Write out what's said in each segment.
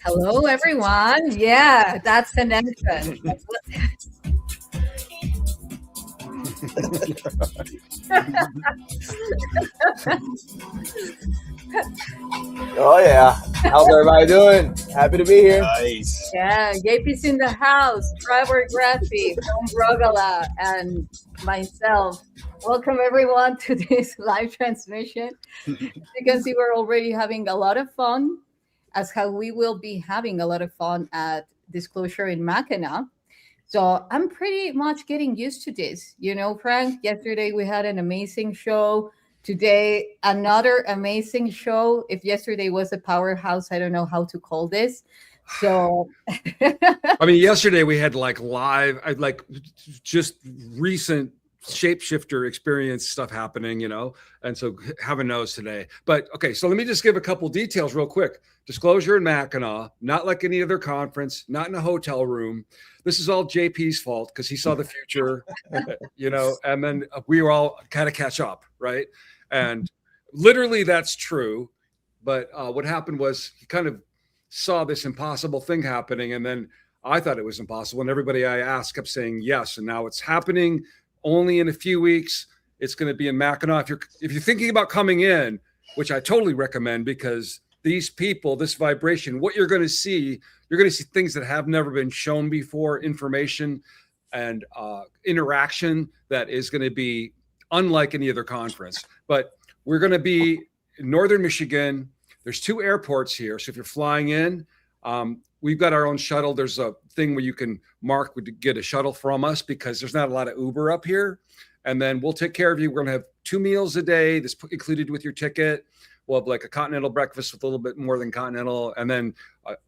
Hello, everyone. Yeah, that's an entrance. Oh yeah, how's everybody doing? Happy to be here. Nice. Yeah, JP's in the house. Trevor, Grassi from Rogala, and myself. Welcome, everyone, to this live transmission. You can see we're already having a lot of fun, as how we will be having a lot of fun at Disclosure in Mackinaw. So I'm pretty much getting used to this. You know, Frank, yesterday we had an amazing show. Today, another amazing show. If yesterday was a powerhouse, I don't know how to call this. So, I mean, yesterday we had like live, like just recent shapeshifter experience stuff happening, and so heaven knows today. But okay, so let me just give a couple details real quick. Disclosure in Mackinaw, not like any other conference, not in a hotel room. This is all JP's fault because he saw the future, and then we were all kind of catch up, right? And literally that's true. But what happened was he kind of saw this impossible thing happening, and then I thought it was impossible, and everybody I asked kept saying yes, and now it's happening. Only in a few weeks, it's going to be in Mackinaw. If you're thinking about coming in, which I totally recommend, because these people, this vibration, what you're going to see things that have never been shown before, information and interaction that is going to be unlike any other conference. But we're going to be in Northern Michigan. There's 2 airports here. So if you're flying in, we've got our own shuttle. There's a thing where you can mark to get a shuttle from us because there's not a lot of Uber up here. And then we'll take care of you. We're going to have 2 meals a day. This included with your ticket. We'll have like a continental breakfast with a little bit more than continental, and then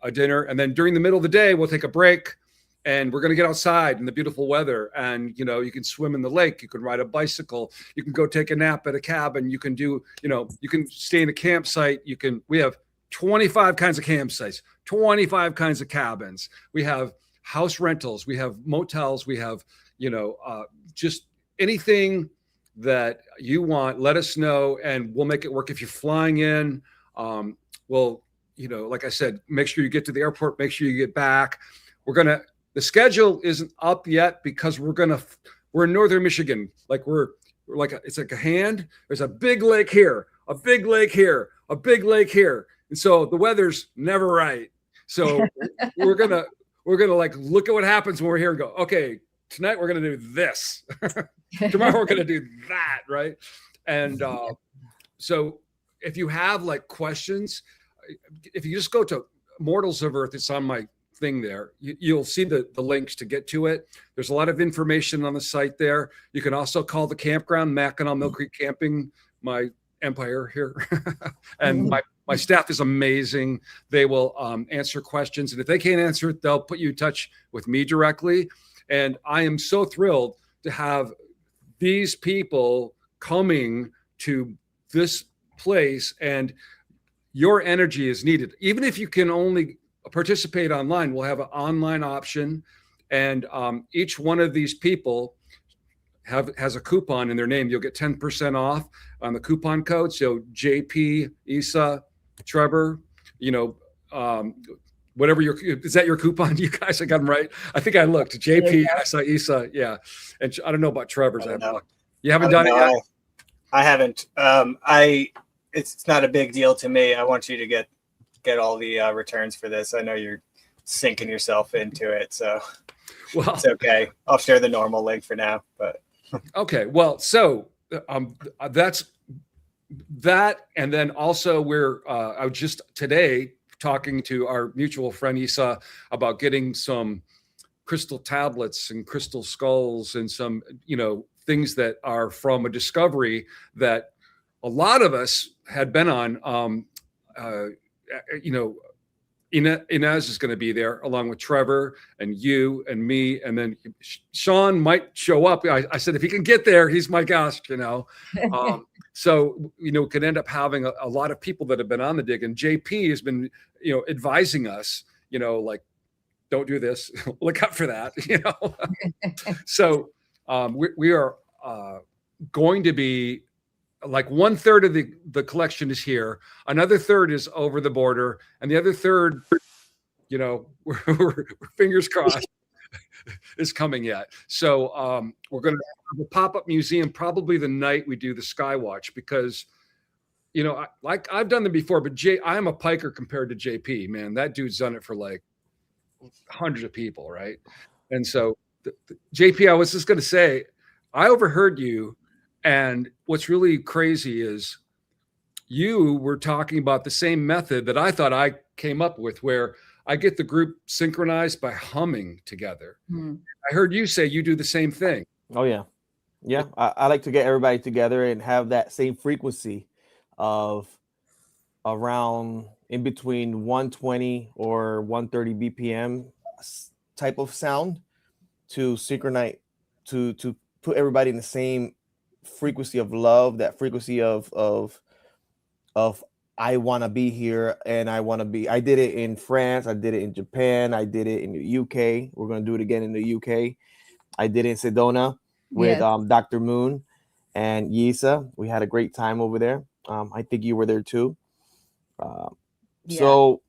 a dinner. And then during the middle of the day, we'll take a break, and we're going to get outside in the beautiful weather. And, you can swim in the lake. You can ride a bicycle. You can go take a nap at a cabin. You can do, you can stay in a campsite. We have 25 kinds of campsites, 25 kinds of cabins. We have house rentals. We have motels. We have, just anything that you want, let us know, and we'll make it work. If you're flying in, like I said, make sure you get to the airport, make sure you get back. The schedule isn't up yet because we're in Northern Michigan. It's like a hand. There's a big lake here, a big lake here, a big lake here. And so the weather's never right. So we're gonna like look at what happens when we're here and go, okay, tonight we're gonna do this. Tomorrow we're gonna do that, right? And so if you have like questions, if you just go to Mortals of Earth, it's on my thing there. You'll see the links to get to it. There's a lot of information on the site there. You can also call the campground, Mackinaw Mill Creek Camping, my empire here. And my staff is amazing. They will answer questions. And if they can't answer it, they'll put you in touch with me directly. And I am so thrilled to have these people coming to this place, and your energy is needed. Even if you can only participate online, we'll have an online option. And each one of these people has a coupon in their name. You'll get 10% off on the coupon code. So JP, Yssah, Trevor, whatever is that your coupon? You guys, I got them right. I think I looked. JP, I saw Yssah, yeah. And I don't know about Trevor's. You haven't done it yet? I haven't. It's not a big deal to me. I want you to get all the returns for this. I know you're sinking yourself into it, so it's okay. I'll share the normal link for now, but okay. Well, so that's that, and then also I was just today talking to our mutual friend Yssah about getting some crystal tablets and crystal skulls and some things that are from a discovery that a lot of us had been on. Inez is going to be there along with Trevor and you and me, and then Sean might show up. I said if he can get there, he's my guest. So could end up having a lot of people that have been on the dig, and JP has been advising us, like don't do this, look out for that. So we are going to be like 1/3 of the collection is here, another third is over the border, and the other third, we're fingers crossed, is coming yet. So we're going to have a pop-up museum probably the night we do the Skywatch, because I've done them before, but I'm a piker compared to JP. Man, that dude's done it for like hundreds of people, right? And so JP, I was just going to say, I overheard you. And what's really crazy is you were talking about the same method that I thought I came up with, where I get the group synchronized by humming together. I heard you say you do the same thing. Oh, yeah. Yeah. I like to get everybody together and have that same frequency of around in between 120 or 130 BPM type of sound to synchronize, to put everybody in the same frequency of love, that frequency of I want to be here, and I did it in France, I did it in Japan, I did it in the UK. We're going to do it again in the UK. I did it in Sedona with Dr. Moon and Yssah. We had a great time over there. I think you were there too. So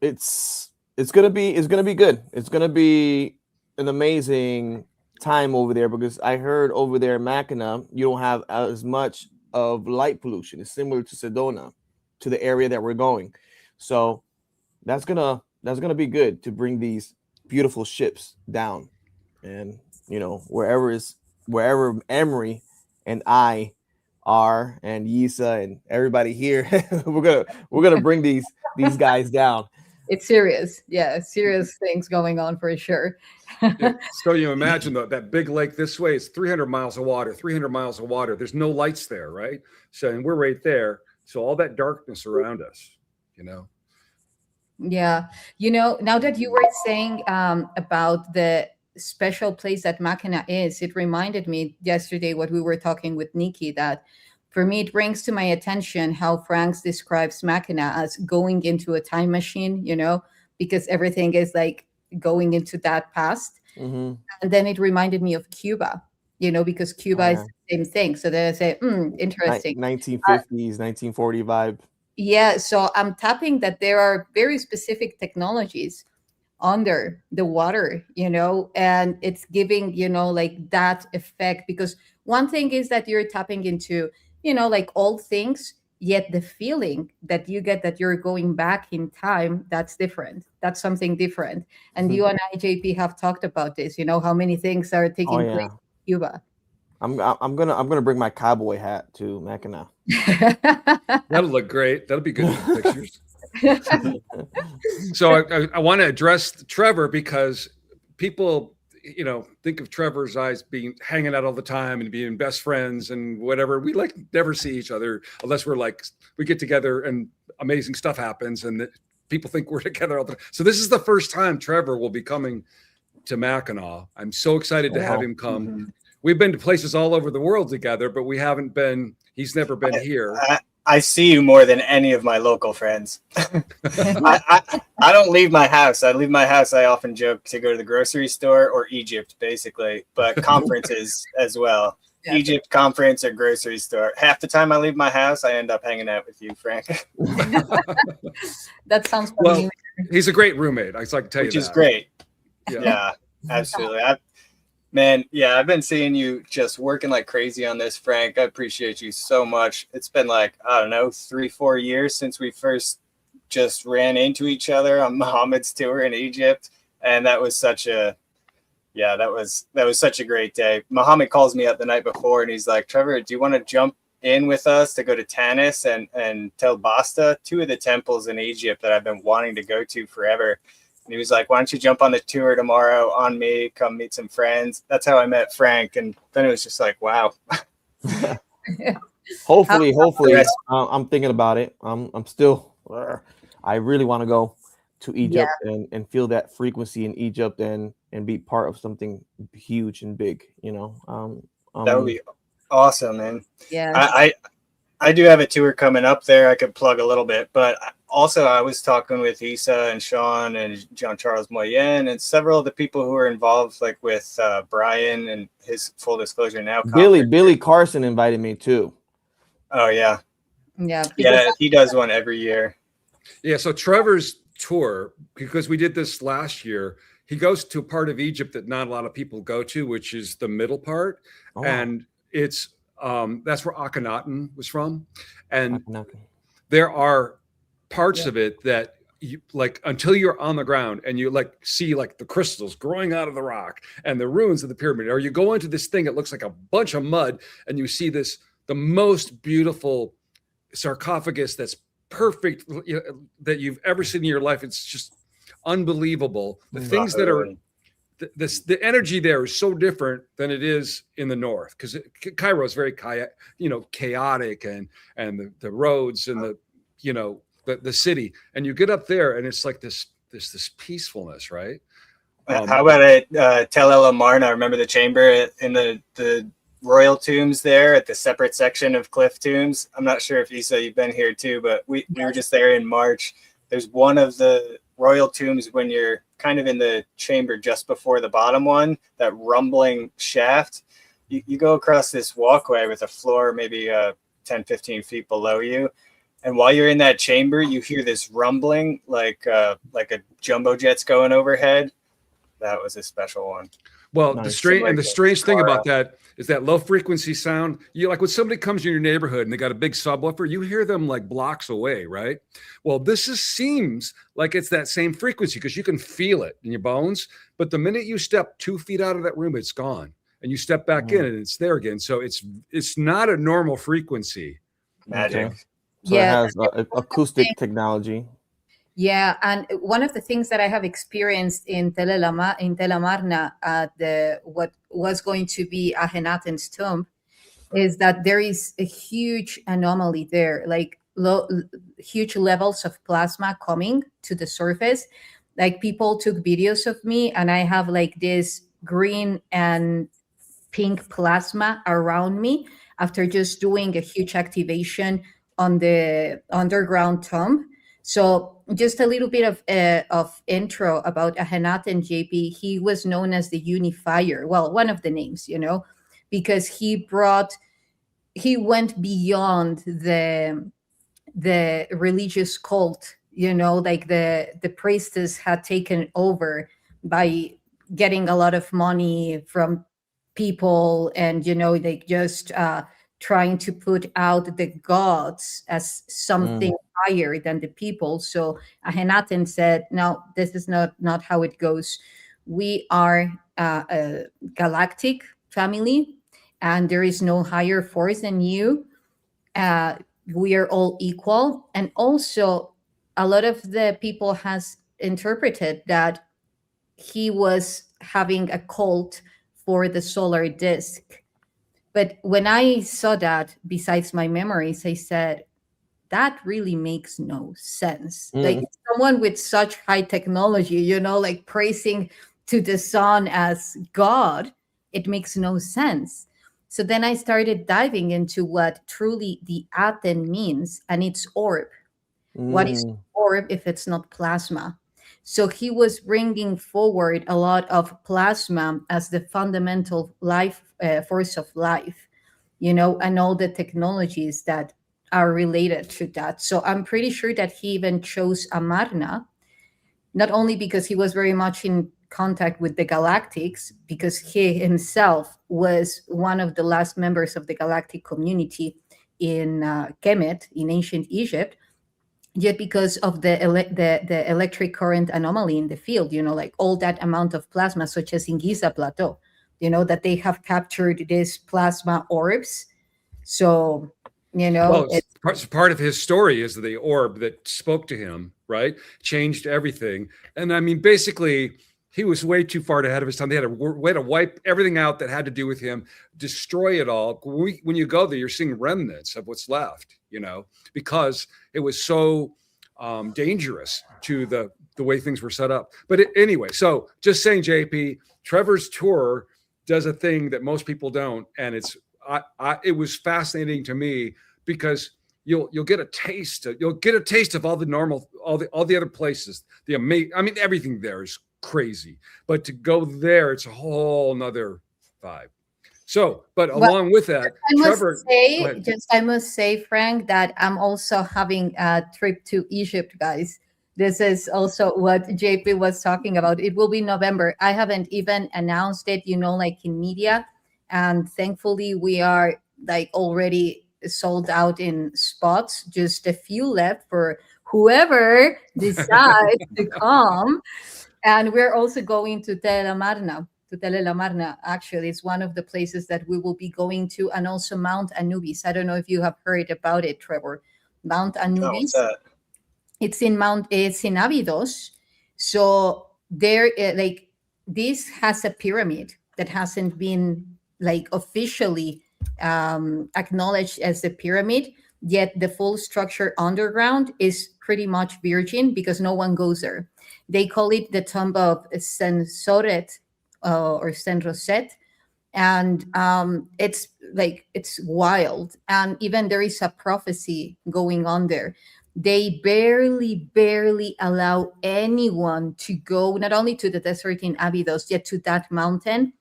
it's gonna be good. It's gonna be an amazing time over there, because I heard over there in Mackinaw you don't have as much of light pollution. It's similar to Sedona, to the area that we're going. So that's gonna be good to bring these beautiful ships down, and wherever Emery and I are, and Yssah and everybody here, we're gonna bring these guys down. It's serious. Yeah, serious things going on for sure. So you imagine that big lake this way is 300 miles of water, 300 miles of water. There's no lights there, right? So, and we're right there. So all that darkness around us, Yeah. Now that you were saying about the special place that Mackinaw is, it reminded me yesterday what we were talking with Nikki, that for me, it brings to my attention how Franks describes Mackinaw as going into a time machine, because everything is like going into that past. Mm-hmm. And then it reminded me of Cuba, because Cuba is the same thing. So then I say, interesting. 1950s, 1940 vibe. Yeah. So I'm tapping that there are very specific technologies under the water, and it's giving, like that effect, because one thing is that you're tapping into, like old things, yet the feeling that you get that you're going back in time, that's different. That's something different. And you and I, JP, have talked about this, how many things are taking place in Cuba. I'm gonna bring my cowboy hat to Mackinaw. That'll look great. That'll be good for pictures. So I want to address Trevor, because people, think of Trevor's eyes being hanging out all the time and being best friends and whatever. We like never see each other unless we get together and amazing stuff happens, and people think we're together all the time. So this is the first time Trevor will be coming to Mackinaw. I'm so excited to have him come. We've been to places all over the world together, but he's never been here. I see you more than any of my local friends. I don't leave my house. I often joke to go to the grocery store or Egypt, basically, but conferences as well. Yeah. Egypt conference or grocery store. Half the time I leave my house, I end up hanging out with you, Frank. That sounds funny. Well, he's a great roommate. I can tell you that. Which is great. Yeah, absolutely. Man, yeah, I've been seeing you just working like crazy on this, Frank. I appreciate you so much. It's been like, I don't know, 3-4 years since we first just ran into each other on Muhammad's tour in Egypt. And that was such a, that was such a great day. Muhammad calls me up the night before and he's like, Trevor, do you want to jump in with us to go to Tanis and Tel Basta, 2 of the temples in Egypt that I've been wanting to go to forever. And he was like, why don't you jump on the tour tomorrow on me, come meet some friends. That's how I met Frank. And then it was just like, wow. Hopefully, I'm thinking about it. I'm still, I really want to go to Egypt and feel that frequency in Egypt and be part of something huge and big, you know. That would be awesome, man. Yeah. I do have a tour coming up there. I could plug a little bit, but also I was talking with Yssah and Sean and Jean-Charles Moyen and several of the people who are involved, like with Brian and his Full Disclosure Now. Billy Carson invited me too. Oh yeah. Yeah. He does one every year. Yeah. So Trevor's tour, because we did this last year, he goes to a part of Egypt that not a lot of people go to, which is the middle part. Oh. And it's, that's where Akhenaten was from. And there are parts of it that you like until you're on the ground and you like see like the crystals growing out of the rock and the ruins of the pyramid, or you go into this thing that looks like a bunch of mud and you see the most beautiful sarcophagus that's perfect that you've ever seen in your life. It's just unbelievable. The things that are the energy there is so different than it is in the north, because Cairo is very chaotic and the roads and the city, and you get up there and it's like this peacefulness, right? How about Tel El Amarna? Remember the chamber in the royal tombs there at the separate section of cliff tombs? I'm not sure if Yssah, you've been here too, but we were just there in March. There's one of the royal tombs when you're kind of in the chamber just before the bottom one, that rumbling shaft. You go across this walkway with a floor maybe 10, 15 feet below you. And while you're in that chamber, you hear this rumbling like a jumbo jet's going overhead. That was a special one. Well, nice. The strange thing about that is that low frequency sound. You like when somebody comes in your neighborhood and they got a big subwoofer, you hear them like blocks away, right? Well, this seems like it's that same frequency because you can feel it in your bones. But the minute you step 2 feet out of that room, it's gone, and you step back in and it's there again. So it's not a normal frequency. Magic. Okay. So it has acoustic technology. Yeah, and one of the things that I have experienced in Tel Amarna at what was going to be Akhenaten's tomb is that there is a huge anomaly there, like huge levels of plasma coming to the surface. Like people took videos of me, and I have like this green and pink plasma around me after just doing a huge activation on the underground tomb. So just a little bit of intro about Akhenaten, JP. He was known as the unifier. Well, one of the names, because he went beyond the religious cult, like the priestess had taken over by getting a lot of money from people, and, they just trying to put out the gods as something higher than the people. So Akhenaten said, no, this is not how it goes. We are a galactic family, and there is no higher force than you. We are all equal. And also, a lot of the people has interpreted that he was having a cult for the solar disk. But when I saw that, besides my memories, I said, that really makes no sense. Like someone with such high technology, like praising to the sun as God, it makes no sense. So then I started diving into what truly the Aten means, and it's orb. What is orb if it's not plasma? So he was bringing forward a lot of plasma as the fundamental life force of life, and all the technologies that are related to that. So I'm pretty sure that he even chose Amarna, not only because he was very much in contact with the Galactics, because he himself was one of the last members of the Galactic community in Kemet in ancient Egypt, yet because of the electric current anomaly in the field, like all that amount of plasma, such as in Yssah Plateau, that they have captured these plasma orbs. So, well, part of his story is the orb that spoke to him, right? Changed everything. And I mean, basically, he was way too far ahead of his time. They had a way to wipe everything out that had to do with him, destroy it all. When you go there, you're seeing remnants of what's left, because it was so dangerous to the way things were set up. But anyway, so just saying, JP, Trevor's tour does a thing that most people don't, and it was fascinating to me because you'll get a taste. You'll get a taste of all the other places. I mean, everything there is crazy, but to go there, it's a whole nother vibe. So, but along with that, I must say, Frank, that I'm also having a trip to Egypt, guys. This is also what JP was talking about. It will be November. I haven't even announced it, like in media. And thankfully, we are like already sold out in spots, just a few left for whoever decides to come. And we're also going to Tell El Amarna. Actually, it's one of the places that we will be going to, and also Mount Anubis. I don't know if you have heard about it, Trevor. Mount Anubis. Oh, it's in Abydos. So there, this has a pyramid that hasn't been officially acknowledged as a pyramid, yet the full structure underground is pretty much virgin because no one goes there. They call it the tomb of Sensoret or Senroset, and it's wild. And even there is a prophecy going on there. They barely allow anyone to go, not only to the desert in Abydos, yet to that mountain,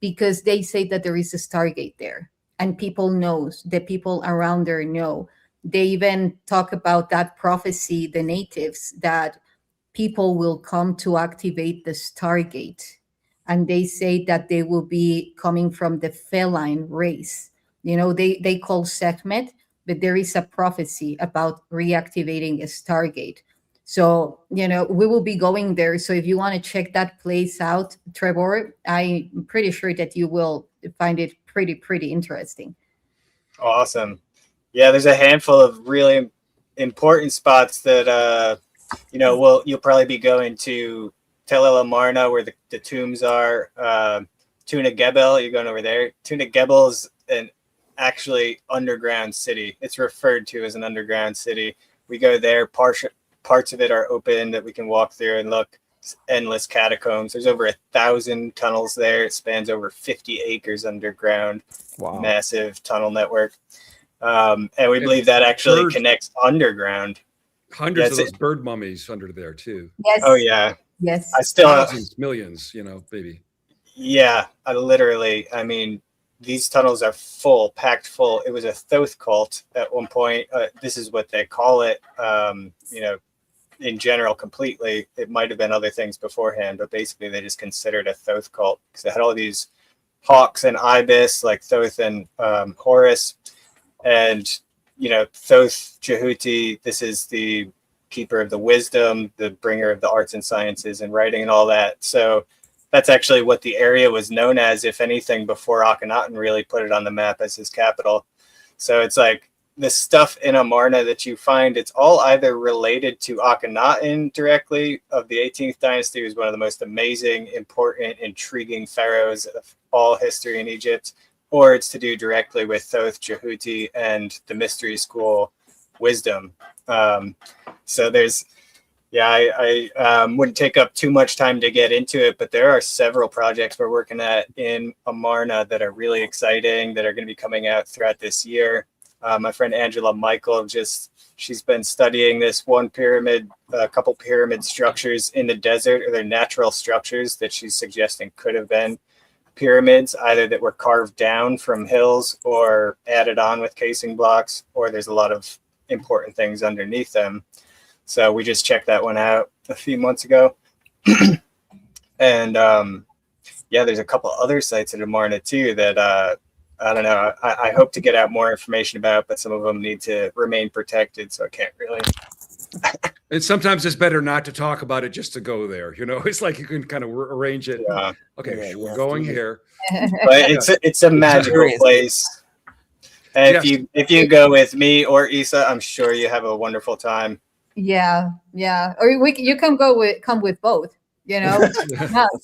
because they say that there is a Stargate there, and the people around there know. They even talk about that prophecy, the natives, that people will come to activate the Stargate, and they say that they will be coming from the feline race. They call Sekhmet, but there is a prophecy about reactivating a Stargate. So, we will be going there. So if you want to check that place out, Trevor, I'm pretty sure that you will find it pretty interesting. Awesome. Yeah, there's a handful of really important spots that, you'll probably be going to Tel El Amarna, where the tombs are. Tuna Gebel, you're going over there. Tuna Gebel is an actually underground city. It's referred to as an underground city. We go there. Parts of it are open that we can walk through and look. It's endless catacombs. There's over 1,000 tunnels there. It spans over 50 acres underground. Wow. Massive tunnel network. And we believe that actually connects underground. Hundreds of those bird mummies under there too. Yes. Oh yeah. Yes. I still thousands, millions, baby. Yeah, I mean, these tunnels are packed full. It was a Thoth cult at one point. This is what they call it. In general, completely. It might have been other things beforehand, but basically they just considered a Thoth cult because they had all these hawks and ibis, like Thoth and Horus, and Thoth Jehuti. This is the keeper of the wisdom, the bringer of the arts and sciences and writing and all that. So that's actually what the area was known as, if anything, before Akhenaten really put it on the map as his capital. So it's like the stuff in Amarna that you find, it's all either related to Akhenaten directly of the 18th dynasty, who's one of the most amazing, important, intriguing pharaohs of all history in Egypt, or it's to do directly with Thoth Jehuti and the mystery school wisdom. So there's Yeah, I wouldn't take up too much time to get into it, but there are several projects we're working at in Amarna that are really exciting that are going to be coming out throughout this year. My friend Angela Michael, she's been studying this one pyramid, a couple pyramid structures in the desert, or they're natural structures that she's suggesting could have been pyramids, either that were carved down from hills or added on with casing blocks, or there's a lot of important things underneath them. So we just checked that one out a few months ago. And yeah, there's a couple other sites at Amarna too that I don't know. I hope to get out more information about, but some of them need to remain protected, so I can't really. And sometimes it's better not to talk about it, just to go there. You know, it's like you can kind of arrange it. Yeah. Okay, Yeah, we're going here. But it's a magical place. And if you go with me or Yssah, I'm sure you have a wonderful time. Yeah. Or you can come with both. You know.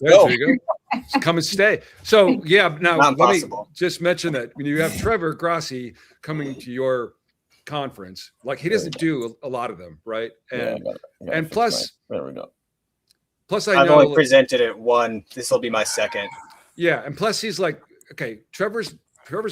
There you go. Come and stay. So yeah, now Not let me possible. just mention that when you have Trevor Grassi coming to your conference, like he doesn't do a lot of them, right? And and plus, there we go. Plus, I I've know only presented it one. This will be my second. Yeah, and plus he's like, okay, Trevor's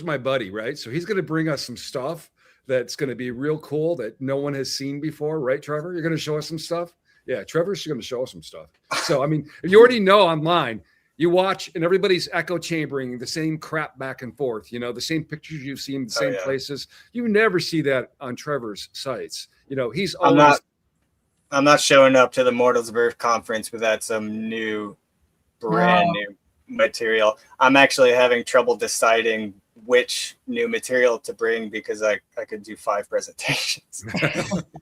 my buddy, right? So he's going to bring us some stuff that's going to be real cool that no one has seen before, right, Trevor? You're going to show us some stuff. Yeah, Trevor's going to show us some stuff. So, I mean, you already know online, you watch and everybody's echo chambering the same crap back and forth, you know, the same pictures you've seen, the same places. You never see that on Trevor's sites. You know, he's always. I'm not showing up to the Mortals of Earth conference without some brand new material. I'm actually having trouble deciding which new material to bring because I could do 5 presentations.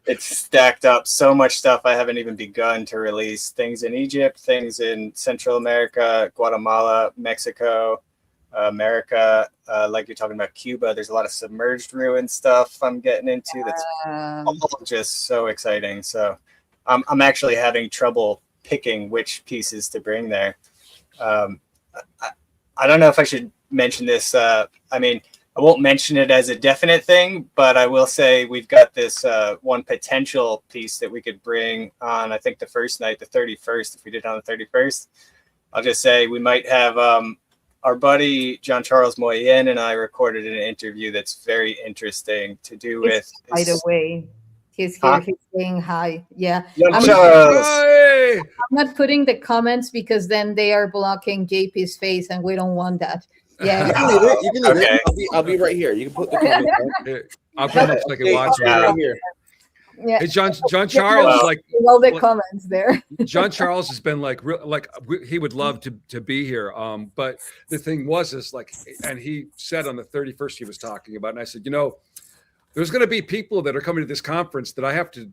It's stacked up, so much stuff I haven't even begun to release. Things in Egypt, things in Central America, Guatemala, Mexico, America, like you're talking about Cuba. There's a lot of submerged ruin stuff I'm getting into that's all just so exciting. So I'm actually having trouble picking which pieces to bring there. I don't know if I should mention this. I mean, I won't mention it as a definite thing, but I will say we've got this one potential piece that we could bring on, I think, the first night, the 31st, if we did it on the 31st. I'll just say we might have our buddy John Charles Moyen and I recorded an interview that's very interesting to do with. By the way, he's here. He's saying hi. Yeah. I'm not putting the comments because then they are blocking JP's face and we don't want that. Yeah. You can leave it. I'll be right here. You can put the comments on. I'll come up so I can watch it right here. Yeah. Hey, John Charles, like all the comments there. John Charles has been like he would love to be here. But the thing is like, and he said on the 31st he was talking about, and I said, you know, there's going to be people that are coming to this conference that I have to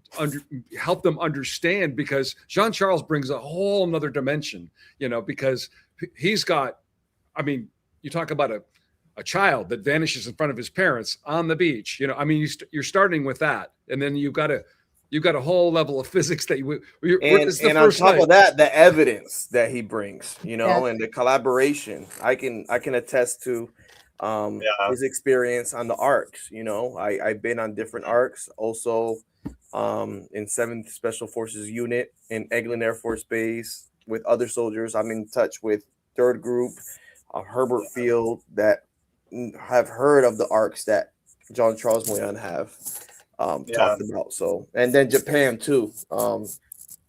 help them understand, because Jean Charles brings a whole nother dimension, you know, because he's got, I mean, you talk about a child that vanishes in front of his parents on the beach, you know, I mean, you're starting with that. And then you've got a whole level of physics that and on top of that, the evidence that he brings, you know, and the collaboration, I can attest to his experience on the arcs. You know, I've been on different arcs, also in 7th Special Forces Unit in Eglin Air Force Base with other soldiers. I'm in touch with 3rd Group, Herbert Field, that have heard of the arcs that John Charles Moyen have talked about. So, and then Japan too.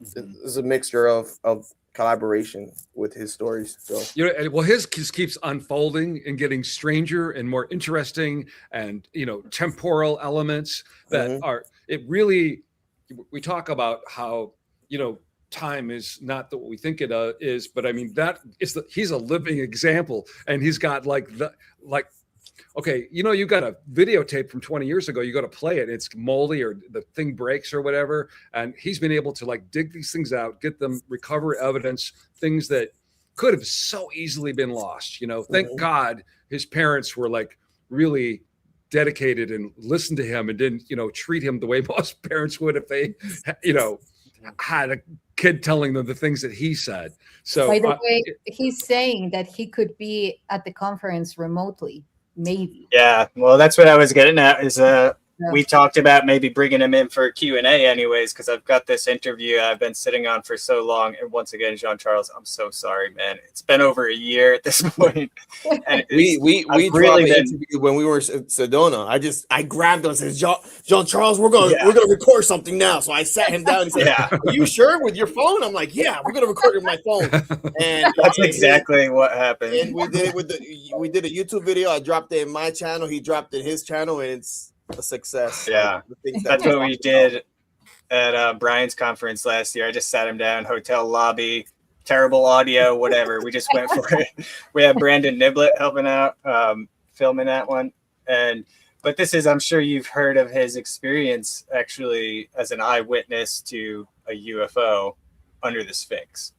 It's a mixture of collaboration with his stories. So, you know, well, his keeps unfolding and getting stranger and more interesting, and you know, temporal elements that are. It really, we talk about how, you know, time is not what we think it is, but I mean that is he's a living example, and he's got okay, you know, you got a videotape from 20 years ago, you go to play it, it's moldy or the thing breaks or whatever, and he's been able to like dig these things out, get them, recover evidence, things that could have so easily been lost, you know. Thank God his parents were like really dedicated and listened to him and didn't, you know, treat him the way most parents would if they, you know, had a kid telling them the things that he said. So by the way, he's saying that he could be at the conference remotely, maybe. Yeah, well, that's what I was getting at. Is we talked about maybe bringing him in for a Q&A anyways, because I've got this interview I've been sitting on for so long. And once again, Jean-Charles, I'm so sorry, man. It's been over a year at this point. And we really dropped an interview when we were in Sedona. I grabbed him and said, Jean-Charles, we're gonna record something now. So I sat him down and said, Are you sure with your phone? I'm like, yeah, we're gonna record it with my phone. And that's exactly what happened. And we did it we did a YouTube video. I dropped it in my channel, he dropped it in his channel, and it's a success. Yeah, that's what we did at Brian's conference last year. I just sat him down, hotel lobby, terrible audio, whatever. We just went for it. We had Brandon Niblett helping out, filming that one. But this is, I'm sure you've heard of his experience actually as an eyewitness to a UFO under the Sphinx.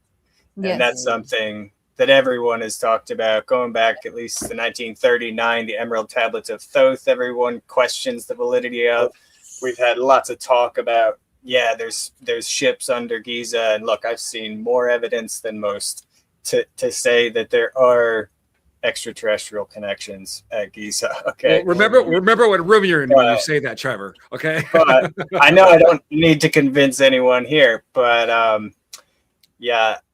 Yes. And that's something that everyone has talked about going back at least to 1939, the Emerald Tablets of Thoth. Everyone questions the validity of. We've had lots of talk about, there's ships under Giza. And look, I've seen more evidence than most to say that there are extraterrestrial connections at Giza. Okay. Well, remember what room you're in when you say that, Trevor. Okay. But I know I don't need to convince anyone here, but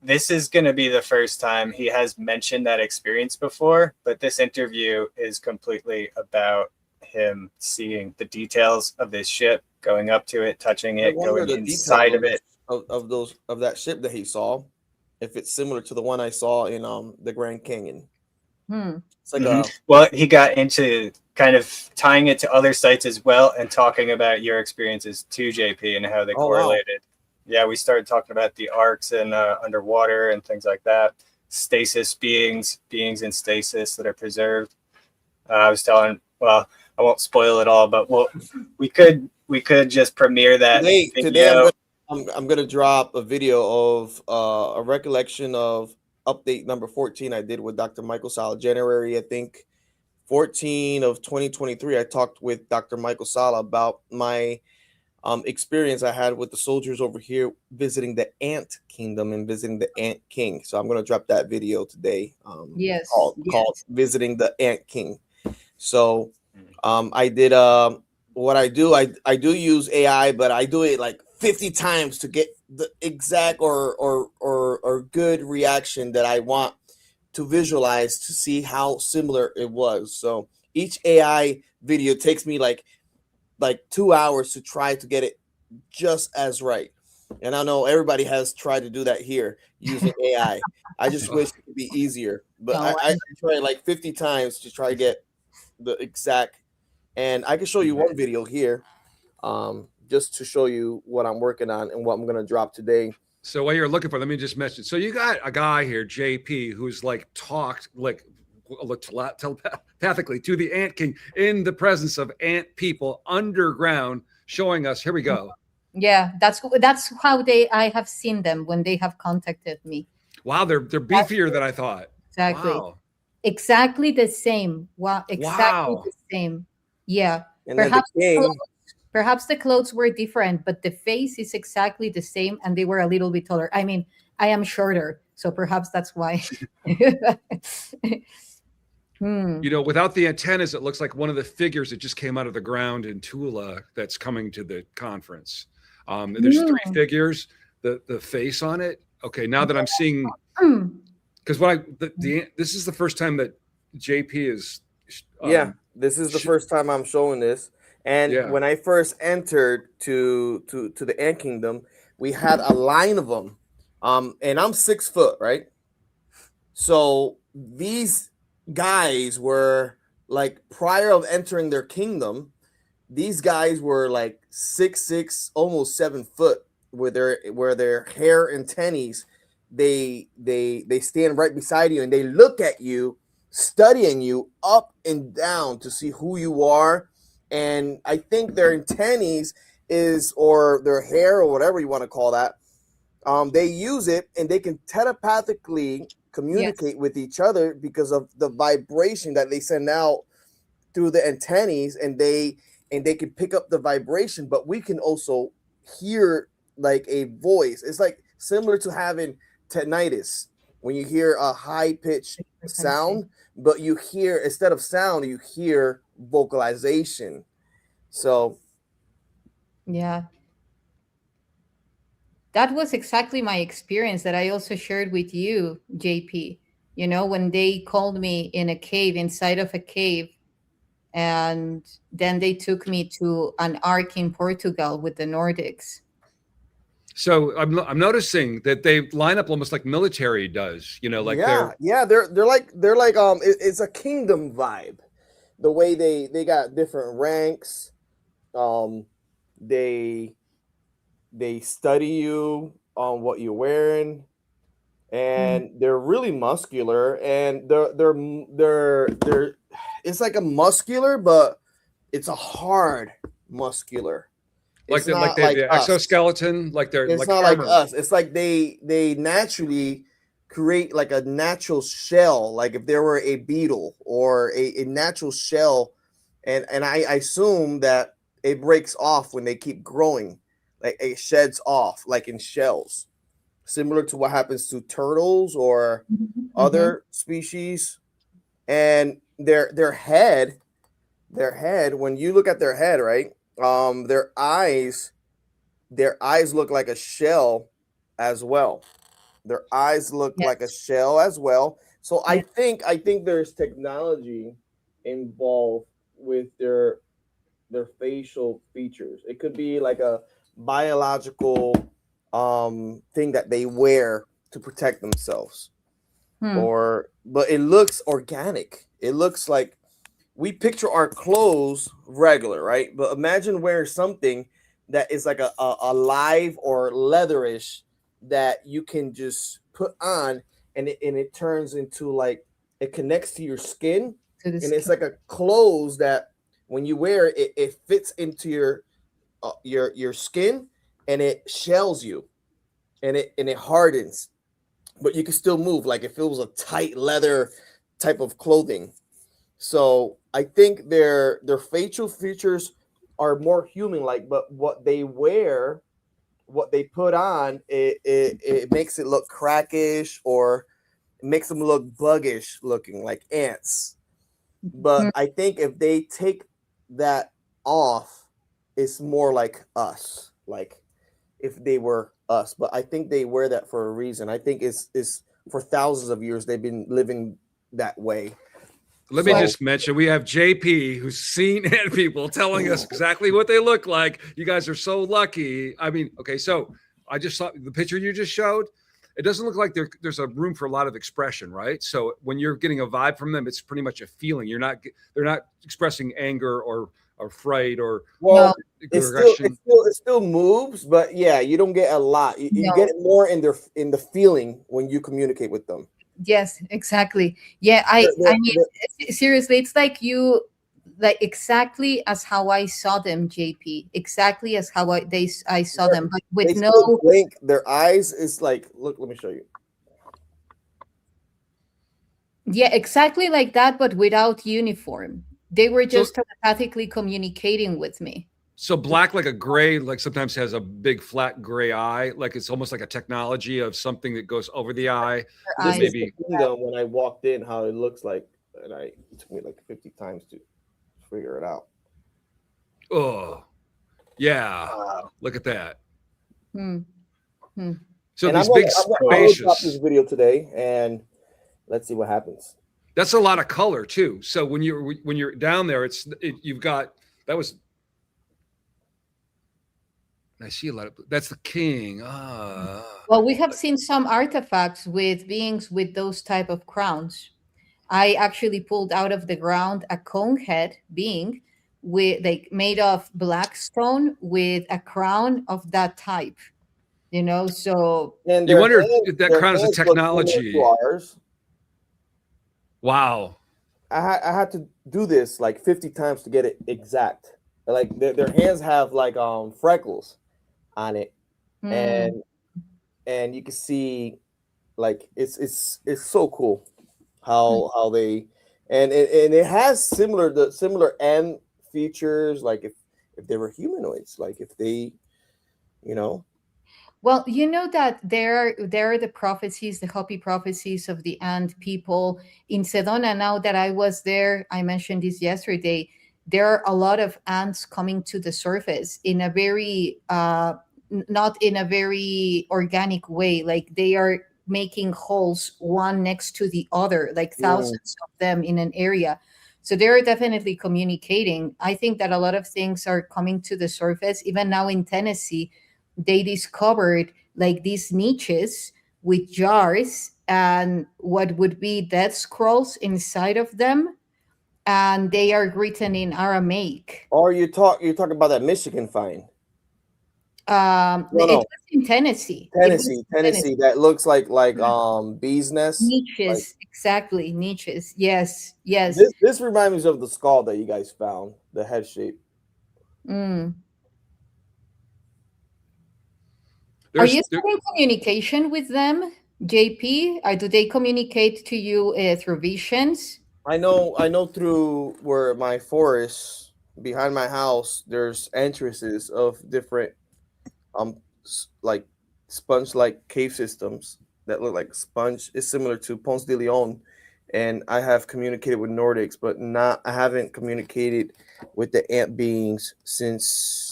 this is going to be the first time he has mentioned that experience before, but this interview is completely about him seeing the details of this ship, going up to it, touching it, going inside of it. Of that ship that he saw, if it's similar to the one I saw in the Grand Canyon. It's like well, he got into kind of tying it to other sites as well and talking about your experiences to JP and how they correlated. Wow. Yeah, we started talking about the arcs and underwater and things like that. Stasis beings in stasis that are preserved. I was telling, well, I won't spoil it all, but we could just premiere that today I'm gonna drop a video of a recollection of update number 14 I did with Dr. Michael Sala, January, I think 14 of 2023. I talked with Dr. Michael Sala about my experience I had with the soldiers over here visiting the Ant Kingdom and visiting the Ant King. So I'm going to drop that video today. Called Visiting the Ant King. So I did what I do. I do use AI, but I do it like 50 times to get the exact or good reaction that I want to visualize to see how similar it was. So each AI video takes me like 2 hours to try to get it just as right. And I know everybody has tried to do that here using AI. I just wish it could be easier, but I tried like 50 times to try to get the exact, and I can show you one video here just to show you what I'm working on and what I'm going to drop today. So while you're looking for, let me just mention. So you got a guy here, JP, who's like talked like telepathically to the Ant King in the presence of ant people underground, showing us. Here we go. Yeah, that's how I have seen them when they have contacted me. Wow, they're beefier than I thought. Exactly. Wow. Exactly the same. Wow, exactly the same. Yeah. And perhaps the clothes were different, but the face is exactly the same, and they were a little bit taller. I mean, I am shorter, so perhaps that's why. You know, without the antennas, it looks like one of the figures that just came out of the ground in Tula that's coming to the conference. There's 3 figures, the face on it. Okay, now that I'm seeing, because this is the first time that JP is. This is the first time I'm showing this. And when I first entered to the Ant Kingdom, we had a line of them. And I'm 6 foot, right? So these guys were like, prior of entering their kingdom, these guys were like 6'6", almost 7 foot, where their hair and tennies, they stand right beside you and they look at you, studying you up and down to see who you are. And I think their antennaes or their hair or whatever you want to call that, they use it and they can telepathically communicate with each other because of the vibration that they send out through the antennaes, and they can pick up the vibration, but we can also hear like a voice. It's like similar to having tinnitus when you hear a high pitched sound, but you hear, instead of sound, you hear vocalization. So Yeah. That was exactly my experience that I also shared with you, JP. You know, when they called me in a cave, inside of a cave, and then they took me to an ark in Portugal with the Nordics. So I'm noticing that they line up almost like military does. You know, like they're yeah, they're like it's a kingdom vibe. The way they got different ranks. Um, they study you on what you're wearing, Mm. and they're really muscular, and they're it's like a muscular, but it's a hard muscular. like It's not they have like the us. exoskeleton, like they're It's like not like armor. us. It's like they naturally create like a natural shell, like if there were a beetle or a natural shell, and I assume that it breaks off when they keep growing, like it sheds off, like in shells, similar to what happens to turtles or Mhm. other species. And their head, when you look at their head, right? Their eyes look like a shell as well. Their eyes look like a Yes. shell as well. So I Yeah. think there's technology involved with their facial features. It could be like a biological thing that they wear to protect themselves. Hmm. Or but it looks organic. It looks like we picture our clothes regular, right? But imagine wearing something that is like a live or leatherish that you can just put on, and it turns into like it connects to your skin, To the and it's skin. like a clothes that when you wear it, it fits into your skin, and it shells you, and it hardens, but you can still move like if it was a tight leather type of clothing. So I think their facial features are more human like, but what they wear, what they put on, it makes it look crackish, or it makes them look buggish looking like ants. But Hmm. I think if they take that off, it's more like us. Like if they were us. But I think they wear that for a reason. I think it's for thousands of years they've been living that way. Let me Well, So just mention we have JP who's seen ant people telling us exactly what they look like. You guys are so lucky. I mean, okay, so I just saw the picture you just showed. It doesn't look like there's a room for a lot of expression, right? So when you're getting a vibe from them, it's pretty much a feeling. They're not expressing anger or fright or no, well, aggression. it still moves, but yeah, you don't get a lot. You get no. it more in the feeling when you communicate with them. Yes, exactly. Yeah, They're, I they're, mean, they're- seriously, it's like you, like exactly as how I saw them, JP. Exactly as how I saw them, but they with no. still blink. Their eyes is like, look. Let me show you. Yeah, exactly like that, but without uniform. They were So just telepathically communicating with me. so black like a gray, like sometimes has a big flat gray eye, like it's almost like a technology of something that goes over the eye Their that This eyes. is the maybe kingdom when I walked in, how it looks like, and it took me like 50 times to figure it out. oh yeah. Wow. Look at that. Hmm. Hmm. So And these big I'm gonna drop this spacious. video today, and let's see what happens. That's a lot of color too. So when you're down there, you've got that was I see a lot of that's the king. Well, we have seen some artifacts with beings with those type of crowns. I actually pulled out of the ground a cone head being with like made of black stone with a crown of that type. You know, so And you wonder if that their crown is a hands look similar to technology. ours. Wow. I had to do this like 50 times to get it exact. Like their hands have like freckles on it, hmm, and you can see like it's so cool how they, and it has similar end features, like if they were humanoids, like if they, you know. well, you know that there are the prophecies, the Hopi prophecies of the ant people in Sedona. Now that I was there, I mentioned this yesterday. there are a lot of ants coming to the surface in a very not in a very organic way. Like they are making holes one next to the other, like thousands of them in an area. So they're definitely communicating. I think that a lot of things are coming to the surface. Even now in Tennessee, they discovered like these niches with jars and what would be death scrolls inside of them, and they are written in Aramaic. Or you're talking about that Michigan find. It was in Tennessee. Tennessee. That looks like bees' nests. Niches, exactly. Niches. Yes. This reminds me of the skull that you guys found, the head shape. Are you still in communication with them, JP? Or do they communicate to you through visions? I know through where my forest behind my house, there's entrances of different like sponge-like cave systems that look like sponge. It's similar to Ponce de Leon, and I have communicated with Nordics, but I haven't communicated with the ant beings since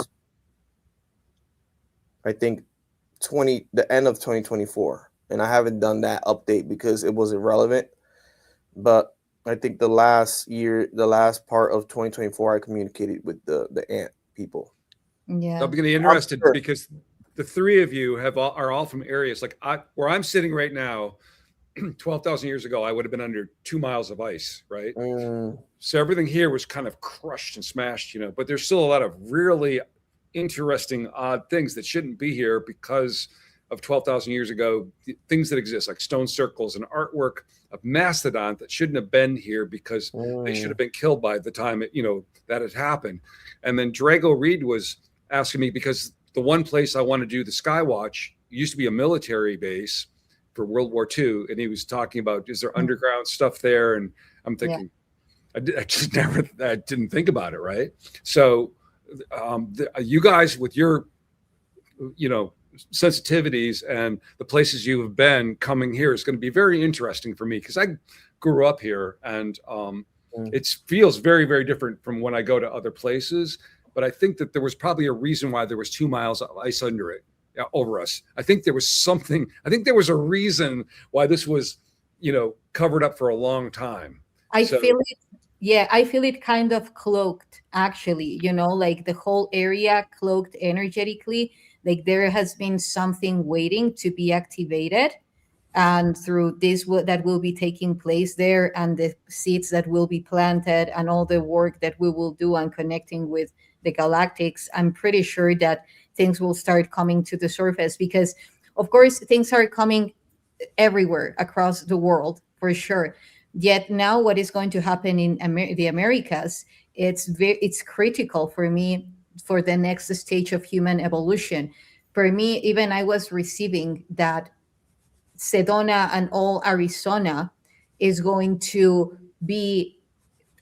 I think the end of 2024, and I haven't done that update because it wasn't relevant. But I think the last part of 2024, I communicated with the ant people. Yeah, I'm getting interested because the three of you are all from areas like where I'm sitting right now. 12,000 years ago, I would have been under 2 miles of ice, right? So everything here was kind of crushed and smashed, but there's still a lot of really interesting, odd things that shouldn't be here because of 12,000 years ago, things that exist like stone circles and artwork of mastodon that shouldn't have been here because they should have been killed by the time that had happened. And then Drago Reed was asking me, because the one place I want to do the Skywatch used to be a military base for World War II, and he was talking about, is there underground stuff there? And I'm thinking, I didn't think about it, right? So you guys with your sensitivities and the places you have been coming here is going to be very interesting for me, because I grew up here, and it feels very, very different from when I go to other places. But I think that there was probably a reason why there was 2 miles of ice under it, over us. I think there was something. I think there was a reason why this was, covered up for a long time. I feel it. Yeah, I feel it kind of cloaked, actually. Like the whole area cloaked energetically. Like there has been something waiting to be activated, and through this that will be taking place there, and the seeds that will be planted, and all the work that we will do on connecting with the galactics, I'm pretty sure that things will start coming to the surface, because of course things are coming everywhere across the world for sure. Yet now what is going to happen in the Americas, it's critical for me for the next stage of human evolution. For me, even I was receiving that Sedona and all Arizona is going to be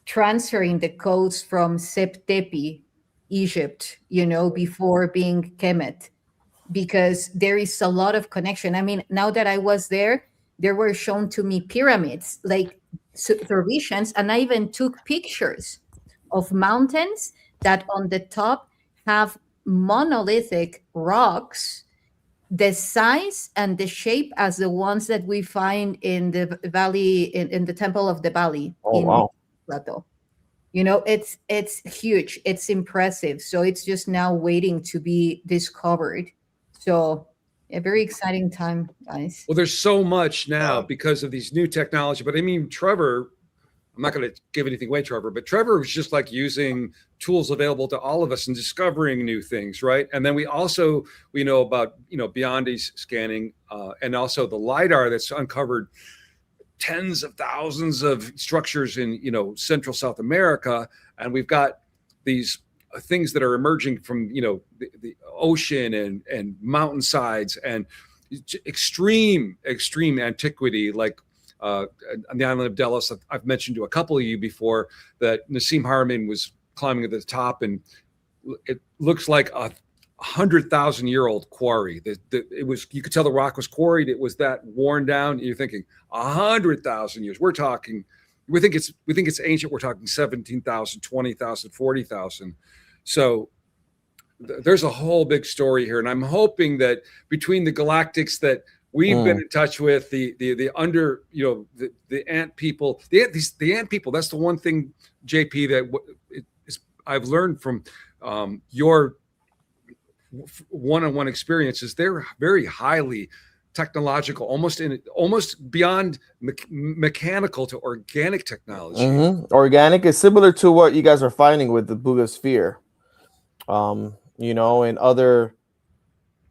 transferring the codes from Septepi, Egypt, before being Kemet, because there is a lot of connection. I mean, now that I was there were shown to me pyramids, like visions, and I even took pictures of mountains that on the top have monolithic rocks, the size and the shape as the ones that we find in the valley, in the Temple of the Valley. Wow. Plateau. It's huge. It's impressive. So it's just now waiting to be discovered. So a very exciting time, guys. Well, there's so much now because of these new technology. But I mean, Trevor, I'm not going to give anything away, Trevor, but Trevor was just like using tools available to all of us and discovering new things, right? And then we know about, Beyondi's scanning and also the LIDAR that's uncovered tens of thousands of structures in, Central South America. And we've got these things that are emerging from, the ocean and mountainsides and extreme antiquity, like on the island of Delos. I've mentioned to a couple of you before that Nassim Haramein was climbing at the top, and it looks like a 100,000-year-old quarry. You could tell the rock was quarried. It was that worn down. You're thinking 100,000 years. We're talking we think it's ancient. We're talking 17,000, 20,000, 40,000. So there's a whole big story here, and I'm hoping that between the galactics that we've been in touch with, the under, the ant people, the ant people. That's the one thing, JP, that I've learned from your one-on-one experiences. They're very highly technological, almost beyond mechanical to organic technology. Organic is similar to what you guys are finding with the Bugosphere, and other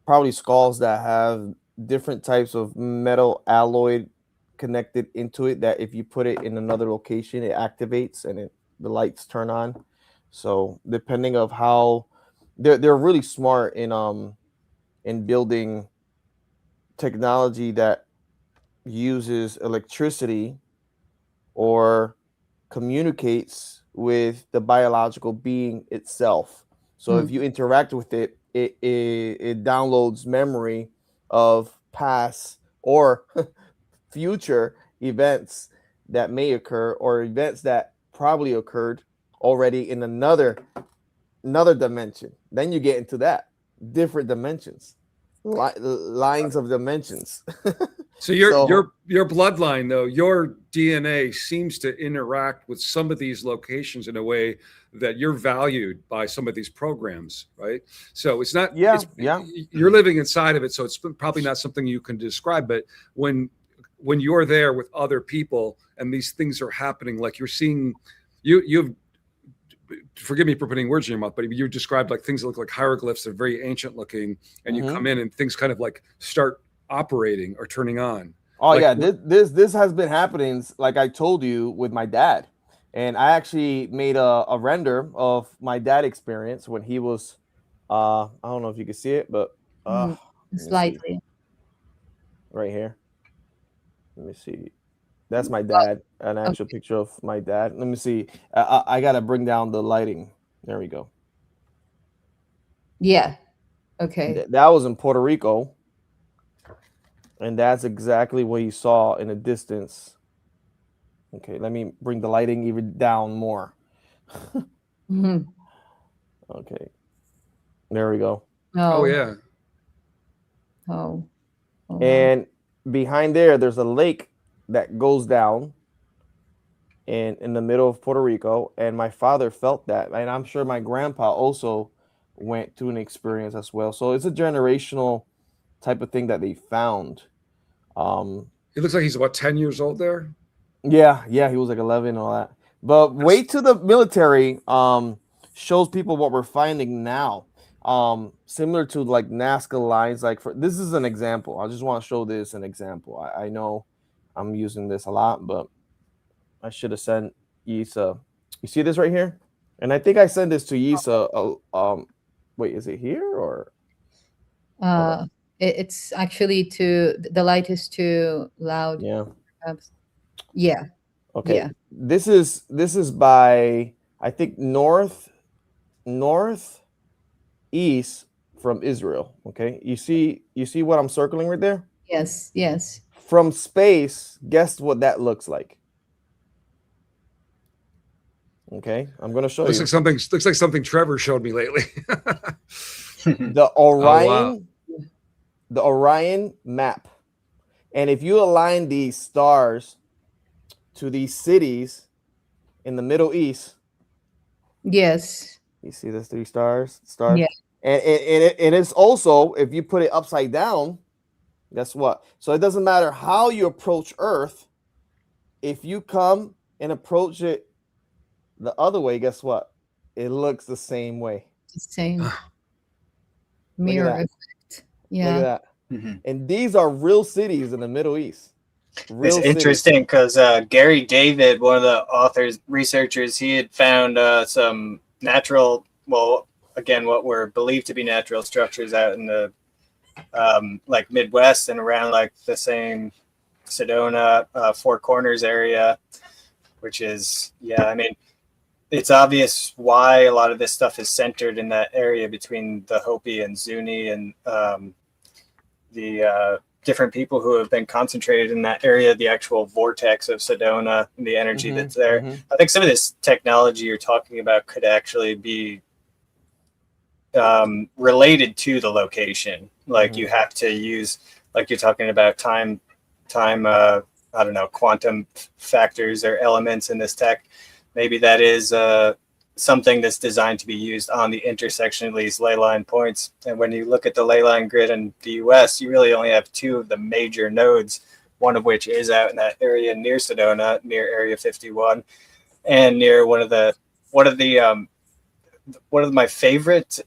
probably skulls that have different types of metal alloy connected into it, that if you put it in another location, it activates and the lights turn on. So depending of how they're really smart in building technology that uses electricity or communicates with the biological being itself. So if you interact with it, it downloads memory of past or future events that may occur, or events that probably occurred already in another dimension. Then you get into that different dimensions, lines of dimensions. So your bloodline, though, your DNA seems to interact with some of these locations in a way that you're valued by some of these programs, right? So it's not, you're living inside of it, so it's probably not something you can describe. But when you're there with other people and these things are happening, like you're seeing, you've, forgive me for putting words in your mouth, but you described like things that look like hieroglyphs. They're very ancient looking, and you come in and things kind of like start operating or turning on. Oh, like, yeah, this has been happening, like I told you, with my dad. And I actually made a render of my dad experience when he was I don't know if you can see it, but slightly right here. Let me see. That's my dad, an actual picture of my dad. Let me see. I gotta bring down the lighting. There we go. Yeah. Okay. That was in Puerto Rico. And that's exactly what you saw in the distance. Okay, let me bring the lighting even down more. Okay. There we go. Oh yeah. Oh. And behind there's a lake that goes down in the middle of Puerto Rico, and my father felt that, and I'm sure my grandpa also went through an experience as well. So it's a generational type of thing that they found. He looks like he's about 10 years old there. Yeah, he was like 11 and all that. But wait till the military shows people what we're finding now. Similar to like Nazca lines, like this is an example. I just want to show this an example. I know I'm using this a lot, but I should have sent Yssah. You see this right here? And I think I sent this to Yssah. Wait, is it here or? It's actually the light is too loud. Yeah. Perhaps. Yeah. Okay. Yeah. This is by, I think, northeast from Israel. Okay. You see what I'm circling right there? Yes. From space, guess what that looks like? Okay, I'm gonna show you. Looks like something Trevor showed me lately. The Orion, the Orion map. And if you align these stars to these cities in the Middle East, yes, you see those 3 stars. Yeah. And it's also, if you put it upside down, guess what? So it doesn't matter how you approach Earth. If you come and approach it the other way, guess what? It looks the same way. The same mirror effect. Yeah. Look at that. And these are real cities in the Middle East. It's interesting because Gary David, one of the researchers, he had found some natural, what were believed to be natural structures out in the like Midwest and around like the same Sedona, Four Corners area, which is, I mean, it's obvious why a lot of this stuff is centered in that area between the Hopi and Zuni and the different people who have been concentrated in that area, the actual vortex of Sedona and the energy that's there. I think some of this technology you're talking about could actually be related to the location. Like you have to use, like you're talking about time, I don't know, quantum factors or elements in this tech. Maybe that is something that's designed to be used on the intersection of these ley line points. And when you look at the ley line grid in the US, you really only have two of the major nodes, one of which is out in that area near Sedona, near Area 51, and near one of my favorite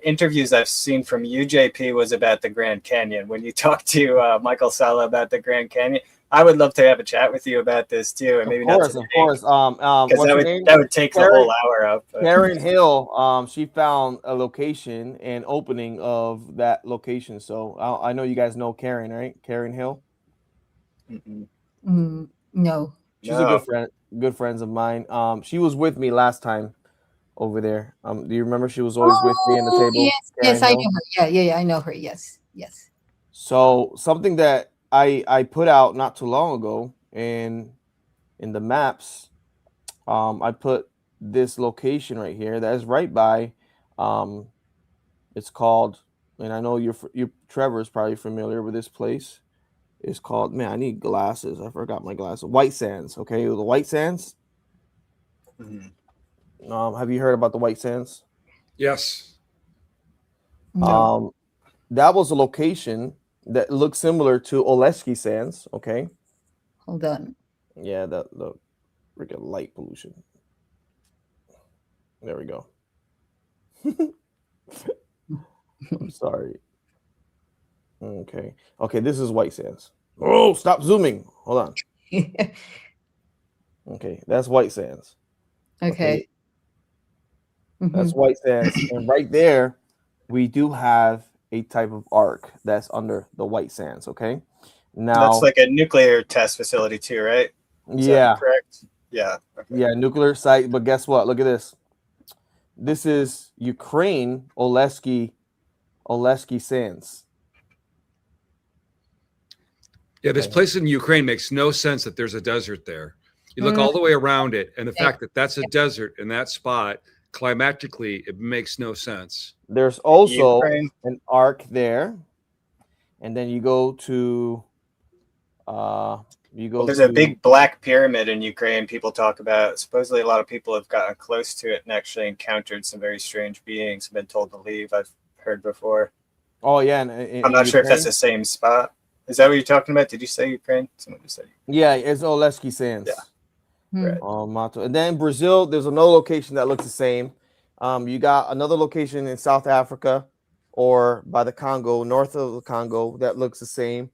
interviews I've seen from you, JP, was about the Grand Canyon. When you talked to Michael Sala about the Grand Canyon, I would love to have a chat with you about this too, and maybe of course. because that would take Karen, the whole hour up. Karen Hill, she found a location and opening of that location. So I know you guys know Karen, right? Karen Hill. No. She's a good friend, good friends of mine. She was with me last time over there. Do you remember she was always with me in the table? Yes, I know her. Yeah, I know her. Yes. So something that I put out not too long ago in the maps, I put this location right here that is right by, it's called, and I know you Trevor is probably familiar with this place. It's called, man, I need glasses. I forgot my glasses. White Sands. Okay, the White Sands. Have you heard about the White Sands? Yes. No. That was a location that looks similar to Oleski Sands. Okay. Hold on. Yeah, the freaking light pollution. There we go. I'm sorry. Okay, this is White Sands. Oh, stop zooming. Hold on. Okay, that's White Sands. Okay. That's White Sands. And right there, we do have a type of arc that's under the White Sands. Okay. Now that's like a nuclear test facility too, right? Is that correct? Yeah. Okay. Yeah, nuclear site. But guess what? Look at this. This is Ukraine Oleski Sands. Yeah, this place in Ukraine makes no sense that there's a desert there. You look all the way around it, and the fact that that's a desert in that spot, climatically, it makes no sense. There's also an arc there, and then you go to there's a big black pyramid in Ukraine people talk about. Supposedly a lot of people have gotten close to it and actually encountered some very strange beings and been told to leave. I've heard before. Oh yeah, I'm not sure if that's the same spot. Is that what you're talking about? Did you say Ukraine? Someone just said. Yeah, it's Oleski Sands. Yeah. Right. Mato. And then Brazil, there's another location that looks the same. You got another location in South Africa or by the Congo, north of the Congo, that looks the same.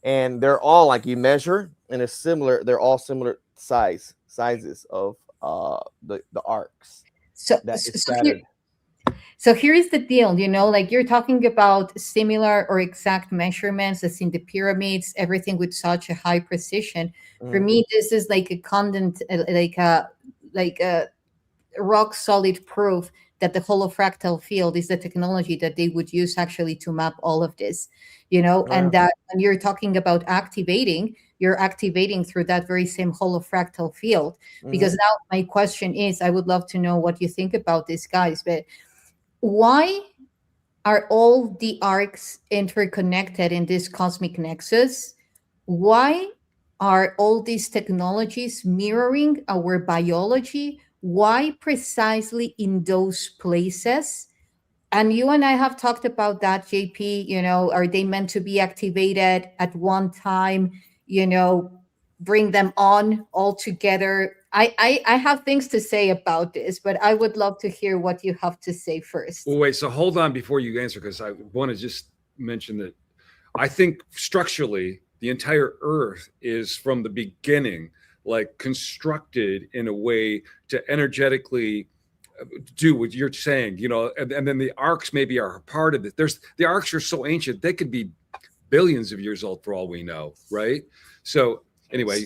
And they're all like you measure and it's similar. They're all similar sizes of the arcs. So here is the deal, like you're talking about similar or exact measurements as in the pyramids, everything with such a high precision. For me, this is like a condensed, like a rock solid proof that the holofractal field is the technology that they would use actually to map all of this, and that when you're talking about activating, you're activating through that very same holofractal field. Because now my question is, I would love to know what you think about this, guys, but why are all the arcs interconnected in this cosmic nexus? Why are all these technologies mirroring our biology? Why precisely in those places? And you and I have talked about that, JP. Are they meant to be activated at one time? Bring them on all together. I have things to say about this, but I would love to hear what you have to say first. Well, wait, so hold on before you answer, because I want to just mention that I think structurally the entire Earth is from the beginning like constructed in a way to energetically do what you're saying, and then the arcs maybe are a part of it. The arcs are so ancient, they could be billions of years old for all we know, right? So anyway,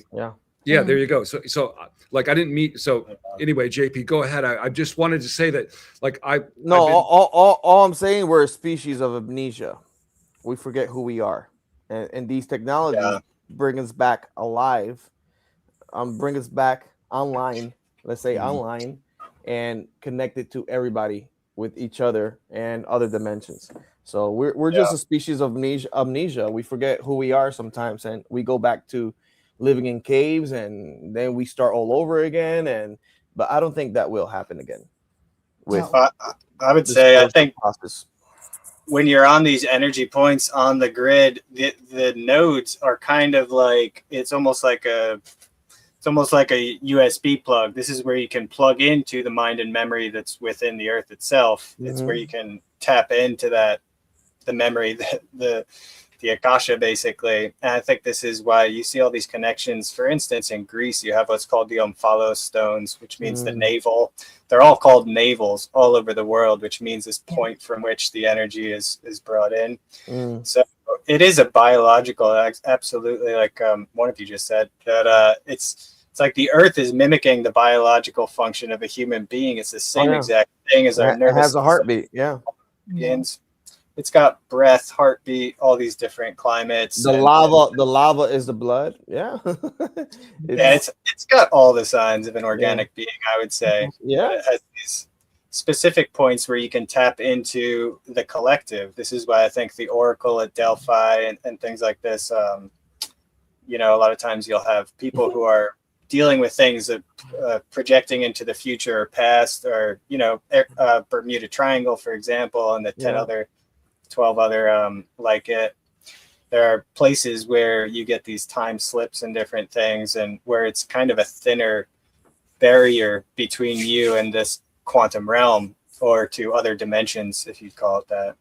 yeah, there you go. So like I didn't meet. So anyway, JP, go ahead. I just wanted to say that, like all I'm saying, we're a species of amnesia. We forget who we are. and these technologies bring us back alive, bring us back online, let's say online, and connect it to everybody with each other and other dimensions. So we're just a species of amnesia. We forget who we are sometimes, and we go back to living in caves, and then we start all over again. But I don't think that will happen again. With I would say, I think process. When you're on these energy points on the grid, the nodes are kind of like, it's almost like a USB plug. This is where you can plug into the mind and memory that's within the earth itself. It's where you can tap into the memory, the Akasha, basically. And I think this is why you see all these connections. For instance, in Greece, you have what's called the Omphalos stones, which means the navel. They're all called navels all over the world, which means this point from which the energy is brought in. So it is a biological, absolutely, like one of you just said, that it's like the earth is mimicking the biological function of a human being. It's the same exact thing as our nervous system. It has a heartbeat, It's got breath, heartbeat, all these different climates. The lava is the blood. It's got all the signs of an organic being, I would say. Yeah. It has these specific points where you can tap into the collective. This is why I think the Oracle at Delphi and things like this, a lot of times you'll have people who are dealing with things that projecting into the future or past, or, Bermuda Triangle, for example, and the 12 other like it. There are places where you get these time slips and different things, and where it's kind of a thinner barrier between you and this quantum realm, or to other dimensions, if you'd call it that.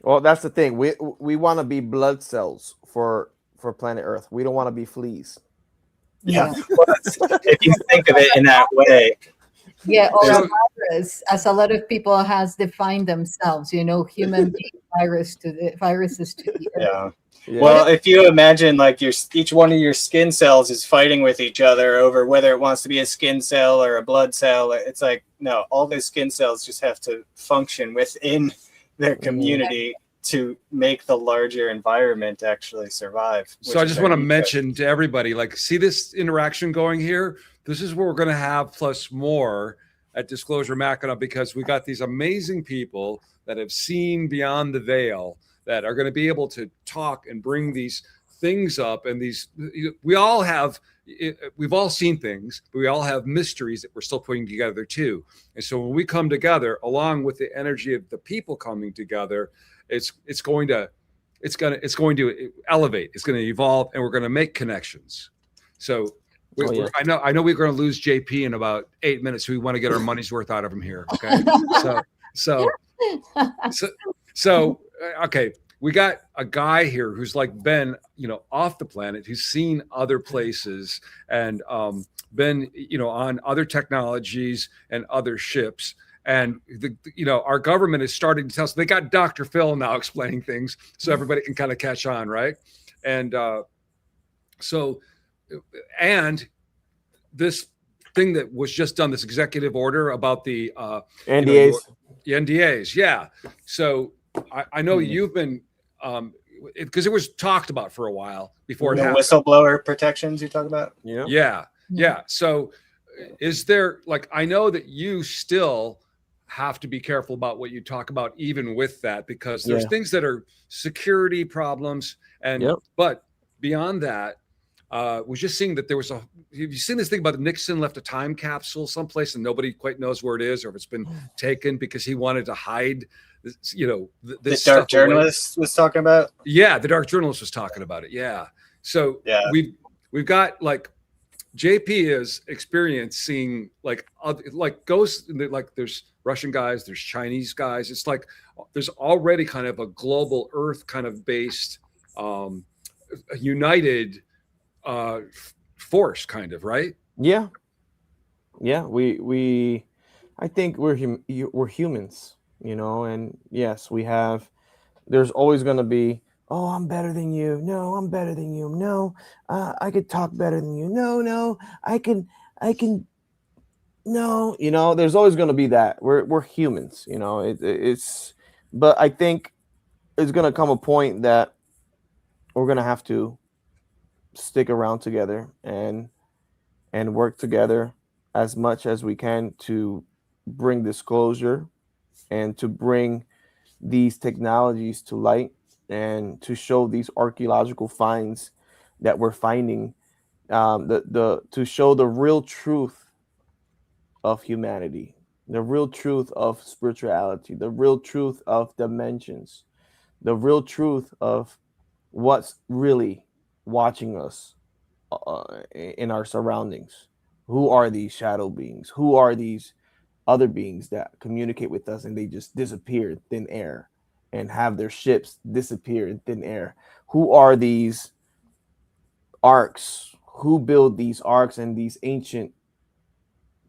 Well, that's the thing. We want to be blood cells for planet Earth. We don't want to be fleas. Well, if you think of it in that way. Yeah, or a virus, as a lot of people has defined themselves, human being viruses to the earth. Yeah. Well, if you imagine like each one of your skin cells is fighting with each other over whether it wants to be a skin cell or a blood cell, it's like, no, all those skin cells just have to function within their community to make the larger environment actually survive. So I just want to mention to everybody, like, see this interaction going here? This is what we're going to have plus more at Disclosure Mackinaw, because we got these amazing people that have seen beyond the veil, that are going to be able to talk and bring these things up. And we've all seen things, but we all have mysteries that we're still putting together too. And so when we come together, along with the energy of the people coming together, it's going to elevate, it's going to evolve, and we're going to make connections. So I know we're going to lose JP in about 8 minutes. So we want to get our money's worth out of him here. Okay. So okay, we got a guy here who's like been, off the planet, who's seen other places and been, on other technologies and other ships. And our government is starting to tell us. They got Dr. Phil now explaining things, so everybody can kind of catch on, right? And and this thing that was just done, this executive order about the NDAs. The NDAs, yeah. So I know you've been, because it was talked about for a while before it happened. Whistleblower protections you talk about? Yeah. So is there, like, I know that you still have to be careful about what you talk about, even with that, because there's things that are security problems. But beyond that, we're just seeing that have you seen this thing about Nixon left a time capsule someplace and nobody quite knows where it is, or if it's been taken because he wanted to hide, this the dark journalist was talking about? Yeah, the dark journalist was talking about it. Yeah. So we've got, like, JP is experiencing like ghosts, like there's Russian guys, there's Chinese guys. It's like there's already kind of a global Earth kind of based united force, kind of, right? Yeah. I think we're humans, and yes, there's always going to be, oh, I'm better than you. No, I'm better than you. No, I could talk better than you. No, I can. No, there's always going to be that. We're humans, but I think it's going to come a point that we're gonna have to stick around together and work together as much as we can to bring disclosure and to bring these technologies to light and to show these archaeological finds that we're finding, the to show the real truth of humanity, the real truth of spirituality, the real truth of dimensions, the real truth of what's really watching us in our surroundings. Who are these shadow beings? Who are these other beings that communicate with us and they just disappear in thin air and have their ships disappear in thin air? Who are these arcs? Who build these arcs and these ancient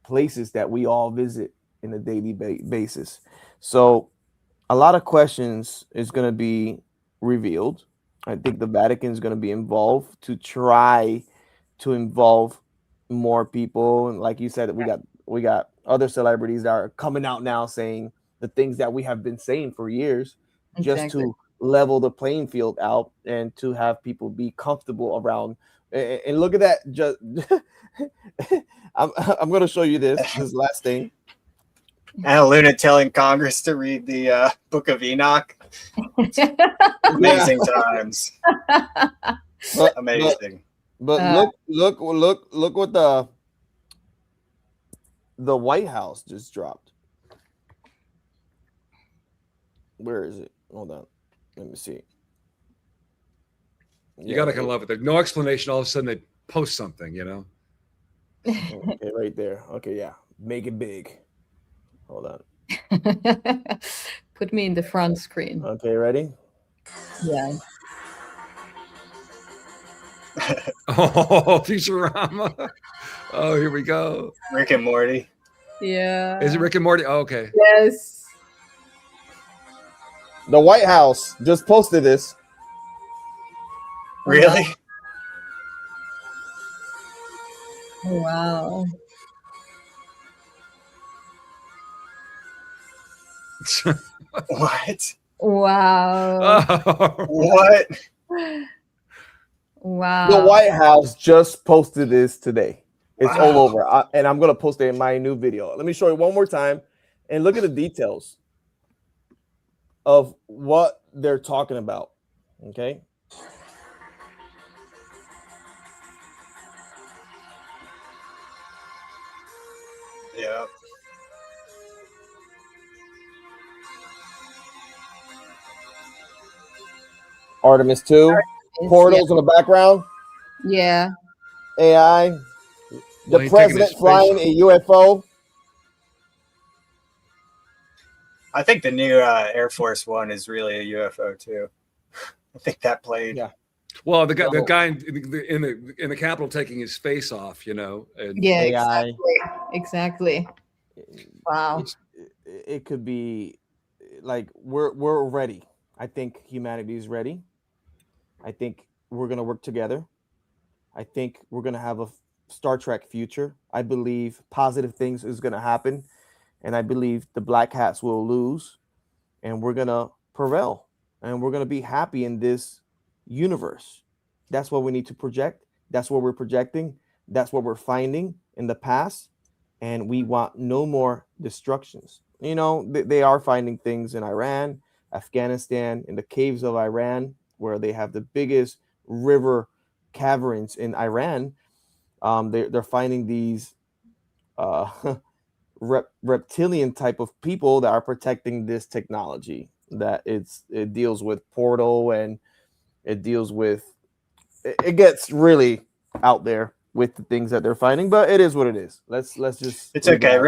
places that we all visit in a daily basis? So a lot of questions is going to be revealed. I think the Vatican is going to be involved to try to involve more people. And like you said, we got other celebrities that are coming out now saying the things that we have been saying for years, just to level the playing field out and to have people be comfortable around. And look at that. Just I'm going to show you this last thing. And Luna telling Congress to read the Book of Enoch. Amazing times. Amazing. But look what the White House just dropped. Where is it? Hold on. Let me see. You gotta kind of love it. There's no explanation. All of a sudden they post something, you know. Okay, right there. Okay, yeah. Make it big. Hold on. Put me in the front screen. Okay, ready? Yeah. Oh, Futurama. Oh, here we go. Rick and Morty. Yeah. Is it Rick and Morty? Oh, okay. Yes. The White House just posted this. Really? Wow. What? Wow. Oh. What? Wow. The White House just posted this today. It's all over. And I'm going to post it in my new video. Let me show you one more time and look at the details of what they're talking about. Okay. Yeah. Artemis 2. Portals in the background. Yeah. AI. The Well, president flying a UFO. I think the new Air Force One is really a UFO too. I think that played. Yeah. Well, the guy in the Capitol taking his face off, you know. And Yeah. AI. Exactly. Wow. It could be like we're ready. I think humanity is ready. I think we're gonna work together. I think we're gonna have a Star Trek future. I believe positive things is gonna happen, and I believe the black hats will lose, and we're gonna prevail, and we're gonna be happy in this universe. That's what we need to project. That's what we're projecting. That's what we're finding in the past, and we want no more destructions. You know, they are finding things in Iran, Afghanistan, in the caves of Iran, where they have the biggest river caverns in Iran. They're finding these reptilian type of people that are protecting this technology. That it deals with portal, and it deals with it gets really out there with the things that they're finding, but it is what it is. Let's just. It's okay.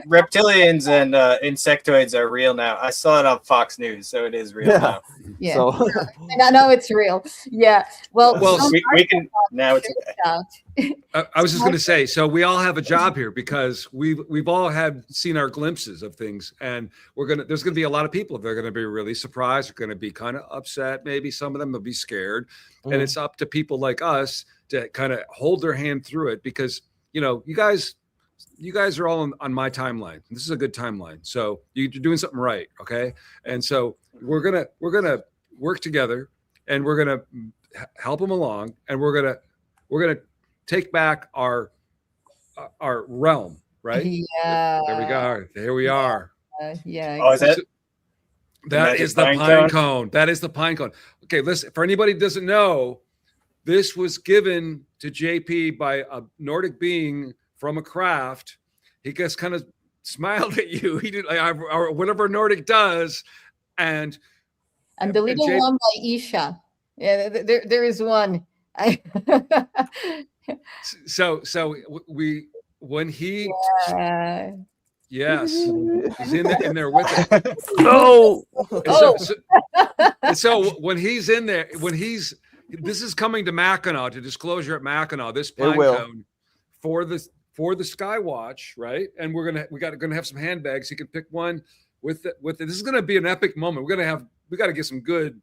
Reptilians and insectoids are real now. I saw it on Fox News, so it is real now. Yeah. So, and I know it's real. Yeah. Well, we can now. It's okay. I was just going to say, so we all have a job here because we've all seen our glimpses of things, and there's going to be a lot of people that are going to be really surprised, are going to be kind of upset. Maybe some of them will be scared, and it's up to people like us to kind of hold their hand through it, because you know you guys are all on my timeline. This is a good timeline, so you're doing something right, okay? And so we're gonna work together, and we're gonna help him along, and we're gonna take back our realm, right? Yeah. There we go. There we are. Yeah. Oh, is it? That is the pine cone. That is the pine cone. Okay, listen, for anybody who doesn't know, this was given to JP by a Nordic being from a craft. He just kind of smiled at you. He did or whatever Nordic does. And the little one by Yssah. Yeah, there is one. So when he yes, he's in there with it. No. So when he's in there, this is coming to Mackinaw, to disclosure at Mackinaw, this pine cone for the Skywatch, right? And we're gonna have some handbags. He can pick one with it. This is gonna be an epic moment. We got to get some good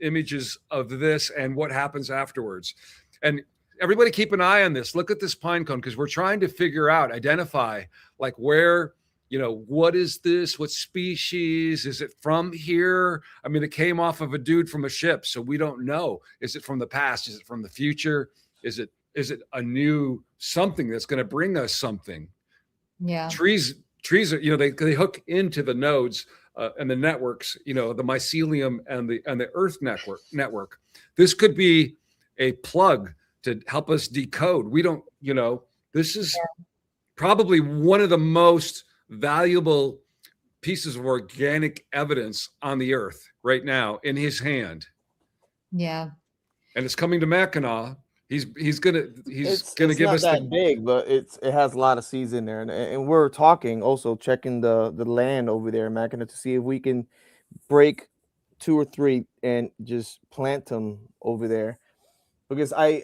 images of this and what happens afterwards. And everybody keep an eye on this. Look at this pine cone, because we're trying to identify like where, what is this? What species? Is it from here? I mean, it came off of a dude from a ship, so we don't know. Is it from the past? Is it from the future? Is it a new something that's going to bring us something? Yeah. Trees are, they hook into the nodes and the networks, the mycelium and the Earth network. This could be a plug to help us decode. We don't, this is probably one of the most valuable pieces of organic evidence on the Earth right now in his hand. Yeah. And it's coming to Mackinaw. He's gonna give us that big, but it has a lot of seeds in there, and we're checking the land over there in Mackinaw to see if we can break 2 or 3 and just plant them over there. Because I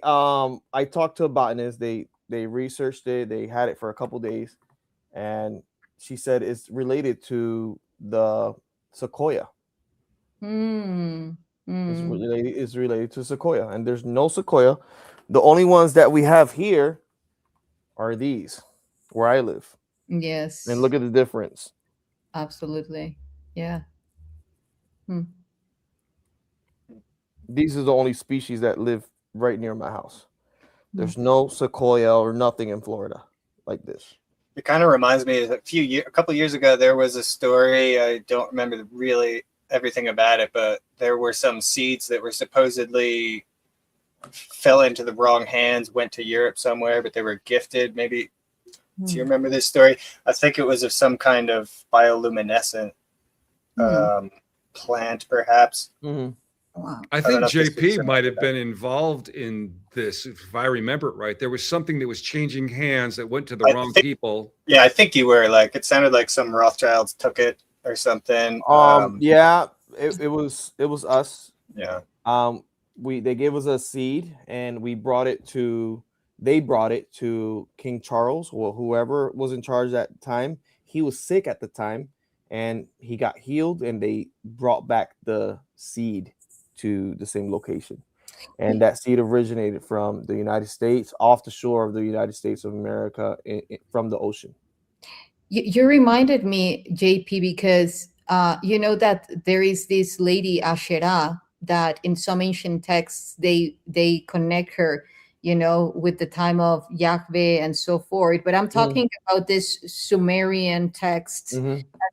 talked to a botanist, they researched it, they had it for a couple days, and she said it's related to the sequoia. It's related to sequoia, and there's no sequoia. The only ones that we have here are these, where I live. Yes. And look at the difference. Absolutely. Yeah. These are the only species that live right near my house. There's no sequoia or nothing in Florida like this. It kind of reminds me of a couple of years ago, there was a story. I don't remember really everything about it, but there were some seeds that were supposedly fell into the wrong hands, went to Europe somewhere, but they were gifted. Maybe, do you remember this story? I think it was of some kind of bioluminescent plant, perhaps. Wow. I think JP might have been involved in this, if I remember it right. There was something that was changing hands that went to the wrong people. Yeah, I think you were. Like, it sounded like some Rothschilds took it or something. Yeah, it was us. Yeah. They gave us a seed, and they brought it to King Charles, or whoever was in charge at the time. He was sick at the time, and he got healed, and they brought back the seed to the same location. And that seed originated from the United States, off the shore of the United States of America, from the ocean. You reminded me, JP, because you know that there is this lady Asherah that in some ancient texts they connect her, with the time of Yahweh and so forth. But I'm talking about this Sumerian text.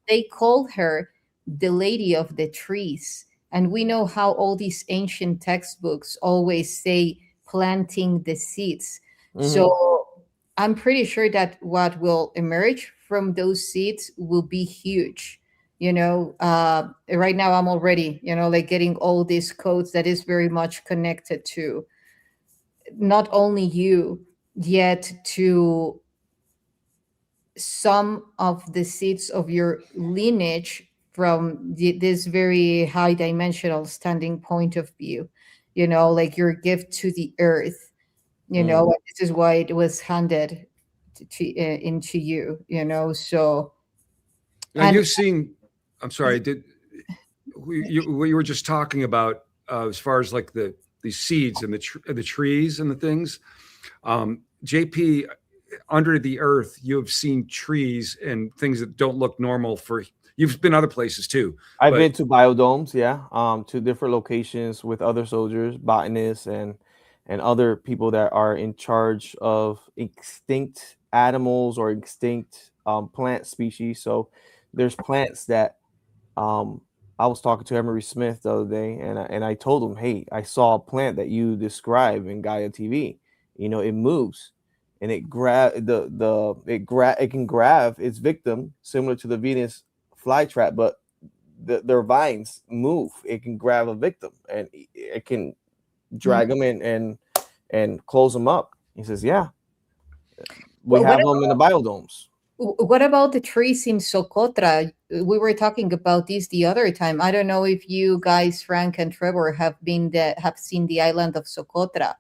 They called her the Lady of the Trees. And we know how all these ancient textbooks always say planting the seeds. So I'm pretty sure that what will emerge from those seeds will be huge. Right now I'm already, like getting all these codes that is very much connected to not only you, yet to some of the seeds of your lineage from this very high dimensional standing point of view, like your gift to the earth, this is why it was handed into you, so. Now you've seen, I'm sorry, what you were just talking about as far as like these seeds and the trees and the things, JP, under the earth, you have seen trees and things that don't look normal for You've been other places too. I've been to biodomes, to different locations with other soldiers, botanists, and other people that are in charge of extinct animals or extinct plant species. So there's plants that I was talking to Emery Smith the other day, and I told him, hey, I saw a plant that you describe in Gaia TV. You know, it moves and it it can grab its victim, similar to the Venus flytrap, but their vines move. It can grab a victim and it can drag them in and close them up. He says, yeah, we have them in the biodomes. What about the trees in Socotra? We were talking about this the other time. I don't know if you guys, Frank and Trevor, have seen the island of Socotra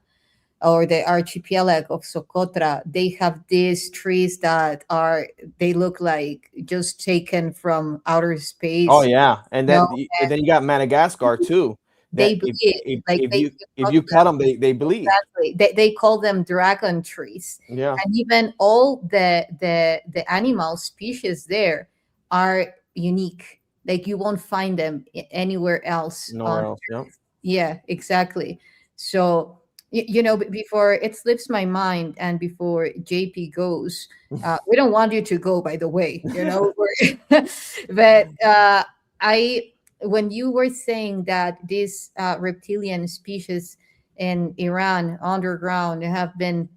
or the archipelago of Socotra. They have these trees that they look like just taken from outer space. Oh yeah, and then you got Madagascar too. They bleed. If you cut them, they bleed. Exactly. They call them dragon trees. Yeah. And even all the animal species there are unique. Like you won't find them anywhere else. Nowhere else. Yeah. Yeah, exactly. So before it slips my mind, and before JP goes, we don't want you to go, by the way. But when you were saying that these reptilian species in Iran underground have been,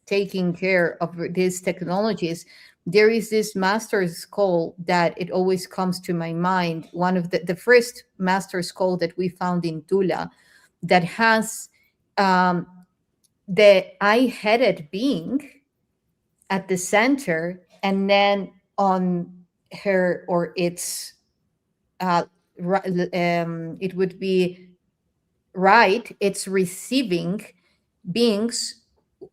taking care of these technologies, there is this master skull that it always comes to my mind. One of the first master skull that we found in Tula that has the eye-headed being at the center, and then on her or its it would be right, it's receiving beings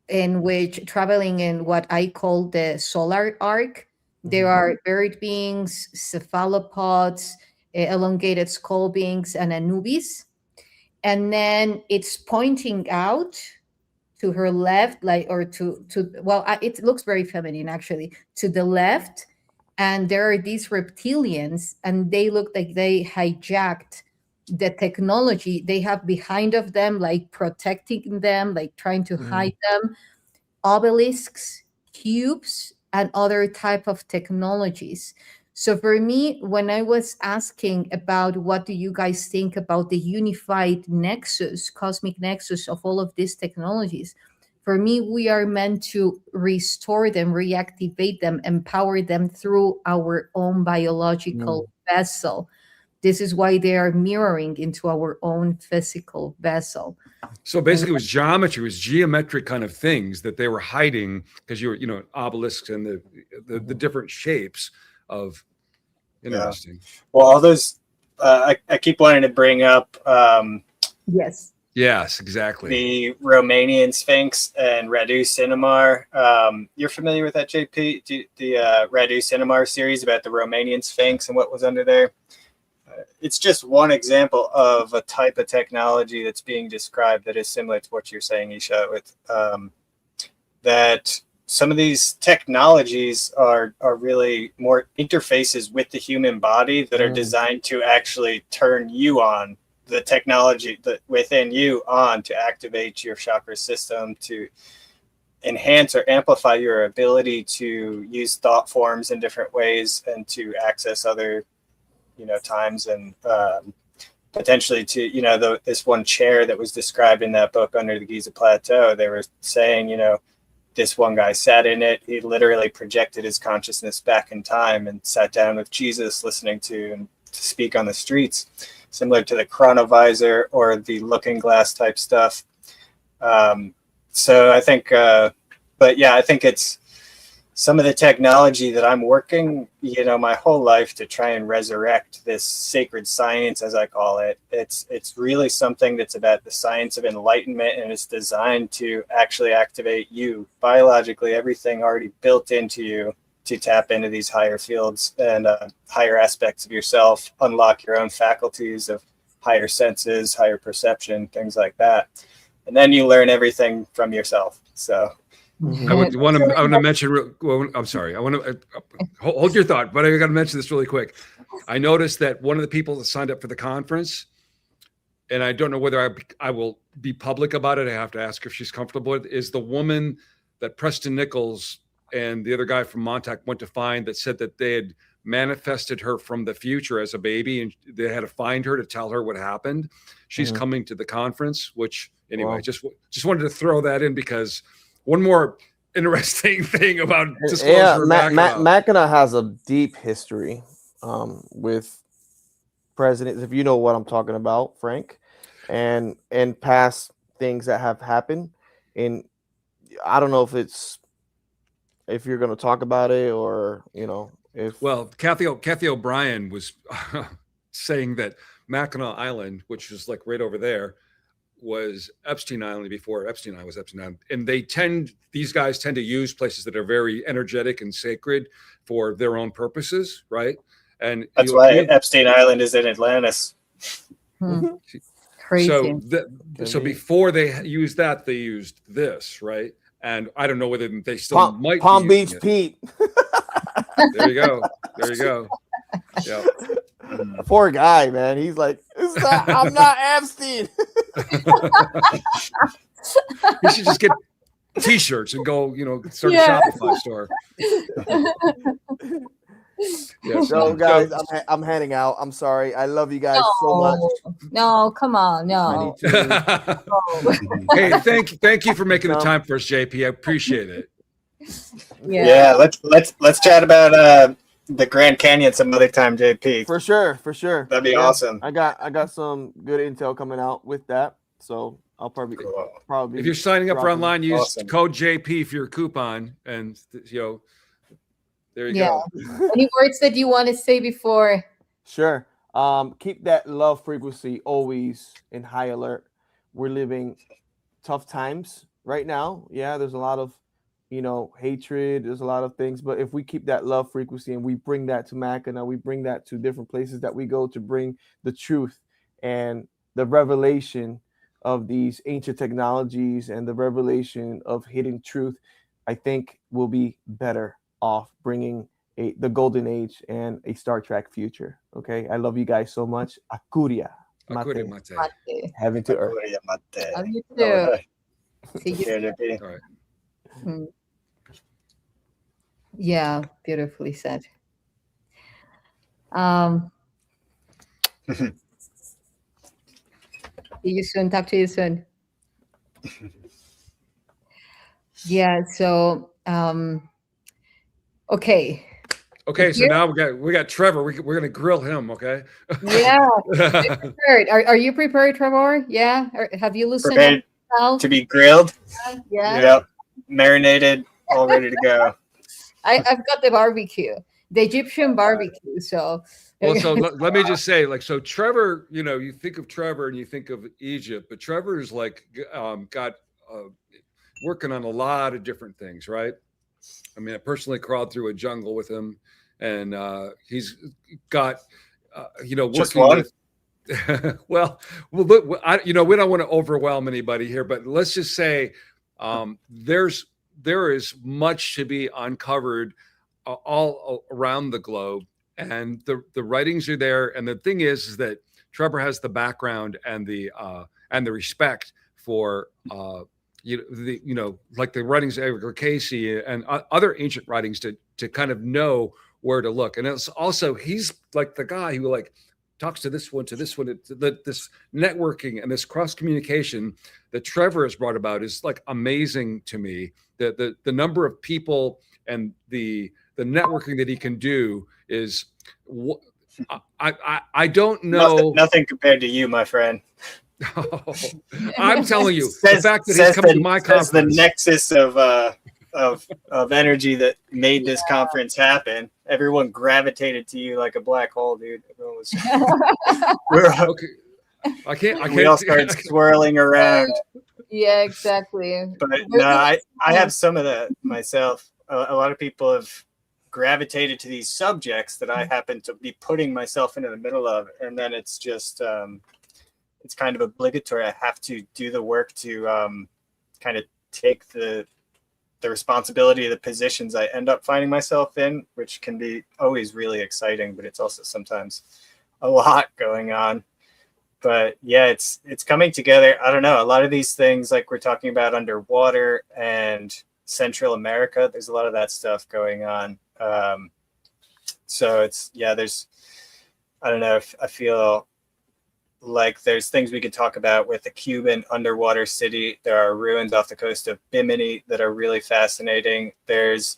in which traveling in what I call the solar arc. There are bird beings, cephalopods, elongated skull beings, and Anubis. And then it's pointing out to her left, it looks very feminine actually, to the left. And there are these reptilians, and they look like they hijacked the technology they have behind of them, like protecting them, like trying to hide them, obelisks, cubes, and other type of technologies. So for me, when I was asking about what do you guys think about the unified nexus, cosmic nexus of all of these technologies, for me, we are meant to restore them, reactivate them, empower them through our own biological vessel. This is why they are mirroring into our own physical vessel. So basically it was geometry, it was geometric kind of things that they were hiding, because you're, obelisks and the different shapes of. Interesting. Yeah. Well, all those, I keep wanting to bring up. Yes, exactly. The Romanian Sphinx and Radu Cinemar. You're familiar with that, JP? The Radu Cinemar series about the Romanian Sphinx and what was under there? It's just one example of a type of technology that's being described that is similar to what you're saying, Yssah, with that some of these technologies are really more interfaces with the human body that are designed to actually turn you on, the technology that within you on, to activate your chakra system, to enhance or amplify your ability to use thought forms in different ways and to access other times, and potentially to this one chair that was described in that book under the Giza Plateau. They were saying this one guy sat in it, he literally projected his consciousness back in time and sat down with Jesus, listening to speak on the streets, similar to the chronovisor or the looking glass type stuff. So I think I think it's some of the technology that I'm working, my whole life to try and resurrect this sacred science, as I call it. It's really something that's about the science of enlightenment, and it's designed to actually activate you biologically, everything already built into you, to tap into these higher fields and higher aspects of yourself, unlock your own faculties of higher senses, higher perception, things like that. And then you learn everything from yourself. So I want to mention. Well, I'm sorry. I want to hold your thought, but I got to mention this really quick. I noticed that one of the people that signed up for the conference, and I don't know whether I will be public about it. I have to ask if she's comfortable with. Is the woman that Preston Nichols and the other guy from Montauk went to find, that said that they had manifested her from the future as a baby, and they had to find her to tell her what happened. She's coming to the conference. Which anyway, just wanted to throw that in, because one more interesting thing about disclosure. Mackinaw has a deep history with presidents, if you know what I'm talking about, Frank, and past things that have happened. And I don't know if you're going to talk about it, or Kathy O'Brien was saying that Mackinaw Island, which is like right over there, was Epstein Island before Epstein Island was Epstein Island. And these guys tend to use places that are very energetic and sacred for their own purposes, right? And that's why Epstein Island is in Atlantis. Crazy. So before they used that, they used this, right? And I don't know whether they still might. Palm Beach Pete. There you go. Yeah. Poor guy, man. He's like, I'm not Epstein. He should just get T-shirts and go, start a Shopify store. So guys, I'm heading out. I'm sorry. I love you guys so much. No, come on, no. Hey, thank you for making the time for us, JP. I appreciate it. Yeah, let's chat about the Grand Canyon some other time, JP. For sure. That'd be awesome. I got some good intel coming out with that, so I'll probably. If you're signing up for online, use code JP for your coupon, and there you go. Any words that you want to say before? Sure. Keep that love frequency always in high alert. We're living tough times right now. Yeah, there's a lot of hatred, there's a lot of things, but if we keep that love frequency and we bring that to Mackinaw, we bring that to different places that we go to bring the truth and the revelation of these ancient technologies and the revelation of hidden truth, I think we'll be better off bringing the golden age and a Star Trek future. Okay, I love you guys so much. Akuria mate. Heaven to earth. Love you too. See you. All right. Yeah, beautifully said. See you soon. Talk to you soon. Yeah. So, okay. Okay. So now we got Trevor. We're gonna grill him. Okay. Yeah. Prepared. Are you prepared, Trevor? Yeah. Or have you loosened prepared up to be grilled? Yeah. Yep. Marinated, all ready to go. I've got the barbecue, the Egyptian barbecue. So. Well, so let me just say, so Trevor, you think of Trevor and you think of Egypt, but Trevor is got working on a lot of different things, right? I mean, I personally crawled through a jungle with him, and he's got, working with. Well, look, we don't want to overwhelm anybody here, but let's just say there is much to be uncovered all around the globe. And the writings are there, and the thing is that Trevor has the background and the respect for like the writings of Edgar Casey and other ancient writings to kind of know where to look. And it's also, he's like the guy who talks to this one, this networking and this cross communication that Trevor has brought about is amazing to me. The number of people and the networking that he can do is, I don't know. Nothing compared to you, my friend. I'm telling you, the fact that he's coming to my conference, the nexus of energy that made this conference happen. Everyone gravitated to you like a black hole, dude. Everyone was. Okay. I can't. We all started swirling around. Yeah, exactly. But no, I have some of that myself. A lot of people have gravitated to these subjects that I happen to be putting myself into the middle of, and then it's just it's kind of obligatory. I have to do the work to kind of take the the responsibility of the positions I end up finding myself in, which can be always really exciting, but it's also sometimes a lot going on. But yeah, it's coming together. I don't know. A lot of these things, like we're talking about underwater and Central America, there's a lot of that stuff going on. So I don't know if I feel like there's things we could talk about with the Cuban underwater city. There are ruins off the coast of Bimini that are really fascinating. There's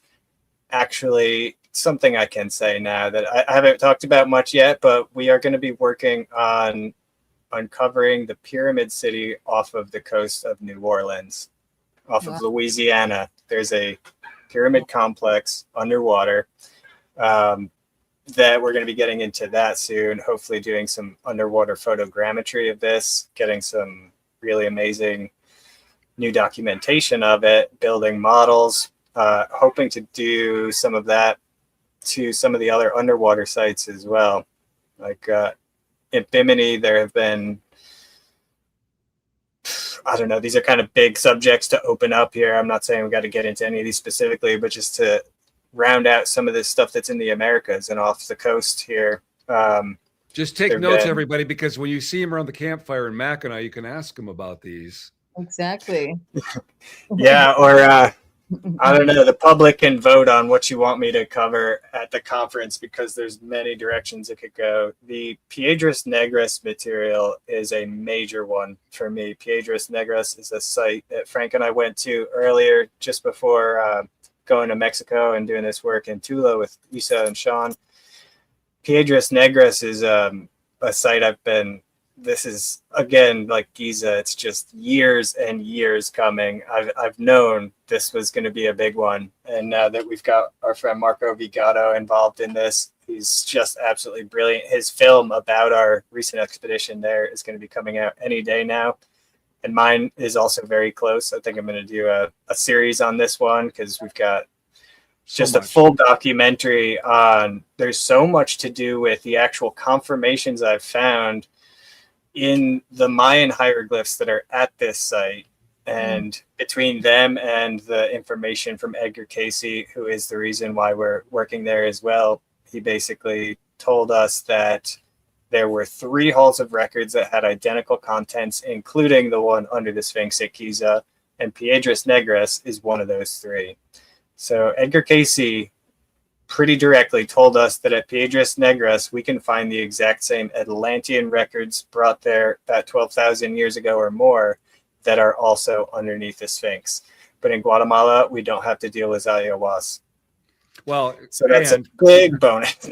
actually something I can say now that I haven't talked about much yet, but we are going to be working on uncovering the Pyramid City off of the coast of New Orleans, off of Louisiana. There's a pyramid complex underwater that we're going to be getting into that soon, hopefully doing some underwater photogrammetry of this, getting some really amazing new documentation of it, building models, hoping to do some of that to some of the other underwater sites as well. Like in Bimini, there have been, I don't know, these are kind of big subjects to open up here. I'm not saying we got to get into any of these specifically, but just to round out some of this stuff that's in the Americas and off the coast here. Just take notes, everybody, because when you see him around the campfire in Mackinaw, you can ask him about these. Exactly. Yeah, or I don't know, the public can vote on what you want me to cover at the conference, because there's many directions it could go. The Piedras Negras material is a major one for me. Piedras Negras is a site that Frank and I went to earlier, just before going to Mexico and doing this work in Tula with Yssah and Sean. Piedras Negras is a site this is, again, like Giza, it's just years and years coming. I've known this was going to be a big one. And now that we've got our friend Marco Vigato involved in this, he's just absolutely brilliant. His film about our recent expedition there is going to be coming out any day now. And mine is also very close. I think I'm going to do a series on this one, because we've got just a full documentary on, there's so much to do with the actual confirmations I've found in the Mayan hieroglyphs that are at this site. And between them and the information from Edgar Casey, who is the reason why we're working there as well, he basically told us that there were 3 halls of records that had identical contents, including the one under the Sphinx at Giza, and Piedras Negras is one of those 3. So Edgar Casey pretty directly told us that at Piedras Negras, we can find the exact same Atlantean records brought there about 12,000 years ago or more that are also underneath the Sphinx. But in Guatemala, we don't have to deal with Ayahuasca. Well, so that's a big bonus.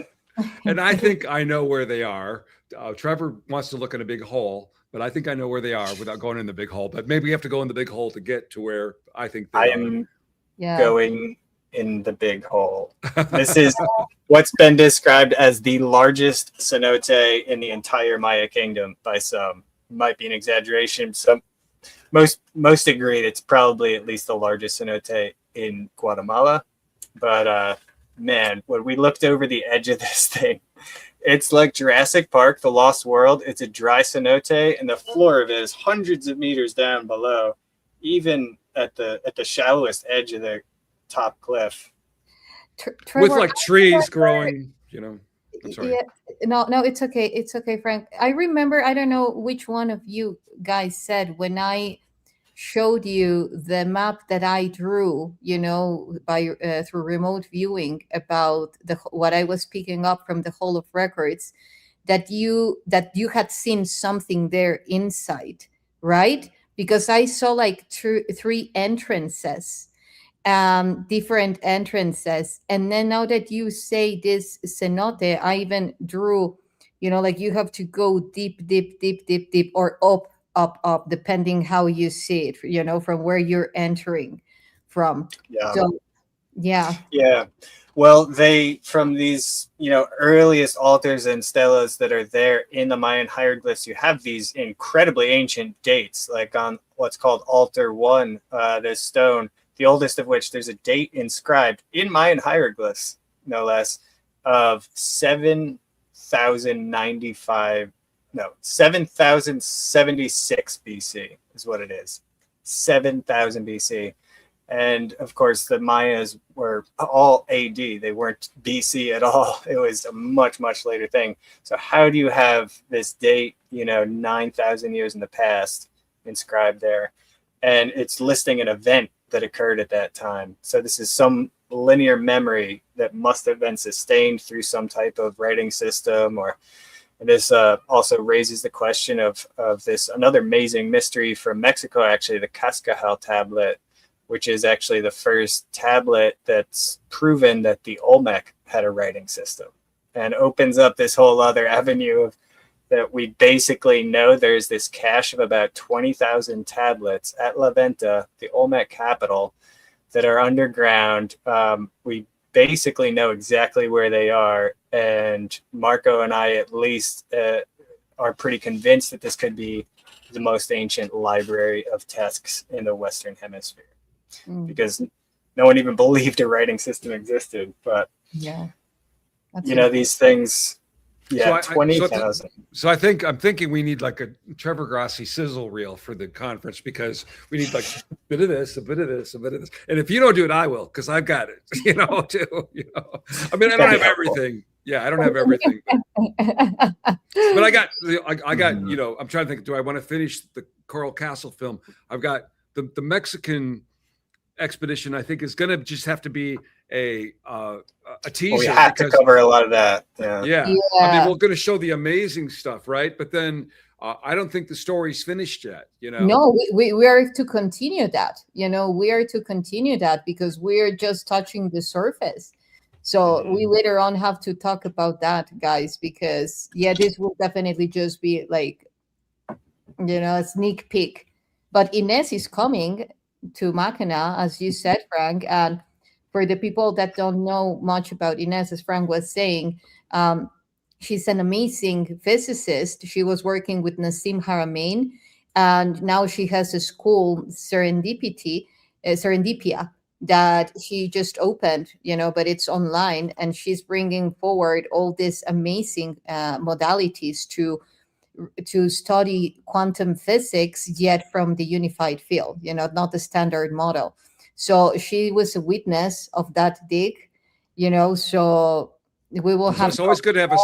And I think I know where they are. Trevor wants to look in a big hole, but I think I know where they are without going in the big hole. But maybe we have to go in the big hole to get to where I think they are. Going in the big hole. This is what's been described as the largest cenote in the entire Maya kingdom by some. Might be an exaggeration. Most agreed it's probably at least the largest cenote in Guatemala. But man, when we looked over the edge of this thing, it's like Jurassic Park, The Lost World. It's a dry cenote, and the floor of it is hundreds of meters down below, even at the shallowest edge of the top cliff. Trevor, with like trees growing, I'm sorry. Yeah, no, it's okay. It's okay, Frank. I remember, I don't know which one of you guys said when I showed you the map that I drew, by through remote viewing about what I was picking up from the Hall of Records, that you had seen something there inside, right? Because I saw like 3 entrances, different entrances. And then now that you say this cenote, I even drew, like you have to go deep, or up, depending how you see it, from where you're entering from. Yeah. So, yeah. Yeah. Well, from these, earliest altars and stelas that are there in the Mayan hieroglyphs, you have these incredibly ancient dates, like on what's called altar 1, this stone, the oldest of which there's a date inscribed in Mayan hieroglyphs, no less, of 7,076 BC is what it is. 7,000 BC. And of course, the Mayas were all AD. They weren't BC at all. It was a much, much later thing. So how do you have this date, 9,000 years in the past inscribed there? And it's listing an event that occurred at that time. So this is some linear memory that must have been sustained through some type of writing system. And this also raises the question of this another amazing mystery from Mexico, actually, the Cascajal tablet, which is actually the first tablet that's proven that the Olmec had a writing system, and opens up this whole other avenue of that we basically know there's this cache of about 20,000 tablets at La Venta, the Olmec capital, that are underground. We basically know exactly where they are, and Marco and I at least are pretty convinced that this could be the most ancient library of texts in the Western Hemisphere. Because no one even believed a writing system existed. But these things, 20,000. So I'm thinking we need like a Trevor Grassi sizzle reel for the conference, because we need like a bit of this, a bit of this, a bit of this. And if you don't do it, I will, because I've got it, too. I mean, I don't have everything. Yeah, I don't have everything. But I got, I'm trying to think, do I want to finish the Coral Castle film? I've got the Mexican expedition, I think, is going to just have to be a teaser. We have to cover a lot of that. Yeah. I mean, we're going to show the amazing stuff, right? But then I don't think the story's finished yet. No, we are to continue that. We are to continue that, because we're just touching the surface. So we later on have to talk about that, guys, because this will definitely just be like, a sneak peek. But Ines is coming to Mackinaw, as you said, Frank. And for the people that don't know much about Ines, as Frank was saying, she's an amazing physicist. She was working with Nassim Haramein, and now she has a school, Serendipia, that she just opened, but it's online, and she's bringing forward all these amazing modalities to study quantum physics, yet from the unified field, not the standard model. So she was a witness of that dig, so we will have. It's always good to have a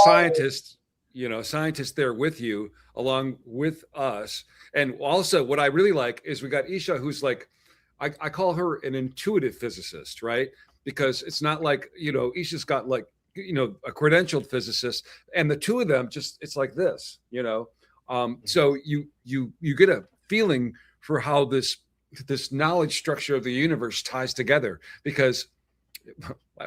scientist, there with you, along with us. And also what I really like is we got Yssah, who's like, I call her an intuitive physicist, right? Because it's not like, Yssah's got like, a credentialed physicist, and the two of them it's like this, so you get a feeling for how this knowledge structure of the universe ties together, because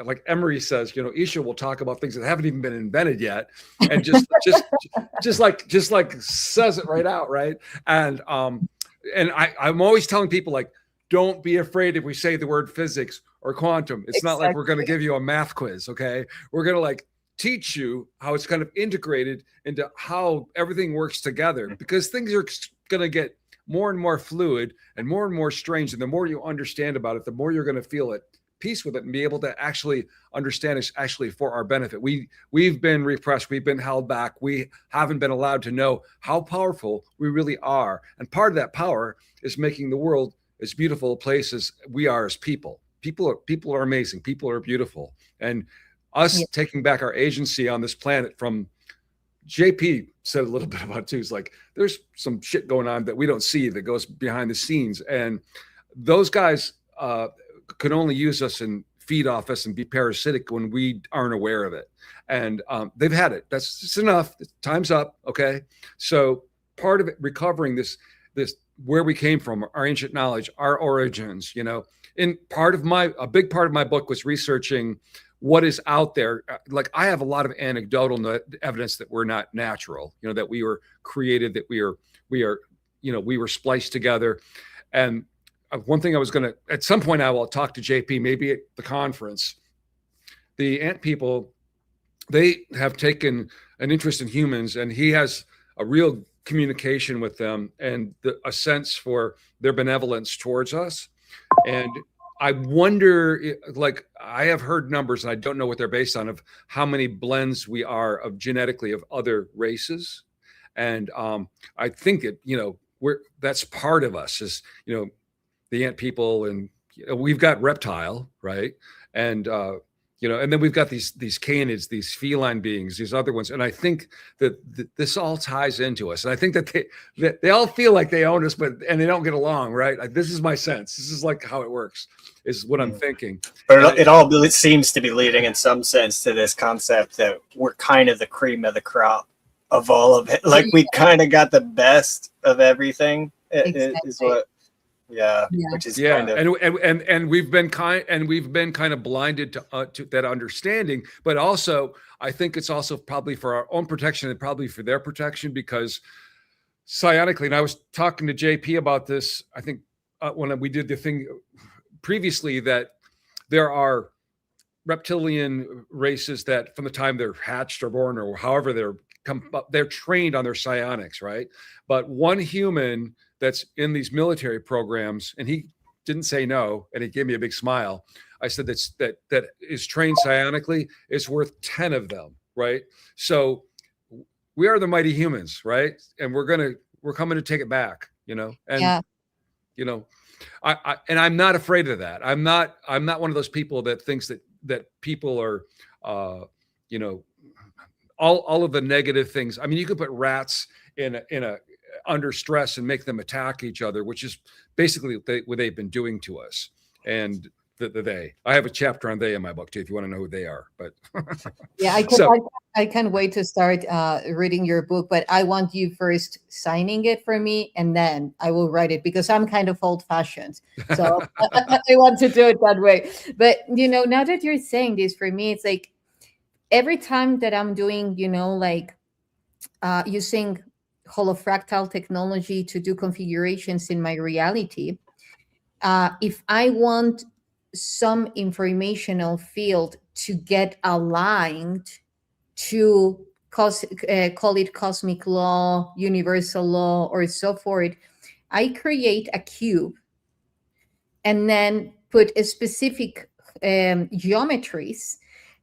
like Emery says, Yssah will talk about things that haven't even been invented yet, and just like says it right out, right? And I'm always telling people, like, don't be afraid if we say the word physics or quantum. It's not like we're going to give you a math quiz, okay? We're going to like teach you how it's kind of integrated into how everything works together, because things are going to get more and more fluid and more strange. And the more you understand about it, the more you're going to feel at peace with it and be able to actually understand it's actually for our benefit. We've been repressed. We've been held back. We haven't been allowed to know how powerful we really are. And part of that power is making the world as beautiful a place as we are as people. People are amazing. People are beautiful. And us taking back our agency on this planet from, JP said a little bit about it too. It's like, there's some shit going on that we don't see that goes behind the scenes. And those guys could only use us and feed off us and be parasitic when we aren't aware of it. And they've had it. That's enough. Time's up. Okay. So part of it, recovering this where we came from, our ancient knowledge, our origins, in a big part of my book was researching what is out there. Like, I have a lot of anecdotal evidence that we're not natural, that we were created, that we were spliced together. And one thing I was going to, at some point I will talk to JP, maybe at the conference. The ant people, they have taken an interest in humans, and he has a real communication with them and a sense for their benevolence towards us. And I wonder, like, I have heard numbers, and I don't know what they're based on, of how many blends we are of genetically of other races. And I think that, that's part of us, is, the ant people and we've got reptile, right? And and then we've got these canids, these feline beings, these other ones. And I think that this all ties into us. And I think that they all feel like they own us, and they don't get along, right? This is my sense. This is like how it works, is what I'm thinking. But it seems to be leading in some sense to this concept that we're kind of the cream of the crop of all of it. Like we kind of got the best of everything. Exactly. Is what. Yeah, which is kind of, and we've been kind of blinded to that understanding, but also I think it's also probably for our own protection and probably for their protection, because psionically, and I was talking to JP about this, I think when we did the thing previously, that there are reptilian races that from the time they're hatched or born or however they're trained on their psionics, right? But one human that's in these military programs, and he didn't say no, and he gave me a big smile. I said that is trained psionically is worth 10 of them, right? So we are the mighty humans, right? And we're coming to take it back, And I'm not afraid of that. I'm not one of those people that thinks that people are all of the negative things. I mean, you could put rats in a under stress and make them attack each other, which is basically what they've been doing to us. And I have a chapter on they in my book too, if you want to know who they are. But yeah, I can't wait to start reading your book, but I want you first signing it for me, and then I will write it, because I'm kind of old-fashioned. So I want to do it that way. But now that you're saying this, for me, it's like every time that I'm doing, using holofractal technology to do configurations in my reality, if I want some informational field to get aligned to call it cosmic law, universal law, or so forth, I create a cube and then put a specific geometries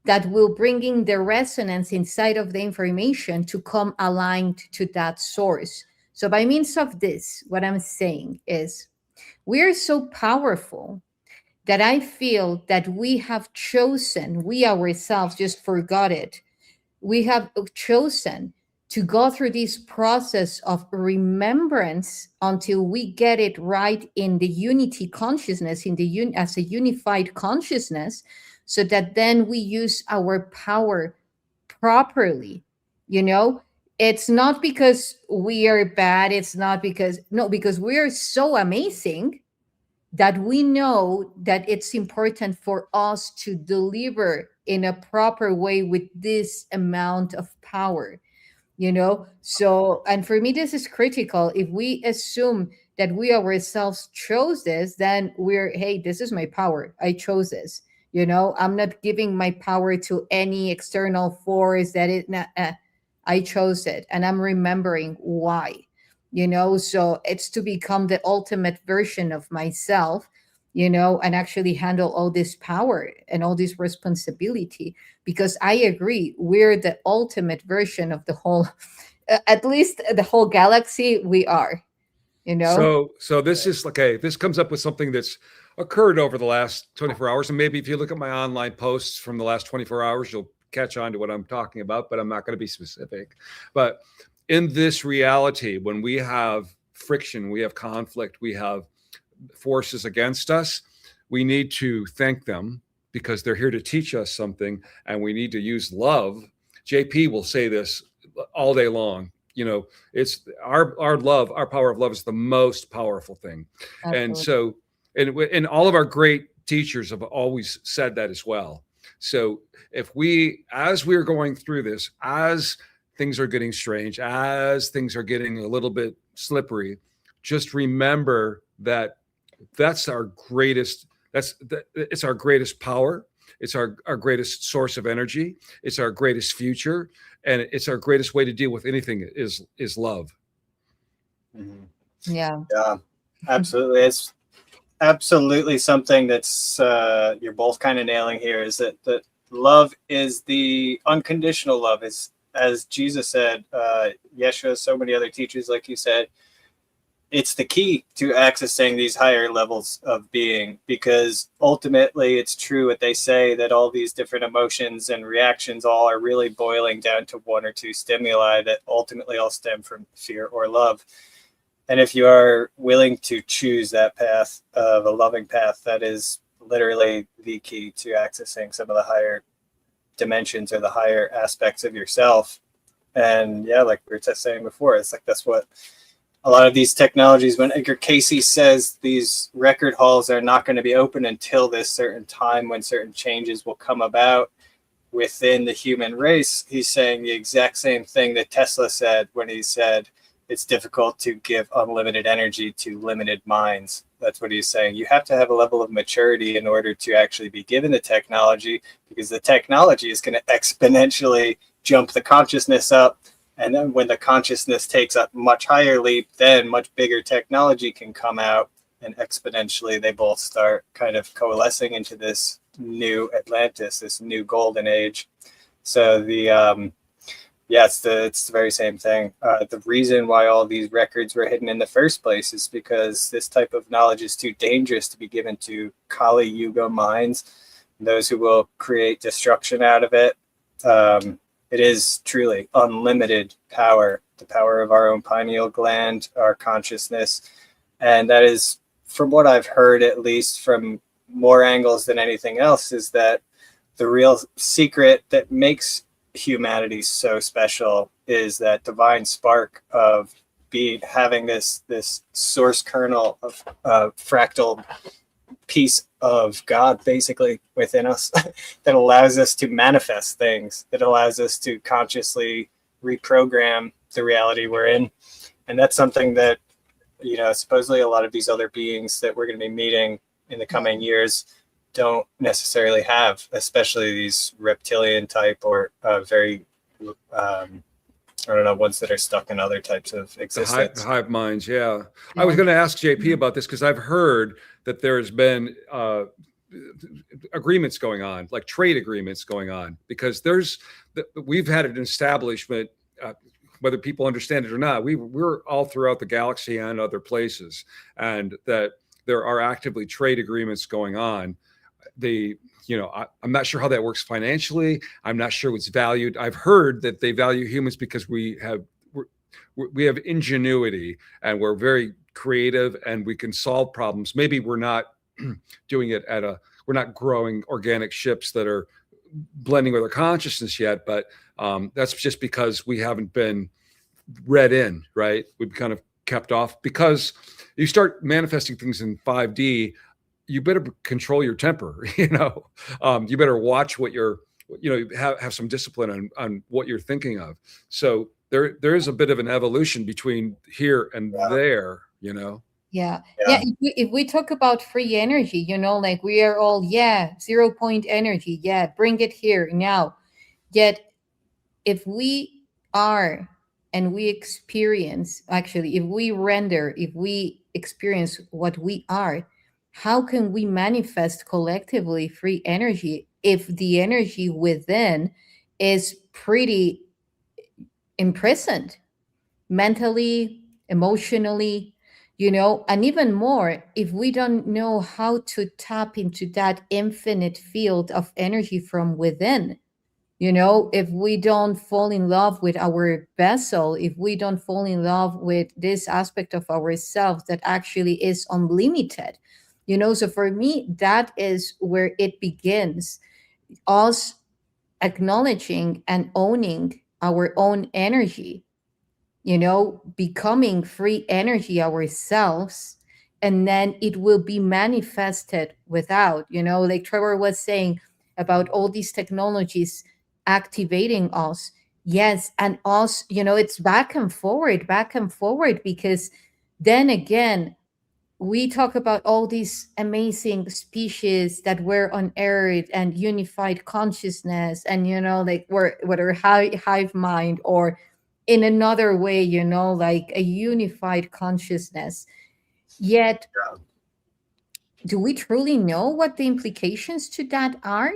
that will bring in the resonance inside of the information to come aligned to that source. So by means of this, what I'm saying is we're so powerful that I feel that we ourselves just forgot it. We have chosen to go through this process of remembrance until we get it right in the unity consciousness, as a unified consciousness, so that then we use our power properly. It's not because we are bad. It's not because we are so amazing that we know that it's important for us to deliver in a proper way with this amount of power. So, and for me, this is critical. If we assume that we ourselves chose this, then hey, this is my power. I chose this. I'm not giving my power to any external force I chose it, and I'm remembering why, so it's to become the ultimate version of myself, and actually handle all this power and all this responsibility, because I agree, we're the ultimate version of the whole, at least the whole galaxy, we are, So this is okay. This comes up with something that's occurred over the last 24 hours. And maybe if you look at my online posts from the last 24 hours, you'll catch on to what I'm talking about, but I'm not going to be specific. But in this reality, when we have friction, we have conflict, we have forces against us, we need to thank them, because they're here to teach us something, and we need to use love. JP will say this all day long. It's our love, our power of love is the most powerful thing. Absolutely. And so, and all of our great teachers have always said that as well. So if as we're going through this, as things are getting strange, as things are getting a little bit slippery, just remember that it's our greatest power. It's our greatest source of energy. It's our greatest future. And it's our greatest way to deal with anything is love. Mm-hmm. Yeah. Yeah, absolutely. It's absolutely something that's you're both kind of nailing here, is that love is the unconditional love. Is, as Jesus said, Yeshua, so many other teachers, like you said, it's the key to accessing these higher levels of being, because ultimately it's true what they say, that all these different emotions and reactions all are really boiling down to one or two stimuli that ultimately all stem from fear or love. And if you are willing to choose that path of a loving path, that is literally the key to accessing some of the higher dimensions or the higher aspects of yourself. And yeah, like we were just saying before, it's like that's what a lot of these technologies, when Edgar Cayce says these record halls are not going to be open until this certain time when certain changes will come about within the human race, he's saying the exact same thing that Tesla said when he said it's difficult to give unlimited energy to limited minds. That's what he's saying. You have to have a level of maturity in order to actually be given the technology, because the technology is going to exponentially jump the consciousness up. And then when the consciousness takes a much higher leap, then much bigger technology can come out, and exponentially they both start kind of coalescing into this new Atlantis, this new golden age. So it's the very same thing. The reason why all these records were hidden in the first place is because this type of knowledge is too dangerous to be given to Kali Yuga minds, those who will create destruction out of it. It is truly unlimited power, the power of our own pineal gland, our consciousness. And that is, from what I've heard, at least from more angles than anything else, is that the real secret that makes humanity so special is that divine spark of having this source kernel of fractal piece of God basically within us that allows us to manifest things, that allows us to consciously reprogram the reality we're in. And that's something that, supposedly a lot of these other beings that we're going to be meeting in the coming years don't necessarily have, especially these reptilian type or very ones that are stuck in other types of existence. The hive minds, yeah. I was going to ask JP about this because I've heard that there's been agreements going on, like trade agreements going on, because we've had an establishment, whether people understand it or not, we're all throughout the galaxy and other places, and that there are actively trade agreements going on. I'm not sure how that works financially. I'm not sure what's valued. I've heard that they value humans because we have ingenuity and we're very creative and we can solve problems. Maybe we're not doing it we're not growing organic ships that are blending with our consciousness yet, but that's just because we haven't been read in, right? We've kind of kept off, because you start manifesting things in 5D, you better control your temper, you better watch what have some discipline on what you're thinking of. So there is a bit of an evolution between here and there, Yeah. If we talk about free energy, like we are all, 0 point energy. Yeah. Bring it here now. Yet if we are, and we experience, actually, if we experience what we are, how can we manifest collectively free energy if the energy within is pretty imprisoned mentally, emotionally, and even more, if we don't know how to tap into that infinite field of energy from within, if we don't fall in love with our vessel, if we don't fall in love with this aspect of ourselves that actually is unlimited, so for me, that is where it begins, us acknowledging and owning our own energy, becoming free energy ourselves, and then it will be manifested without, like Trevor was saying about all these technologies activating us. Yes, and us, it's back and forward, because then again, we talk about all these amazing species that were on Earth and unified consciousness, and like whether hive mind or in another way, like a unified consciousness. Yet, do we truly know what the implications to that are?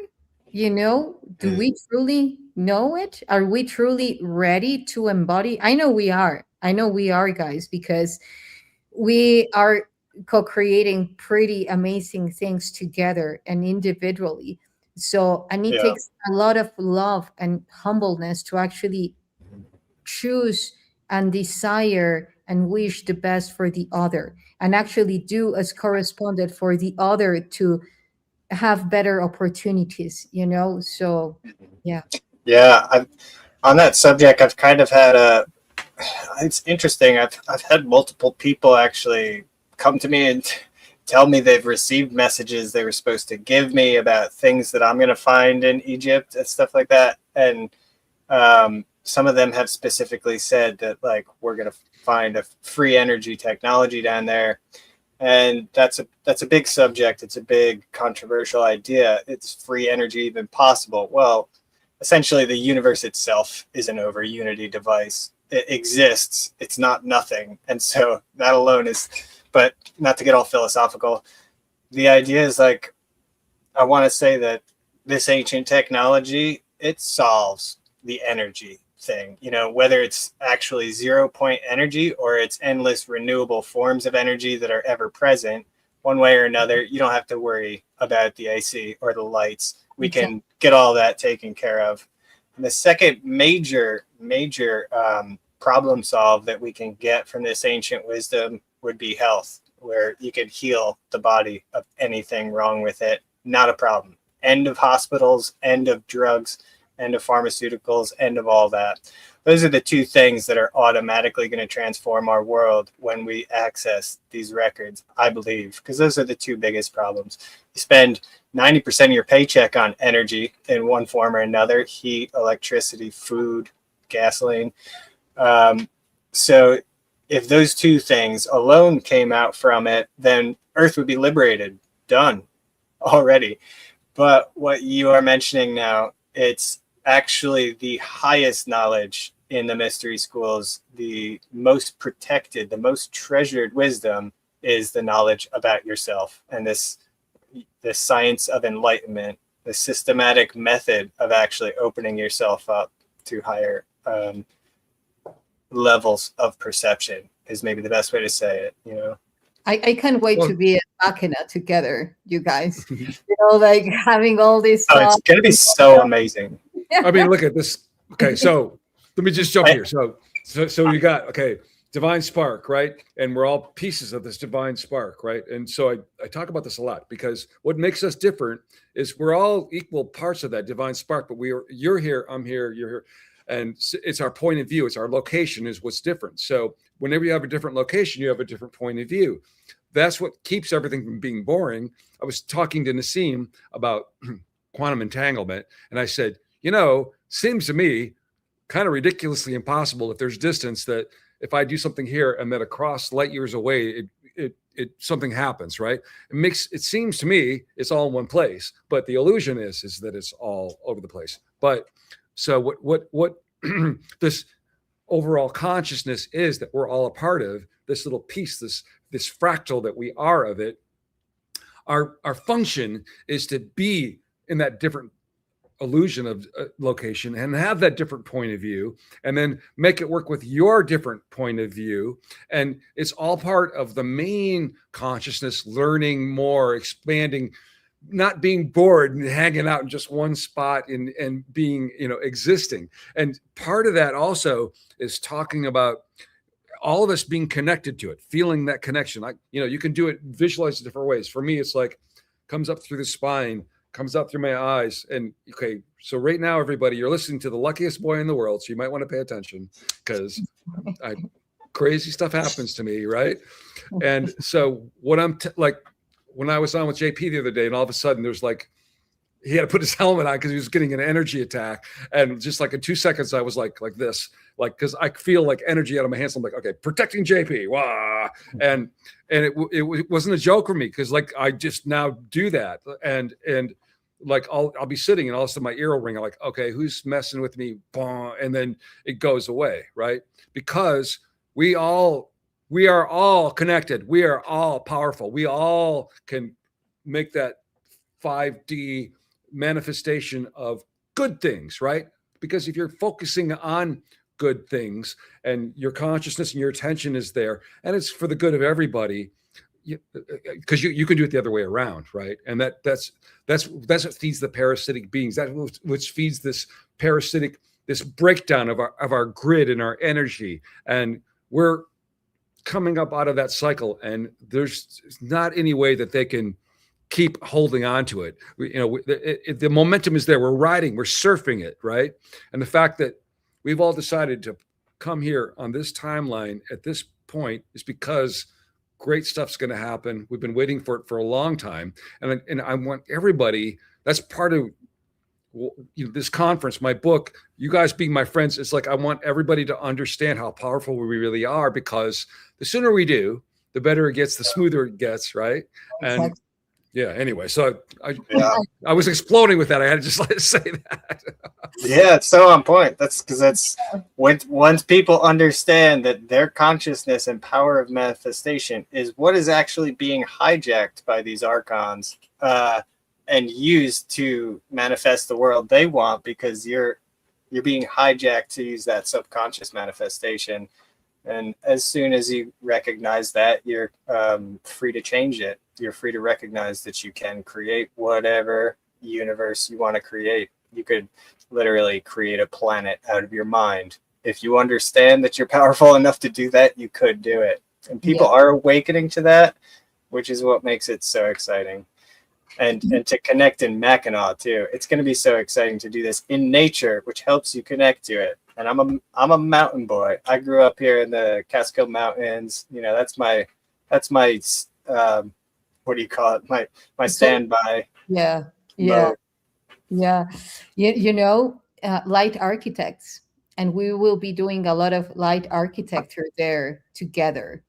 Do we truly know it? Are we truly ready to embody? I know we are, guys, because we are co-creating pretty amazing things together and individually. So, and it Yeah. takes a lot of love and humbleness to actually choose and desire and wish the best for the other, and actually do as corresponded for the other to have better opportunities, you know? So, yeah. Yeah. On that subject, I've kind of had a. It's interesting. I've had multiple people actually come to me and tell me they've received messages they were supposed to give me about things that I'm going to find in Egypt and stuff like that. And some of them have specifically said that, like, we're going to find a free energy technology down there. And that's a big subject. It's a big controversial idea. It's free energy even possible? Well, essentially the universe itself is an over unity device. It exists. It's not nothing. And so that alone is, but not to get all philosophical, the idea is like, I want to say that this ancient technology, it solves the energy thing, you know, whether it's actually 0 point energy or it's endless renewable forms of energy that are ever present. One way or another, you don't have to worry about the AC or the lights. We can get all that taken care of. And the second major problem solve that we can get from this ancient wisdom would be health, where you could heal the body of anything wrong with it. Not a problem. End of hospitals, end of drugs, end of pharmaceuticals, end of all that. Those are the two things that are automatically going to transform our world when we access these records, I believe, because those are the two biggest problems. You spend 90% of your paycheck on energy in one form or another: heat, electricity, food, gasoline. So if those two things alone came out from it, then Earth would be liberated. Done already. But what you are mentioning now, it's actually the highest knowledge in the mystery schools. The most protected, the most treasured wisdom is the knowledge about yourself, and this science of enlightenment, the systematic method of actually opening yourself up to higher levels of perception is maybe the best way to say it, you know. I can't wait to be at Mackinaw together, you guys. You know, like having all this Oh, it's thought. going to be so amazing. I mean, look at this. Okay, so let me just jump here. So you got, okay, divine spark, right? And we're all pieces of this divine spark, right? And so I talk about this a lot, because what makes us different is we're all equal parts of that divine spark, but you're here, I'm here, you're here. And it's our point of view. It's our location is what's different. So whenever you have a different location, you have a different point of view. That's what keeps everything from being boring. I was talking to Nassim about quantum entanglement, and I said, you know, seems to me kind of ridiculously impossible if there's distance, that if I do something here and then across light years away, it something happens, right? It seems to me it's all in one place, but the illusion is that it's all over the place. But so what this overall consciousness is that we're all a part of, this little piece, this fractal that we are of it. Our function is to be in that different illusion of location and have that different point of view, and then make it work with your different point of view. And it's all part of the main consciousness, learning more, expanding, not being bored and hanging out in just one spot and being, you know, existing. And part of that also is talking about all of us being connected to it, feeling that connection. You can do it, visualize it different ways. For me, it's like comes up through the spine, comes up through my eyes. And okay, so right now, everybody, you're listening to the luckiest boy in the world. So you might want to pay attention, because crazy stuff happens to me, right? And so what like, when I was on with JP the other day, and all of a sudden there's like, he had to put his helmet on because he was getting an energy attack. And just like in 2 seconds, I was like this, like, because I feel like energy out of my hands. I'm like, okay, protecting JP. Wah. And it wasn't a joke for me, because like I just now do that. And like I'll be sitting and all of a sudden my ear will ring. I'm like, okay, who's messing with me? And then it goes away, right? Because we are all connected. We are all powerful. We all can make that 5D manifestation of good things, right? Because if you're focusing on good things, and your consciousness and your attention is there, and it's for the good of everybody, because you can do it the other way around, right? And that's what feeds the parasitic beings. That which feeds this breakdown of our grid and our energy, and we're coming up out of that cycle, and there's not any way that they can keep holding on to it. The momentum is there. We're riding, we're surfing it, right? And the fact that we've all decided to come here on this timeline at this point is because great stuff's going to happen. We've been waiting for it for a long time, and I want everybody. That's part of this conference, my book, you guys being my friends. It's like I want everybody to understand how powerful we really are, because the sooner we do, the better it gets, the smoother it gets, right? And yeah, anyway, so I was exploding with that. I had to just let it say that. Yeah, it's so on point. That's once people understand that their consciousness and power of manifestation is what is actually being hijacked by these archons and used to manifest the world they want, because you're being hijacked to use that subconscious manifestation. And as soon as you recognize that, you're free to change it. You're free to recognize that you can create whatever universe you want to create. You could literally create a planet out of your mind. If you understand that you're powerful enough to do that, you could do it. And people are awakening to that, which is what makes it so exciting. And to connect in Mackinaw too. It's going to be so exciting to do this in nature, which helps you connect to it. And I'm a mountain boy. I grew up here in the Catskill Mountains. That's my what do you call it? My standby. Yeah. Light architects, and we will be doing a lot of light architecture there together.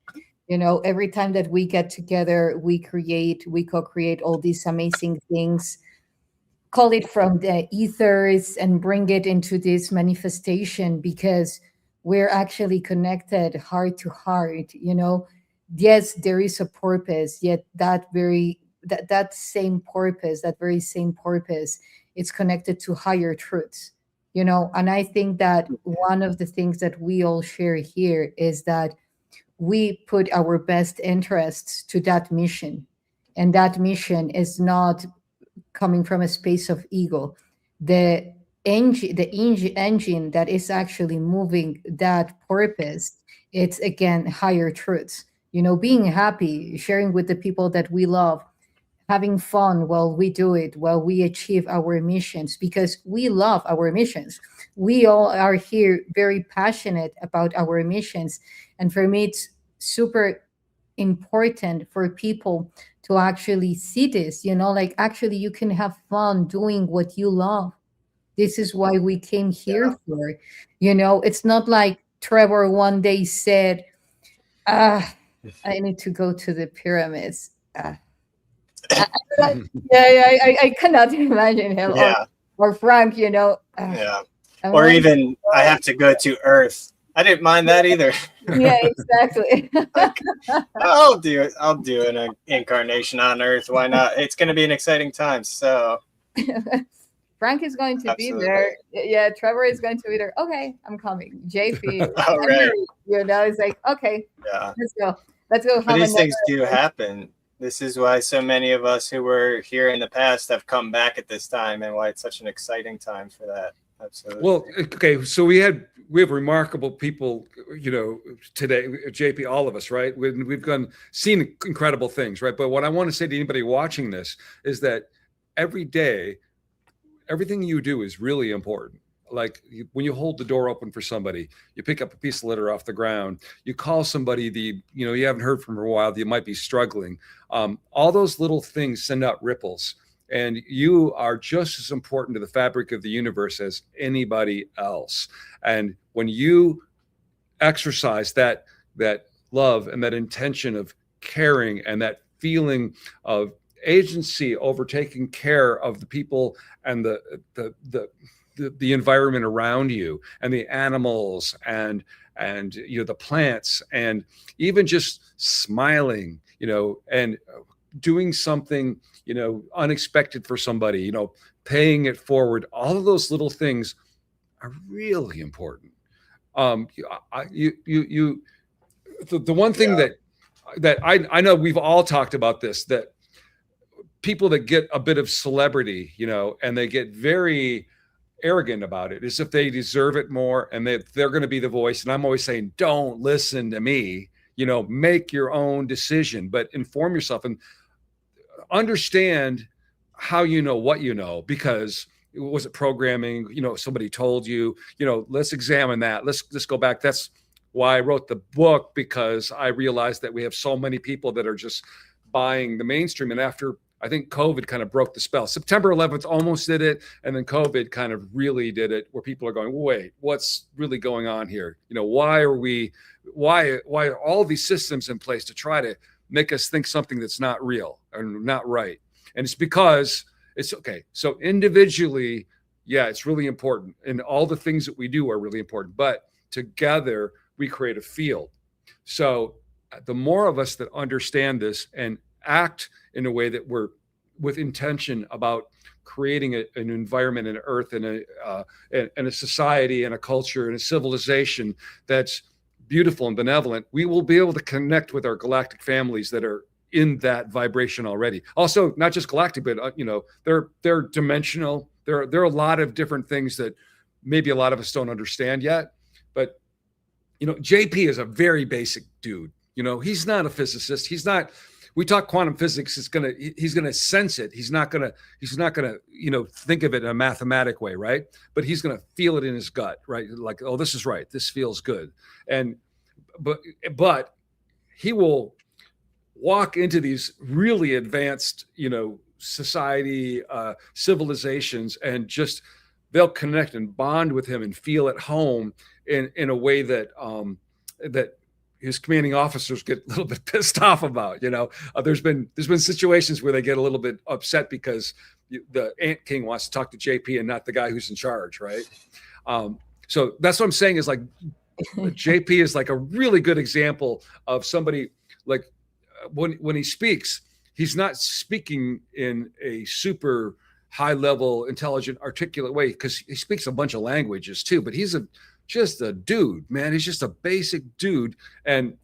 Every time that we get together, we co-create all these amazing things, call it from the ethers, and bring it into this manifestation, because we're actually connected heart to heart. Yes, there is a purpose, yet that very same purpose, it's connected to higher truths. And I think that one of the things that we all share here is that we put our best interests to that mission, and that mission is not coming from a space of ego. The engine that is actually moving that purpose, it's again higher truths. Being happy, sharing with the people that we love, having fun while we do it, while we achieve our missions, because we love our missions. We all are here very passionate about our missions. And for me, it's super important for people to actually see this, actually you can have fun doing what you love. This is why we came here for. It's not like Trevor one day said, I need to go to the pyramids. I cannot imagine him. Or Frank, or even I have to go to Earth. I didn't mind that either. Yeah, exactly. I'll do it. I'll do an incarnation on Earth. Why not? It's going to be an exciting time. So Frank is going to be there. Yeah, Trevor is going to be there. Okay, I'm coming. JP. All right. It's like, okay, let's go. Let's go. But these things do happen. This is why so many of us who were here in the past have come back at this time, and why it's such an exciting time for that. Absolutely. Well, okay, so we have remarkable people, today, JP, all of us, right? We've seen incredible things, right? But what I want to say to anybody watching this is that every day, everything you do is really important. Like when you hold the door open for somebody, you pick up a piece of litter off the ground, you call somebody you haven't heard from for a while, you might be struggling. All those little things send out ripples. And you are just as important to the fabric of the universe as anybody else. And when you exercise that love and that intention of caring and that feeling of agency over taking care of the people and the environment around you, and the animals and the plants, and even just smiling, and doing something unexpected for somebody, paying it forward, all of those little things are really important. The one thing that I know we've all talked about this, that people that get a bit of celebrity, and they get very arrogant about it, as if they deserve it more and they're going to be the voice. And I'm always saying, don't listen to me, make your own decision, but inform yourself and understand how you know what you know, because was it programming? Somebody told you, let's examine that. Let's go back. That's why I wrote the book, because I realized that we have so many people that are just buying the mainstream. And after, I think COVID kind of broke the spell. September 11th almost did it. And then COVID kind of really did it, where people are going, wait, what's really going on here? Why are all these systems in place to try to make us think something that's not real or not right? And it's because it's okay. So individually, yeah, it's really important. And all the things that we do are really important, but together we create a field. So the more of us that understand this and act in a way that we're with intention about creating an environment, an earth, and a society and a culture and a civilization that's beautiful and benevolent, we will be able to connect with our galactic families that are in that vibration already. Also, not just galactic, but they're dimensional. There are a lot of different things that maybe a lot of us don't understand yet. But JP is a very basic dude. He's not a physicist. He's not. We talk quantum physics. He's gonna sense it. He's not gonna think of it in a mathematic way, right? But he's gonna feel it in his gut, right? Like, oh, this is right. This feels good. But he will walk into these really advanced, society, civilizations, and just they'll connect and bond with him and feel at home in a way that that his commanding officers get a little bit pissed off about. There's been situations where they get a little bit upset because the Ant King wants to talk to JP and not the guy who's in charge, right? So that's what I'm saying is like JP is like a really good example of somebody like when he speaks, he's not speaking in a super high level, intelligent, articulate way, because he speaks a bunch of languages too, but he's just a dude, man. He's just a basic dude. And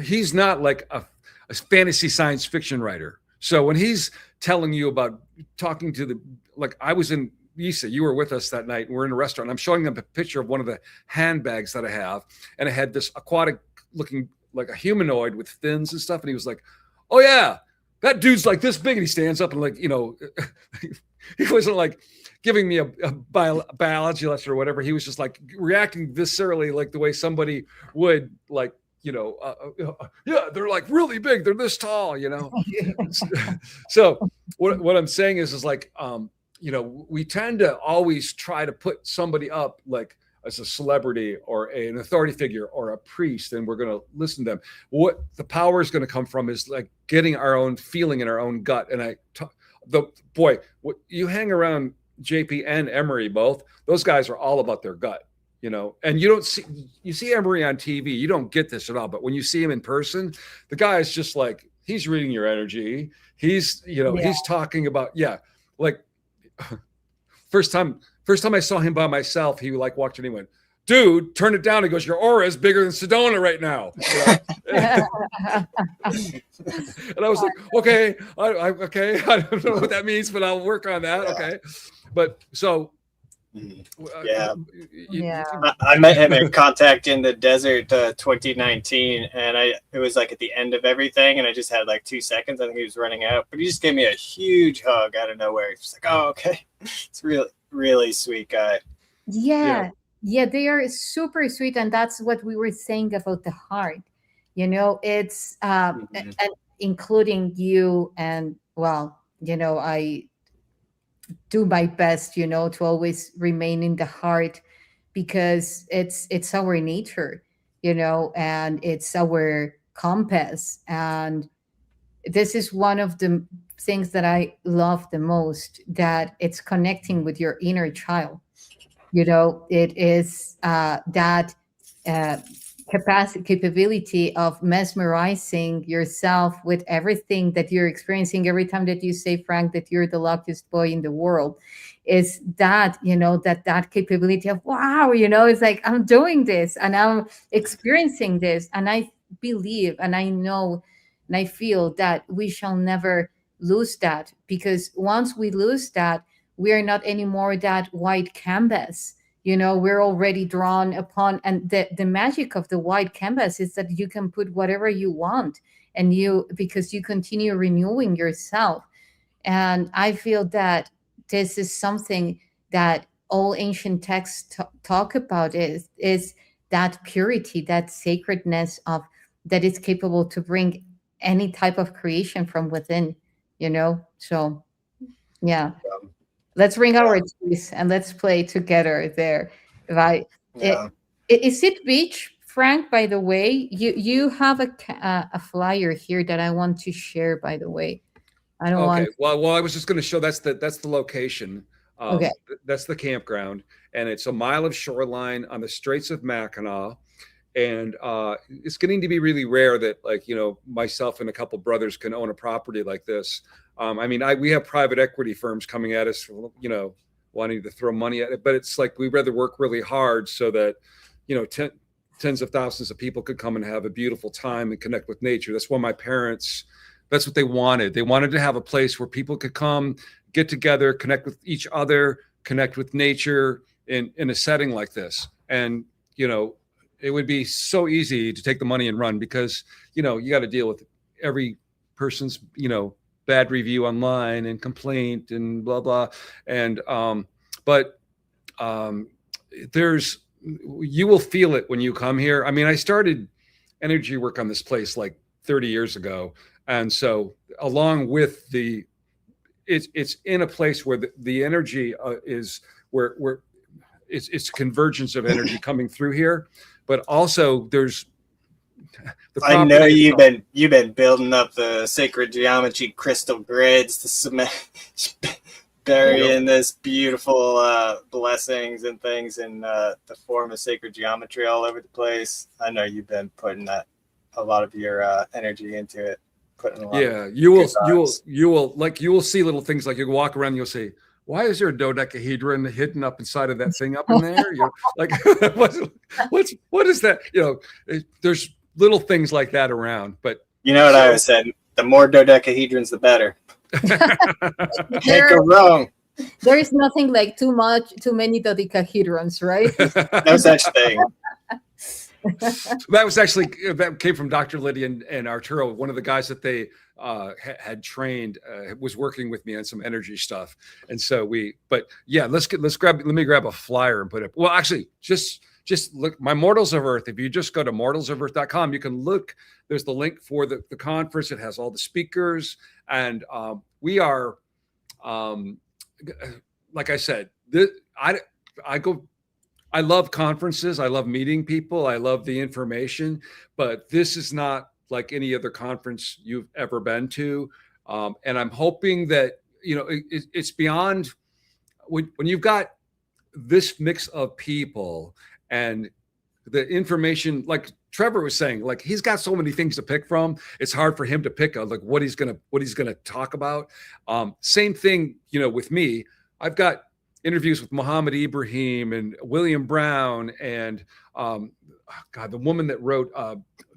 he's not like a fantasy science fiction writer. So when he's telling you about talking to like I was in Yssah, you were with us that night, and we're in a restaurant. I'm showing them a picture of one of the handbags that I have. And it had this aquatic looking like a humanoid with fins and stuff. And he was like, oh yeah, that dude's like this big. And he stands up and like, he wasn't like giving me a biology lesson or whatever. He was just like reacting viscerally, like the way somebody would like, yeah, they're like really big. They're this tall, So what I'm saying is like, we tend to always try to put somebody up like as a celebrity or an authority figure or a priest, and we're going to listen to them. What the power is going to come from is like getting our own feeling in our own gut. And what you hang around JP and Emery, both those guys are all about their gut, and you see Emery on TV, you don't get this at all. But when you see him in person, the guy is just like, he's reading your energy. He's talking about, like first time I saw him by myself, he like walked in and he went, dude, turn it down. He goes, your aura is bigger than Sedona right now. And I was like, okay, okay. I don't know what that means, but I'll work on that. Okay. But so, I met him at Contact in the Desert 2019, and it was like at the end of everything, and I just had like 2 seconds. I think he was running out, but he just gave me a huge hug out of nowhere. He's just like, oh, okay. It's really, really sweet guy. Yeah, they are super sweet, and that's what we were saying about the heart. It's and including you, and I do my best, to always remain in the heart, because it's our nature, and it's our compass. And this is one of the things that I love the most, that it's connecting with your inner child. It is that capability of mesmerizing yourself with everything that you're experiencing every time that you say, Frank, that you're the luckiest boy in the world. is that, that capability of, wow, it's like, I'm doing this and I'm experiencing this. And I believe and I know and I feel that we shall never lose that, because once we lose that, we are not anymore that white canvas. We're already drawn upon, and the magic of the white canvas is that you can put whatever you want, and because you continue renewing yourself. And I feel that this is something that all ancient texts talk about, is that purity, that sacredness of that is capable to bring any type of creation from within. So yeah, let's bring our toys and let's play together there, right? Yeah. Is it beach, Frank? By the way, you have a flyer here that I want to share. By the way, I don't Okay. want. Well, I was just going to show that's the location. Okay. That's the campground, and it's a mile of shoreline on the Straits of Mackinaw. And it's getting to be really rare that, like, myself and a couple brothers can own a property like this. I mean, we have private equity firms coming at us, wanting to throw money at it, but it's like we'd rather work really hard so that, tens of thousands of people could come and have a beautiful time and connect with nature. That's why my parents, that's what they wanted. They wanted to have a place where people could come, get together, connect with each other, connect with nature in a setting like this. And, it would be so easy to take the money and run, because, you got to deal with every person's, bad review online and complaint and blah, blah. And, you will feel it when you come here. I mean, I started energy work on this place like 30 years ago. And so along with it's in a place where the energy is where it's convergence of energy coming through here. But also there's I know you've been building up the sacred geometry crystal grids, the cement, burying this beautiful blessings and things in the form of sacred geometry all over the place. I know you've been putting a lot of your energy into it. You will see little things, like you walk around and you'll see, why is there a dodecahedron hidden up inside of that thing up in there? You're like, what is that? There's little things like that around. But I always said, the more dodecahedrons, the better. Can't go wrong. There is nothing like too many dodecahedrons, right? No such thing. That came from Dr. Lydia and Arturo. One of the guys that they had trained was working with me on some energy stuff. And so let me grab a flyer and put it. Well, actually, just look, my Mortals of Earth. If you just go to mortalsofearth.com, you can look. There's the link for the conference. It has all the speakers. And we are, like I said, I love conferences. I love meeting people. I love the information, but this is not like any other conference you've ever been to. And I'm hoping that, it's beyond when you've got this mix of people and the information, like Trevor was saying, like he's got so many things to pick from. It's hard for him to pick like what he's going to talk about. Same thing, with me, I've got interviews with Muhammad Ibrahim and William Brown and the woman that wrote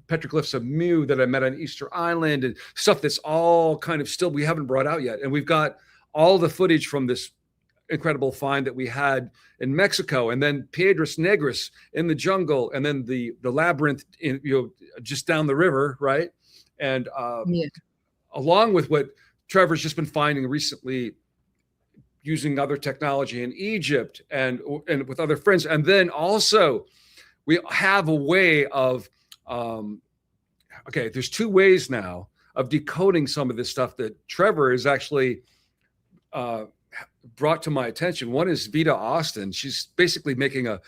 Petroglyphs of Mu that I met on Easter Island, and stuff that's all kind of still we haven't brought out yet. And we've got all the footage from this incredible find that we had in Mexico, and then Piedras Negras in the jungle, and then the labyrinth in just down the river, right? And along with what Trevor's just been finding recently, using other technology in Egypt and with other friends. And then also we have a way of, there's two ways now of decoding some of this stuff that Trevor is actually brought to my attention. One is Vita Austin. She's basically making a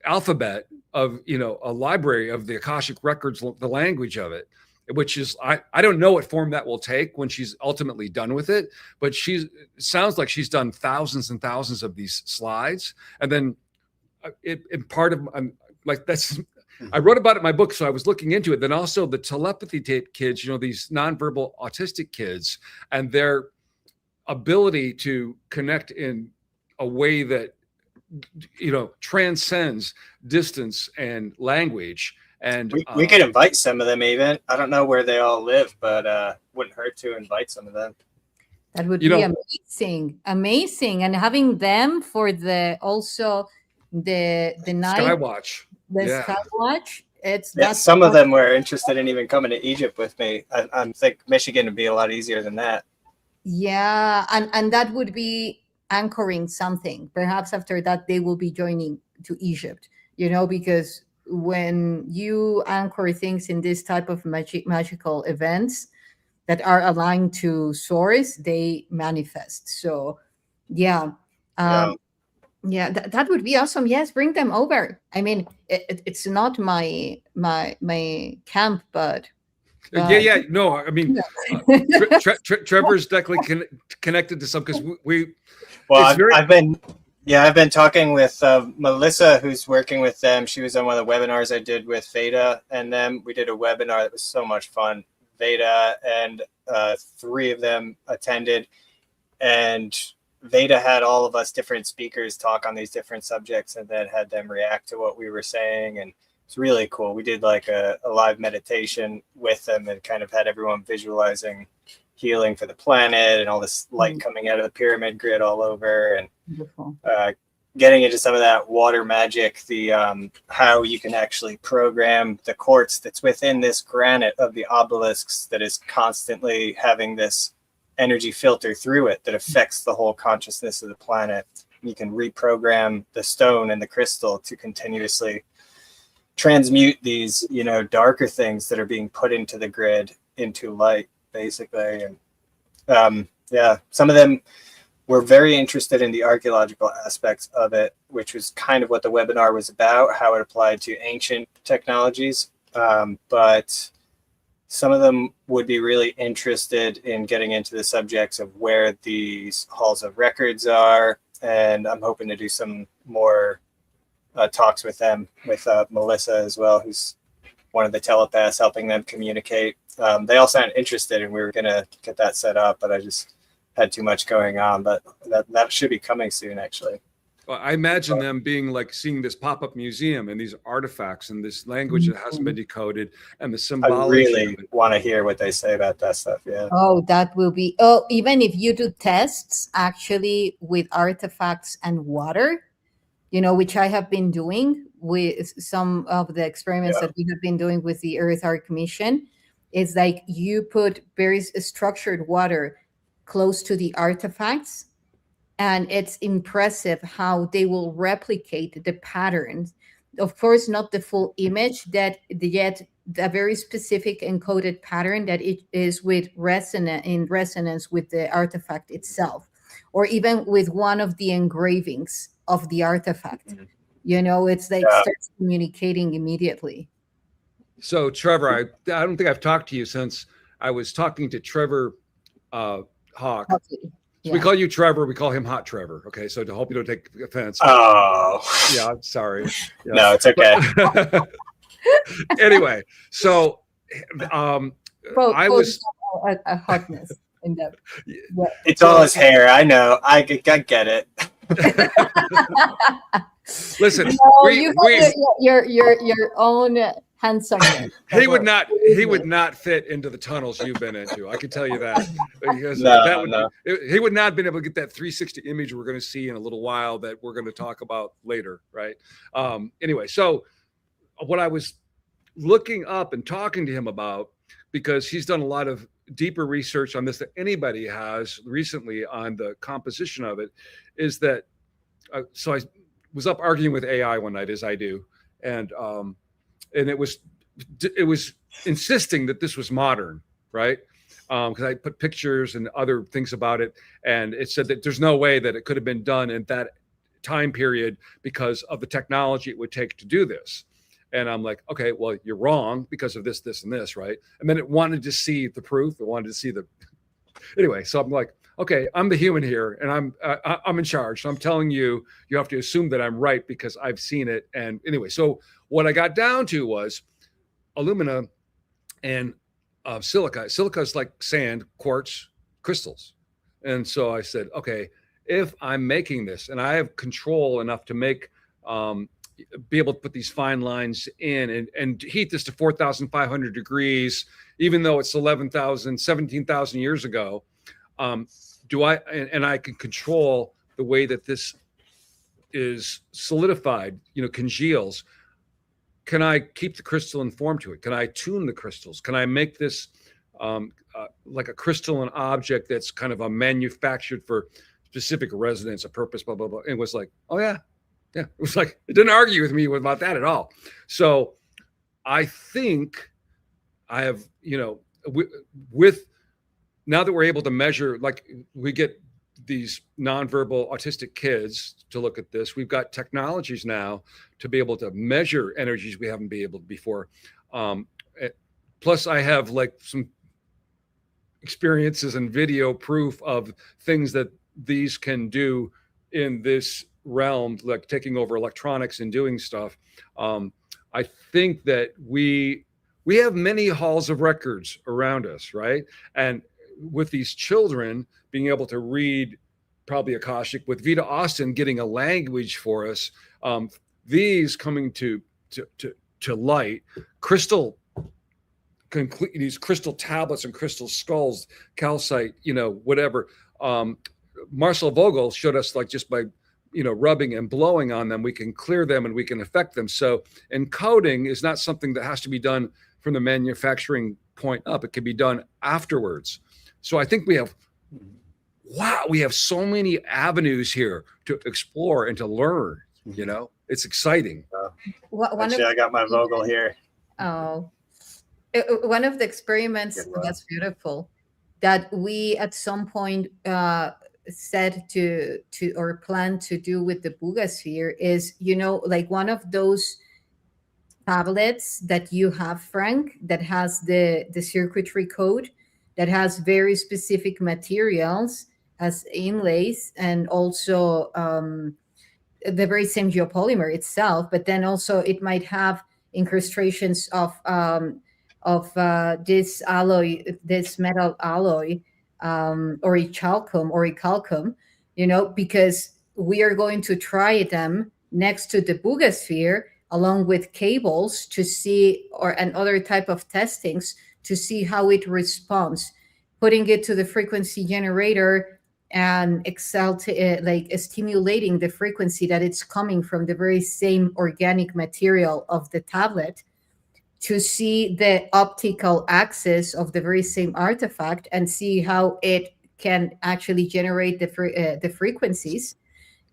alphabet of, a library of the Akashic records, the language of it, which is, I don't know what form that will take when she's ultimately done with it, but it sounds like she's done thousands and thousands of these slides. And then I wrote about it in my book, so I was looking into it. Then also the telepathy tape kids, these nonverbal autistic kids, and their ability to connect in a way that, transcends distance and language. And we could invite some of them even. I don't know where they all live, but wouldn't hurt to invite some of them. That would be amazing. And having them for the night Skywatch. Skywatch. Some of them were interested in even coming to Egypt with me. I think Michigan would be a lot easier than that. Yeah, and that would be anchoring something. Perhaps after that they will be joining to Egypt, because when you anchor things in this type of magical events that are aligned to source, they manifest. So that would be awesome. Yes, bring them over. I mean, it's not my camp, but no, I mean, Trevor's definitely connected to some, because I've been talking with Melissa, who's working with them. She was on one of the webinars I did with Veda, and then we did a webinar that was so much fun. Veda and 3 of them attended, and Veda had all of us different speakers talk on these different subjects, and then had them react to what we were saying, and it's really cool. We did like a live meditation with them and kind of had everyone visualizing healing for the planet and all this light coming out of the pyramid grid all over, and getting into some of that water magic, the how you can actually program the quartz that's within this granite of the obelisks that is constantly having this energy filter through it that affects the whole consciousness of the planet. You can reprogram the stone and the crystal to continuously transmute these, darker things that are being put into the grid into light, basically. And some of them were very interested in the archaeological aspects of it, which was kind of what the webinar was about, how it applied to ancient technologies. But some of them would be really interested in getting into the subjects of where these halls of records are. And I'm hoping to do some more talks with them, with Melissa as well, who's one of the telepaths helping them communicate. They all sound interested, and we were going to get that set up, but I just had too much going on. But that should be coming soon, actually. Well, I imagine them being like seeing this pop-up museum and these artifacts and this language that hasn't been decoded, and the symbology. I really want to hear what they say about that stuff. Yeah. Oh, that will be. Even if you do tests actually with artifacts and water, which I have been doing with some of the experiments that we have been doing with the Earth Arc mission, is like you put very structured water close to the artifacts, and it's impressive how they will replicate the patterns. Of course, not the full image, yet a very specific encoded pattern that it is in resonance with the artifact itself, or even with one of the engravings of the artifact. It's like starts communicating immediately. So Trevor, I don't think I've talked to you since I was talking to Trevor Hawk. So we call you Trevor. We call him Hot Trevor. Okay, so to hope you don't take offense. Oh, yeah, I'm sorry. Yeah. No, it's okay. Anyway, so I was a hotness in that. It's all his hair. I know. I get it. Listen, your own handsomeness. He would not fit into the tunnels you've been into. I can tell you that. Because he would not have been able to get that 360 image we're going to see in a little while that we're going to talk about later, right? Anyway, so what I was looking up and talking to him about, because he's done a lot of deeper research on this than anybody has recently on the composition of it, is that so I was up arguing with AI one night, as I do, and it was insisting that this was modern, right? Because I put pictures and other things about it, and it said that there's no way that it could have been done in that time period because of the technology it would take to do this. And I'm like, okay, well, you're wrong because of this, this, and this, right? And then it wanted to see the proof. It wanted to see anyway. So I'm like, okay, I'm the human here, and I'm in charge. So I'm telling you, you have to assume that I'm right because I've seen it. And anyway, so what I got down to was alumina and silica. Silica is like sand, quartz, crystals. And so I said, okay, if I'm making this and I have control enough to make, be able to put these fine lines in and heat this to 4,500 degrees, even though it's 11,000, 17,000 years ago, and I can control the way that this is solidified, congeals. Can I keep the crystalline form to it? Can I tune the crystals? Can I make this like a crystalline object that's kind of a manufactured for specific resonance, a purpose, blah, blah, blah. And it was like, oh yeah. It was like, it didn't argue with me about that at all. So I think I have, with now that we're able to measure, like we get these nonverbal autistic kids to look at this, we've got technologies now to be able to measure energies we haven't been able to before. Plus I have like some experiences and video proof of things that these can do in this realm, like taking over electronics and doing stuff. I think that we have many halls of records around us, right? And with these children being able to read probably Akashic, with Vita Austin getting a language for us, these coming to light, these crystal tablets and crystal skulls, calcite, whatever. Marcel Vogel showed us, like, just by rubbing and blowing on them, we can clear them and we can affect them. So encoding is not something that has to be done from the manufacturing point up. It can be done afterwards. So I think we have so many avenues here to explore and to learn. It's exciting. Actually, I got my Vogel here. Oh, one of the experiments that's beautiful that we at some point said to or plan to do with the Bugasphere is, like one of those tablets that you have, Frank, that has the circuitry code, that has very specific materials as inlays, and also the very same geopolymer itself, but then also it might have incrustations of this alloy, this metal alloy, orichalcum, because we are going to try them next to the Bugasphere along with cables to see, and other type of testings to see how it responds, putting it to the frequency generator and stimulating the frequency that it's coming from the very same organic material of the tablet, to see the optical axis of the very same artifact and see how it can actually generate the frequencies,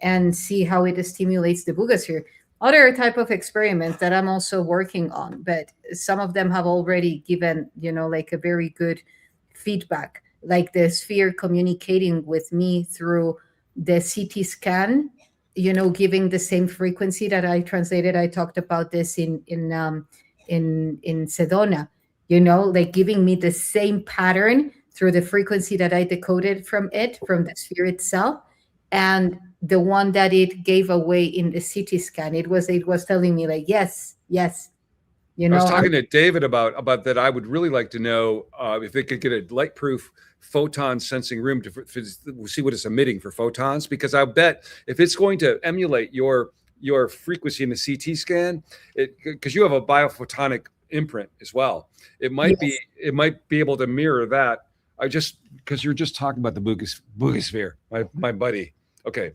and see how it stimulates the Bugasphere. Other type of experiments that I'm also working on, but some of them have already given, like a very good feedback, like the sphere communicating with me through the CT scan, giving the same frequency that I translated. I talked about this in Sedona, like giving me the same pattern through the frequency that I decoded from the sphere itself, and the one that it gave away in the CT scan. It was telling me, like, yes. I was talking to David about that. I would really like to know if they could get a light-proof photon sensing room to see what it's emitting for photons, because I bet if it's going to emulate your frequency in the CT scan, because you have a biophotonic imprint as well, it might be able to mirror that. Because you're just talking about the Bugasphere, my buddy. Okay,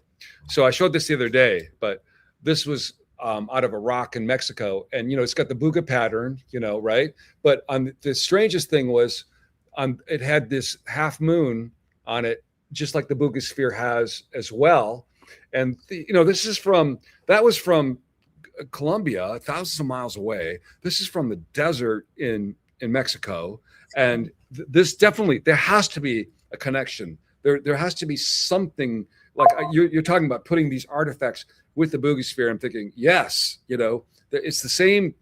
so I showed this the other day, but this was out of a rock in Mexico, and it's got the Buga pattern, right? But the strangest thing was, it had this half moon on it, just like the Bugasphere has as well. And that was from Colombia, thousands of miles away. This is from the desert in Mexico, and this definitely, there has to be a connection. There has to be something, like you're talking about putting these artifacts with the Bugasphere. I'm thinking, yes, it's the same.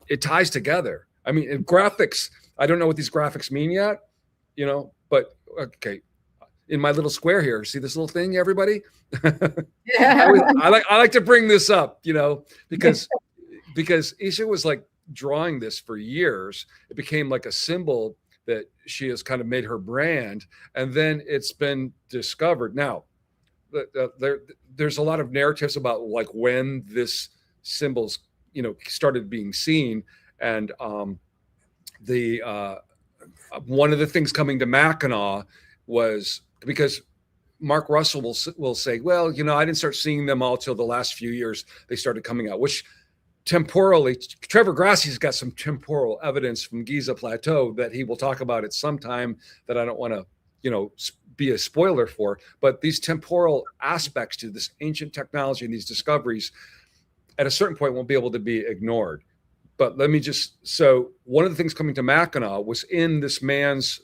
It ties together. I mean, in graphics, I don't know what these graphics mean yet, but okay. In my little square here, see this little thing, everybody? Yeah. I like to bring this up, because Yssah was like drawing this for years. It became like a symbol that she has kind of made her brand, and then it's been discovered. Now, there's a lot of narratives about like when this symbols, started being seen, and the one of the things coming to Mackinaw was because Mark Russell will say, well, I didn't start seeing them all till the last few years they started coming out, which temporally, Trevor Grassi's got some temporal evidence from Giza Plateau that he will talk about at some time that I don't want to, be a spoiler for. But these temporal aspects to this ancient technology and these discoveries at a certain point won't be able to be ignored. But let me so one of the things coming to Mackinaw was in this man's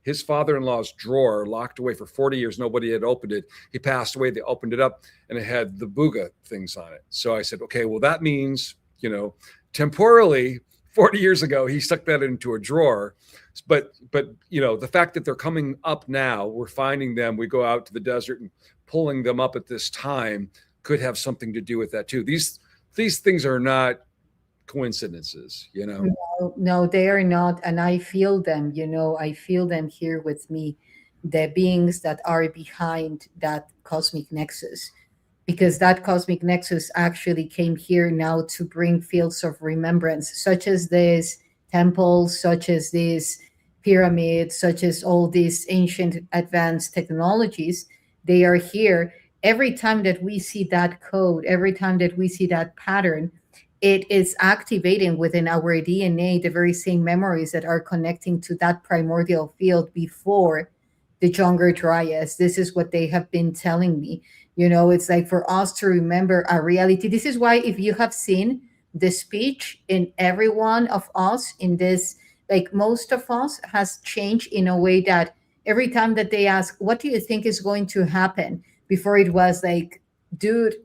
his father-in-law's drawer, locked away for 40 years. Nobody had opened it. He passed away. They opened it up and it had the Booga things on it. So I said, okay, well, that means, temporally 40 years ago, he stuck that into a drawer. But the fact that they're coming up now, we're finding them, we go out to the desert and pulling them up at this time could have something to do with that too. These things are not coincidences, No, they are not. And I feel them, I feel them here with me, the beings that are behind that cosmic nexus, because that cosmic nexus actually came here now to bring fields of remembrance, such as this temples, such as these pyramids, such as all these ancient advanced technologies. They are here. Every time that we see that code, every time that we see that pattern, it is activating within our DNA the very same memories that are connecting to that primordial field before the younger Dryas. This is what they have been telling me. It's like for us to remember our reality. This is why if you have seen the speech in every one of us in this, like most of us has changed in a way that every time that they ask, what do you think is going to happen? Before it was like, dude,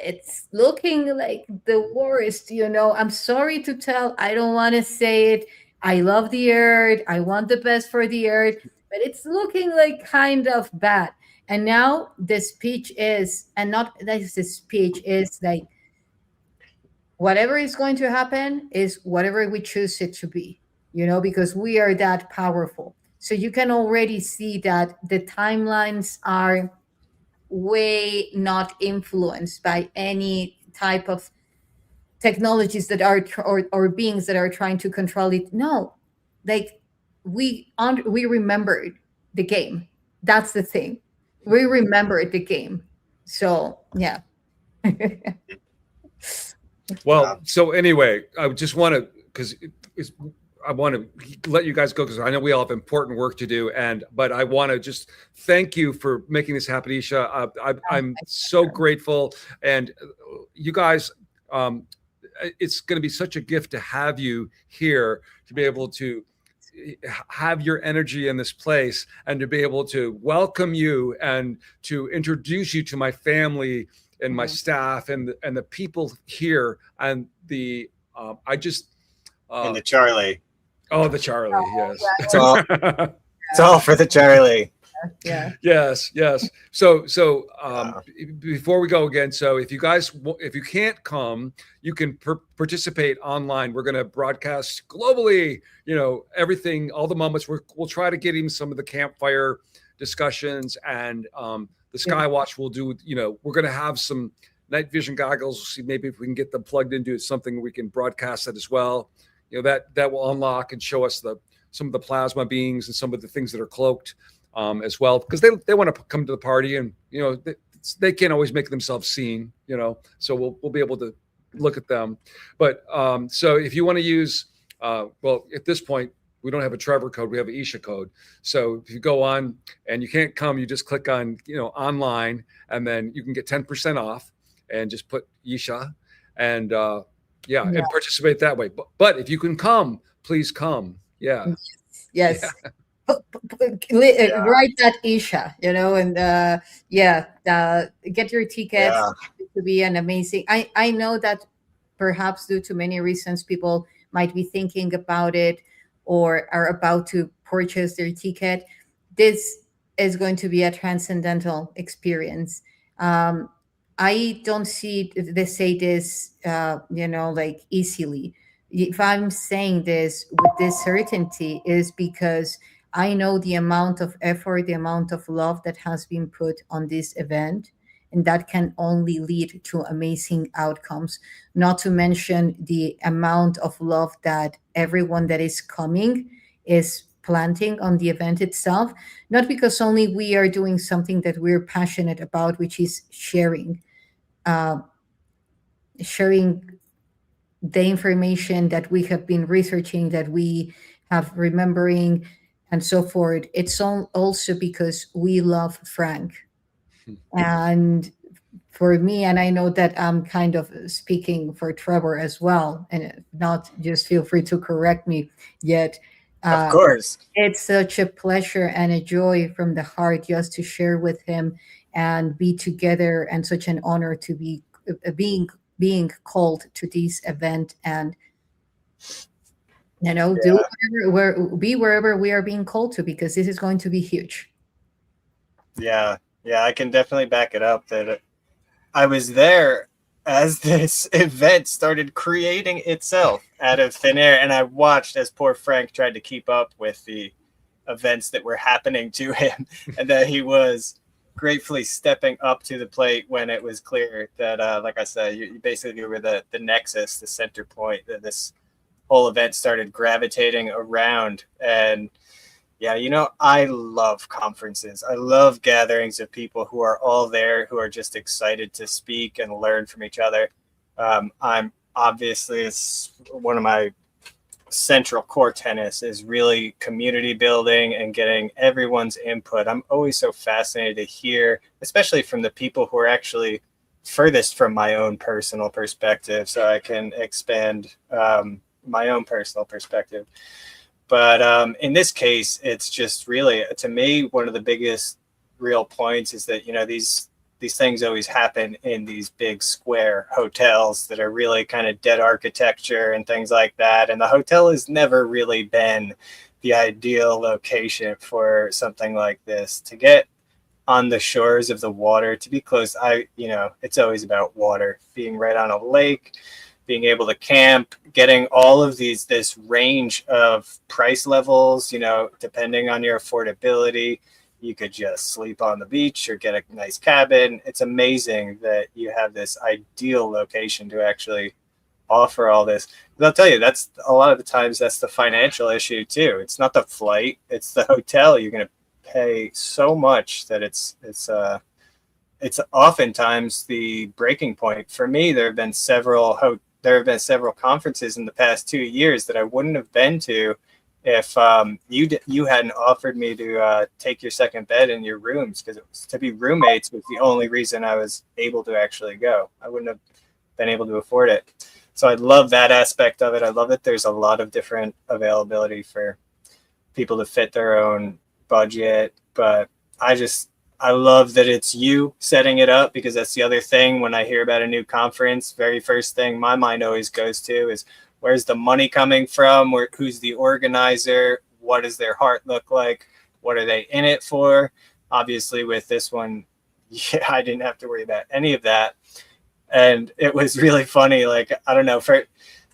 it's looking like the worst, I'm sorry to tell. I don't want to say it. I love the earth. I want the best for the earth, but it's looking like kind of bad. And now the speech is, and not that the speech is like, whatever is going to happen is whatever we choose it to be, because we are that powerful. So you can already see that the timelines are way not influenced by any type of technologies that are or beings that are trying to control it. No, like we remembered the game. That's the thing. We remembered the game. So yeah. Well, so anyway, I just want to, because I want to let you guys go because I know we all have important work to do. But I want to just thank you for making this happen, Yssah. I'm so grateful. And you guys, it's going to be such a gift to have you here, to be able to have your energy in this place and to be able to welcome you and to introduce you to my family and my staff and the people here and the and the Charlie. Oh, the Charlie, yes. It's all for the Charlie. Yeah. Yes. So before we go again, so if you can't come, you can participate online. We're going to broadcast globally, everything, all the moments. We'll try to get him some of the campfire discussions and the Skywatch will do, we're going to have some night vision goggles. See maybe if we can get them plugged into something, we can broadcast that as well. That will unlock and show us some of the plasma beings and some of the things that are cloaked as well, because they want to come to the party and, they can't always make themselves seen, so we'll be able to look at them. But so if you want to use, well, at this point, we don't have a Trevor code. We have an Yssah code. So if you go on and you can't come, you just click on, online, and then you can get 10% off and just put Yssah and and participate that way. But if you can come, please come. Yeah. Yes. Write that Yssah, and get your tickets. To be an amazing. I know that perhaps due to many reasons, people might be thinking about it or are about to purchase their ticket. This is going to be a transcendental experience. I don't see they say this, like easily. If I'm saying this with this certainty, is because I know the amount of effort, the amount of love that has been put on this event, and that can only lead to amazing outcomes. Not to mention the amount of love that everyone that is coming is planting on the event itself, not because only we are doing something that we're passionate about, which is uh, sharing the information that we have been researching, that we have remembering, and so forth. It's also because we love Frank. And for me, and I know that I'm kind of speaking for Trevor as well, and not just feel free to correct me yet. Of Uh, course. it's such a pleasure and a joy from the heart just to share with him and be together, and such an honor to be being called to this event, and do Yeah. be wherever we are being called to, because this is going to be huge. Yeah. Yeah. I can definitely back it up that I was there as this event started creating itself out of thin air. And I watched as poor Frank tried to keep up with the events that were happening to him, and that he was gratefully stepping up to the plate when it was clear that, like I said, you basically were the nexus, the center point that this whole event started gravitating around. And yeah, I love conferences. I love gatherings of people who are all there, who are just excited to speak and learn from each other. I'm obviously, it's one of my central core tenets is really community building and getting everyone's input. I'm always so fascinated to hear, especially from the people who are actually furthest from my own personal perspective, so I can expand my own personal perspective. But in this case, it's just really, to me, one of the biggest real points is that, these things always happen in these big square hotels that are really kind of dead architecture and things like that. And the hotel has never really been the ideal location for something like this. To get on the shores of the water, to be close, it's always about water, being right on a lake, being able to camp, getting all of this range of price levels, depending on your affordability. You could just sleep on the beach or get a nice cabin. It's amazing that you have this ideal location to actually offer all this. But I'll tell you, that's a lot of the times that's the financial issue too. It's not the flight, it's the hotel. You're going to pay so much that it's oftentimes the breaking point. For me, there have been several conferences in the past 2 years that I wouldn't have been to if you hadn't offered me to take your second bed in your rooms, because to be roommates was the only reason I was able to actually go. I wouldn't have been able to afford it. So I love that aspect of it. I love that there's a lot of different availability for people to fit their own budget. But I love that it's you setting it up, because that's the other thing when I hear about a new conference. Very first thing my mind always goes to is, where's the money coming from? Who's the organizer? What does their heart look like? What are they in it for? Obviously, with this one, I didn't have to worry about any of that. And it was really funny. Like, I don't know,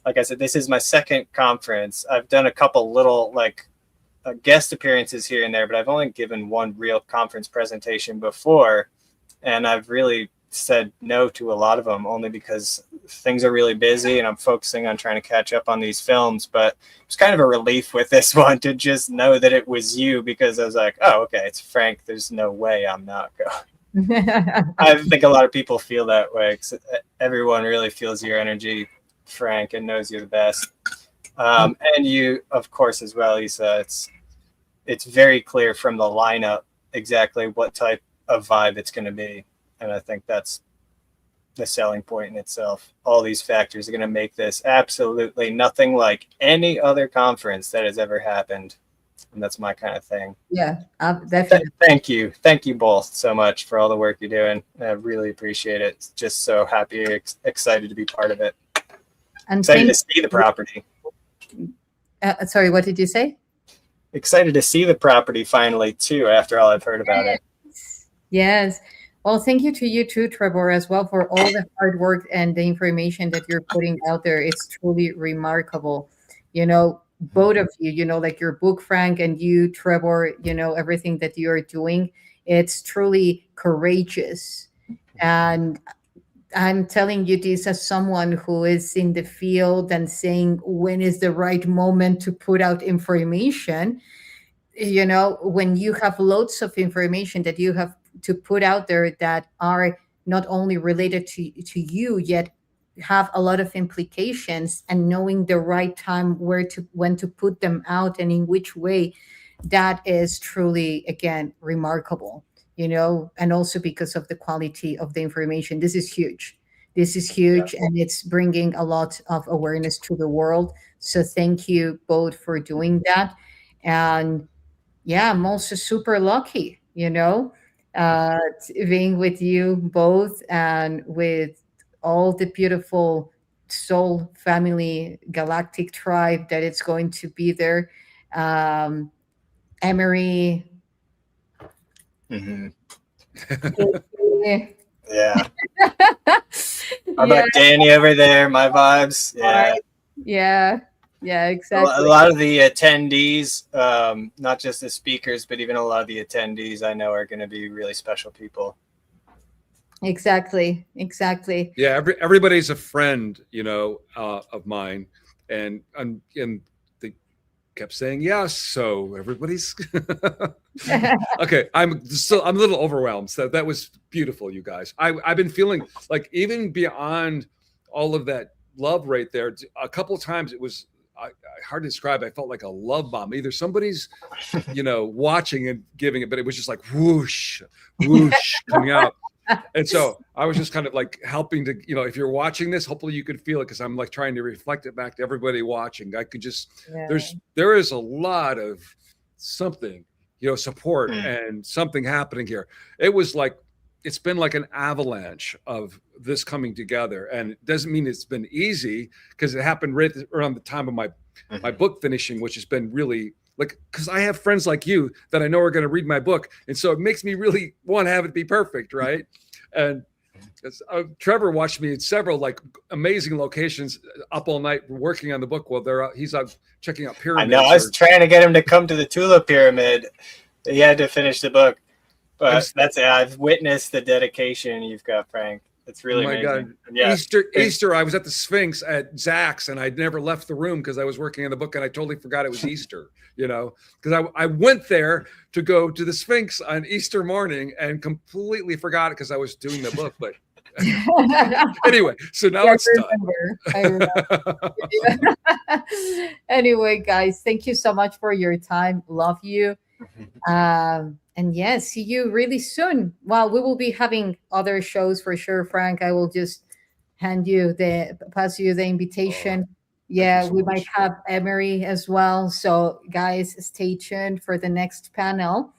like I said, this is my second conference. I've done a couple little guest appearances here and there, but I've only given one real conference presentation before. And I've really said no to a lot of them, only because things are really busy and I'm focusing on trying to catch up on these films. But it's kind of a relief with this one to just know that it was you, because I was like, oh, okay, it's Frank. There's no way I'm not going. I think a lot of people feel that way. Everyone really feels your energy, Frank, and knows you're the best. And you, of course, as well, Yssah. It's very clear from the lineup exactly what type of vibe it's going to be. And I think that's the selling point in itself. All these factors are going to make this absolutely nothing like any other conference that has ever happened. And that's my kind of thing. Yeah, definitely. Thank you. Thank you both so much for all the work you're doing. I really appreciate it. Just so happy, excited to be part of it. And excited to see the property. Sorry, what did you say? Excited to see the property finally, too, after all I've heard about it. Yes. Well, thank you to you too, Trevor, as well, for all the hard work and the information that you're putting out there. It's truly remarkable. both of you, like your book, Frank, and you, Trevor, everything that you're doing. It's truly courageous. And I'm telling you this as someone who is in the field and saying when is the right moment to put out information. When you have loads of information that you have to put out there that are not only related to you, yet have a lot of implications, and knowing the right time when to put them out and in which way, that is truly, again, remarkable. And also because of the quality of the information. This is huge. And it's bringing a lot of awareness to the world. So thank you both for doing that. And yeah, I'm also super lucky, being with you both and with all the beautiful soul family galactic tribe that it's going to be there. Emery. Mm-hmm. Yeah. Yeah. How about Danny over there? My vibes. Yeah. Yeah, exactly. A lot of the attendees, not just the speakers, but even a lot of the attendees I know are going to be really special people. Exactly. Yeah, everybody's a friend, of mine, and they kept saying yes, so everybody's okay. I'm a little overwhelmed. So that was beautiful, you guys. I've been feeling like, even beyond all of that love right there, a couple of times it was hard to describe. I felt like a love bomb. Either somebody's, watching and giving it, but it was just like whoosh, whoosh coming out. And so I was just kind of like helping to, if you're watching this, hopefully you could feel it, because I'm like trying to reflect it back to everybody watching. I could just, there is a lot of something, support and something happening here. It was like, it's been like an avalanche of this coming together. And it doesn't mean it's been easy, because it happened right around the time of my book finishing, which has been really, like, because I have friends like you that I know are going to read my book. And so it makes me really want to have it be perfect, right? And Trevor watched me in several like amazing locations up all night working on the book while he's out checking out pyramids. I know, I was trying to get him to come to the Tula Pyramid. He had to finish the book. But that's it. I've witnessed the dedication you've got, Frank. It's really amazing. God. Yeah. Easter, I was at the Sphinx at Zach's, and I'd never left the room because I was working on the book, and I totally forgot it was Easter, because I went there to go to the Sphinx on Easter morning and completely forgot it because I was doing the book. But anyway, so now it's done. I remember. Anyway, guys, thank you so much for your time. Love you. And yes, see you really soon. Well, we will be having other shows for sure, Frank. I will just pass you the invitation. Yeah, we might have Emery as well. So guys, stay tuned for the next panel.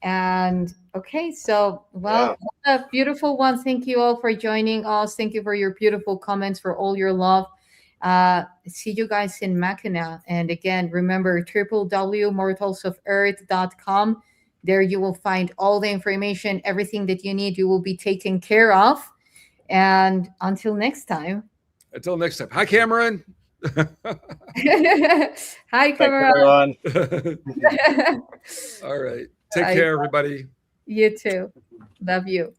And okay, so what a beautiful one. Thank you all for joining us. Thank you for your beautiful comments, for all your love. See you guys in Mackinaw. And again, remember www.mortalsoferarth.com. There you will find all the information, everything that you need. You will be taken care of. And until next time. Hi, Cameron. Hi, Cameron. All right. Take care, everybody. You too. Love you.